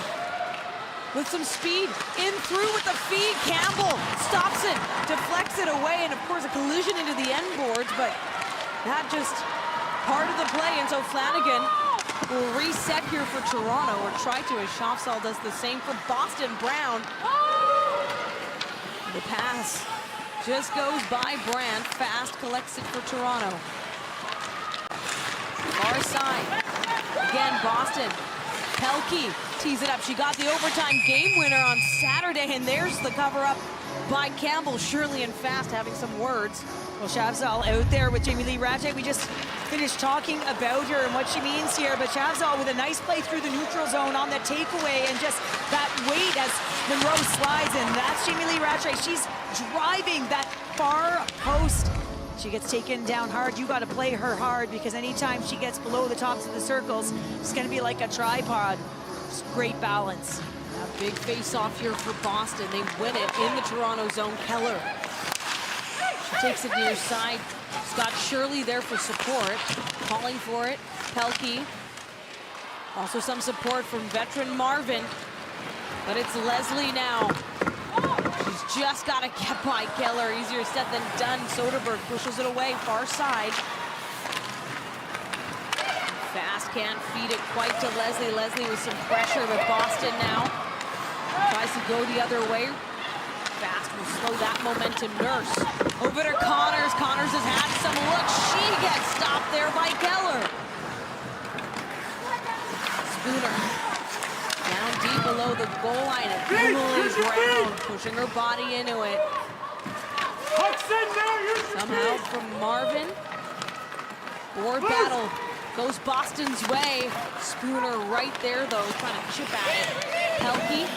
with some speed. In through with the feed. Campbell stops it, deflects it away, and of course a collision into the end boards, but not just part of the play. And so Flanagan will reset here for Toronto, or try to, as Schoffel does the same for Boston. Brown. The pass just goes by Brandt. Fast collects it for Toronto. Far side. Again, Boston. Pelkey tees it up. She got the overtime game winner on Saturday, and there's the cover-up by Campbell. Shirley and Fast having some words. Well, Shavzal out there with Jamie Lee Ratchet. We just finished talking about her and what she means here, but Shavzal with a nice play through the neutral zone on the takeaway, and just that weight as Monroe slides in. That's Jamie Lee Ratchet. She's driving that far post. She gets taken down hard. You got to play her hard, because anytime she gets below the tops of the circles, it's going to be like a tripod. It's great balance. A big face-off here for Boston. They win it in the Toronto zone. Keller. She takes it near side. Scott Shirley there for support. Calling for it. Pelkey. Also some support from veteran Marvin. But it's Leslie now. She's just got to get by Keller. Easier said than done. Soderberg pushes it away. Far side. Fast can't feed it quite to Leslie. Leslie with some pressure, but Boston now tries to go the other way. Fast will slow that momentum. Nurse over to Connors. Connors has had some looks. She gets stopped there by Keller. Spooner down deep below the goal line, and Emily Brown pushing her body into it. Somehow from Marvin. Board battle goes Boston's way. Spooner right there though, trying to chip at it. Pelkey.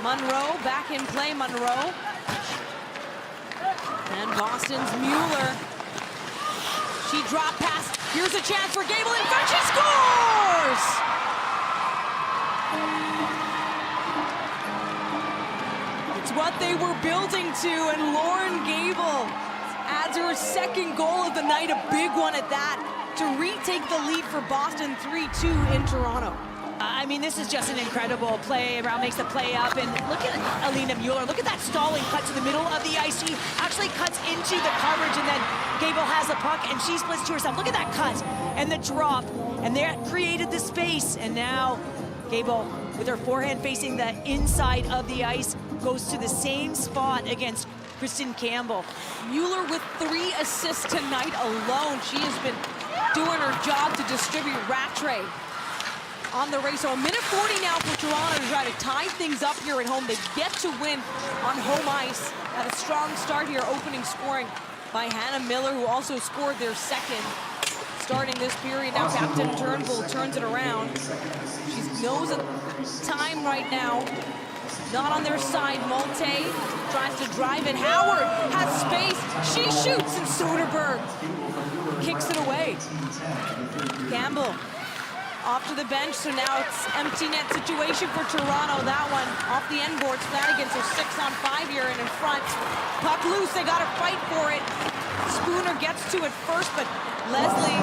Monroe back in play. Monroe. And Boston's Mueller. She dropped pass. Here's a chance for Gable in front. She scores! It's what they were building to, and Lauren Gable adds her second goal of the night, a big one at that, to retake the lead for Boston 3-2 in Toronto. I mean, this is just an incredible play. Brown makes the play up, and look at Alina Mueller. Look at that stalling cut to the middle of the ice. She actually cuts into the coverage, and then Gable has the puck, and she splits to herself. Look at that cut and the drop, and that created the space. And now Gable, with her forehand facing the inside of the ice, goes to the same spot against Kristen Campbell. Mueller with 3 assists tonight alone. She has been doing her job to distribute Rattray on the race. So a minute 40 now for Toronto to try to tie things up here at home. They get to win on home ice. Had a strong start here, opening scoring by Hannah Miller, who also scored their second starting this period. Now Captain Turnbull turns it around. She knows the time right now. Not on their side. Malte tries to drive it. Howard has space. She shoots, and Soderberg kicks it away. Campbell off to the bench, so now it's empty net situation for Toronto. That one off the end boards. Flanagan, so 6-on-5 here and in front. Puck loose, they gotta fight for it. Spooner gets to it first, but Leslie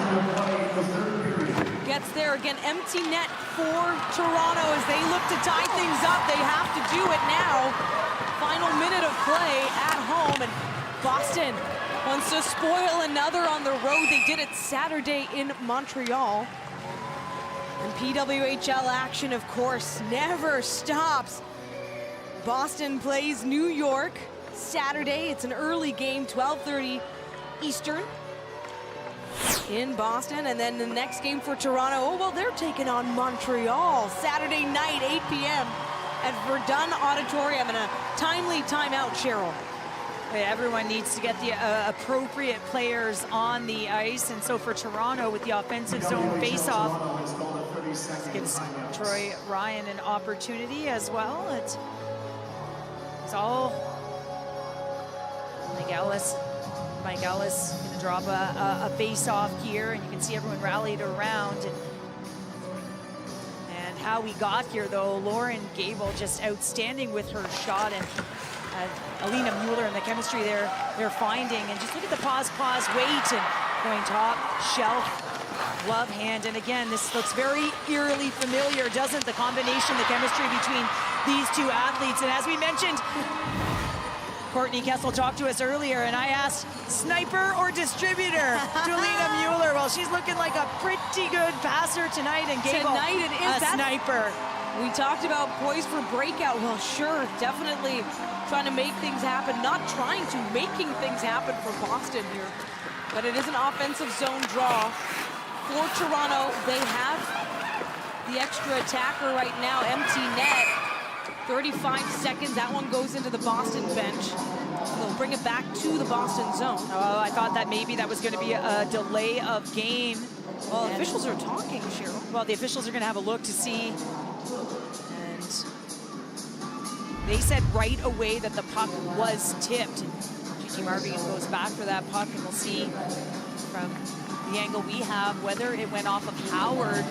gets there again. Empty net for Toronto as they look to tie things up. They have to do it now. Final minute of play at home, and Boston wants to spoil another on the road. They did it Saturday in Montreal. And PWHL action, of course, never stops. Boston plays New York Saturday. It's an early game, 12:30 Eastern in Boston. And then the next game for Toronto, oh, well, they're taking on Montreal Saturday night, 8 p.m. at Verdun Auditorium, and a timely timeout, Cheryl. Everyone needs to get the appropriate players on the ice, and so for Toronto with the offensive zone face-off, gives Troy Ryan an opportunity as well. It's all Mike Ellis gonna drop a face-off here, and you can see everyone rallied around. And how we got here, though, Lauren Gable just outstanding with her shot, and Alina Mueller and the chemistry they're finding. And just look at the pause, wait, and going top, shelf, glove hand. And again, this looks very eerily familiar, doesn't the combination, the chemistry between these two athletes? And as we mentioned, Courtney Kessel talked to us earlier, and I asked, sniper or distributor to Alina Mueller? Well, she's looking like a pretty good passer tonight, and Gable, tonight it is a sniper. We talked about poised for breakout. Well, sure, definitely trying to make things happen, not trying to, making things happen for Boston here. But it is an offensive zone draw for Toronto. They have the extra attacker right now, empty net. 35 seconds, that one goes into the Boston bench. They'll bring it back to the Boston zone. Oh, I thought that maybe that was going to be a delay of game. Well, officials are talking, Cheryl. Well, the officials are going to have a look to see. And they said right away that the puck was tipped. Gigi Marvin goes back for that puck, and we'll see from the angle we have whether it went off of Howard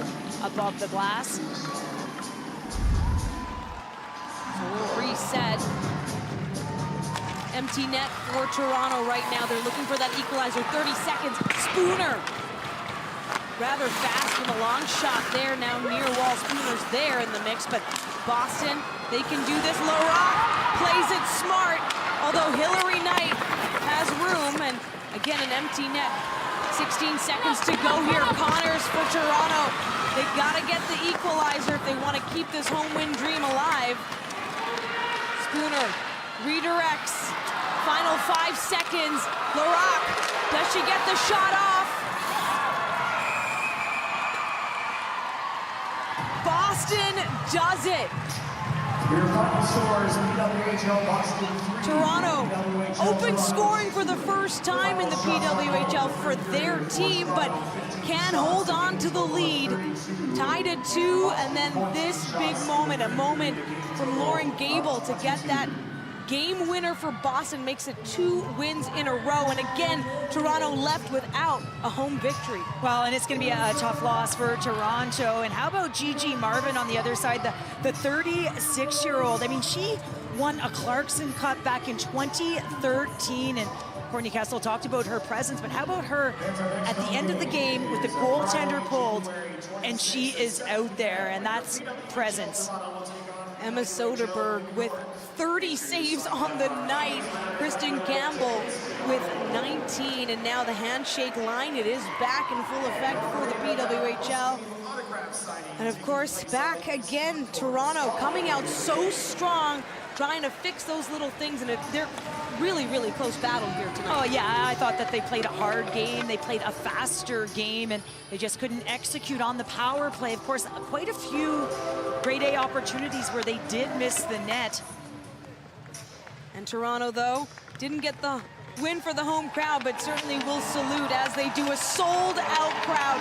above the glass. So we'll reset. Empty net for Toronto right now. They're looking for that equalizer. 30 seconds. Spooner. Rather fast with a long shot there. Now near wall. Spooner's there in the mix, but Boston, they can do this. Larock plays it smart, although Hillary Knight has room, and again an empty net. 16 seconds to go here. Connors for Toronto. They've got to get the equalizer if they want to keep this home win dream alive. Spooner redirects. Final 5 seconds. Larock, does she get the shot off? Boston does it. Your final scores, PWHL Boston 3. Toronto open scoring for the first time in the PWHL for their team, but can hold on to the lead. Tied at 2, and then this big moment, a moment from Lauren Gable to get that game winner for Boston, makes it 2 wins in a row. And again, Toronto left without a home victory. Well, and it's going to be a tough loss for Toronto. And how about Gigi Marvin on the other side, the 36-year-old? I mean, she won a Clarkson Cup back in 2013, and Courtney Kessel talked about her presence, but how about her at the end of the game with the goaltender pulled, and she is out there, and that's presence. Emma Soderberg with 30 saves on the night. Kristen Campbell with 19, and now the handshake line, it is back in full effect for the PWHL. And of course, back again, Toronto coming out so strong, trying to fix those little things, and they're really, really close battle here tonight. Oh yeah, I thought that they played a hard game, they played a faster game, and they just couldn't execute on the power play. Of course, quite a few grade A opportunities where they did miss the net. And Toronto, though, didn't get the win for the home crowd, but certainly will salute as they do a sold-out crowd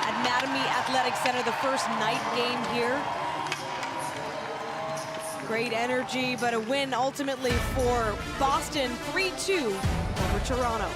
at Mattamy Athletic Center, the first night game here. Great energy, but a win ultimately for Boston, 3-2 over Toronto.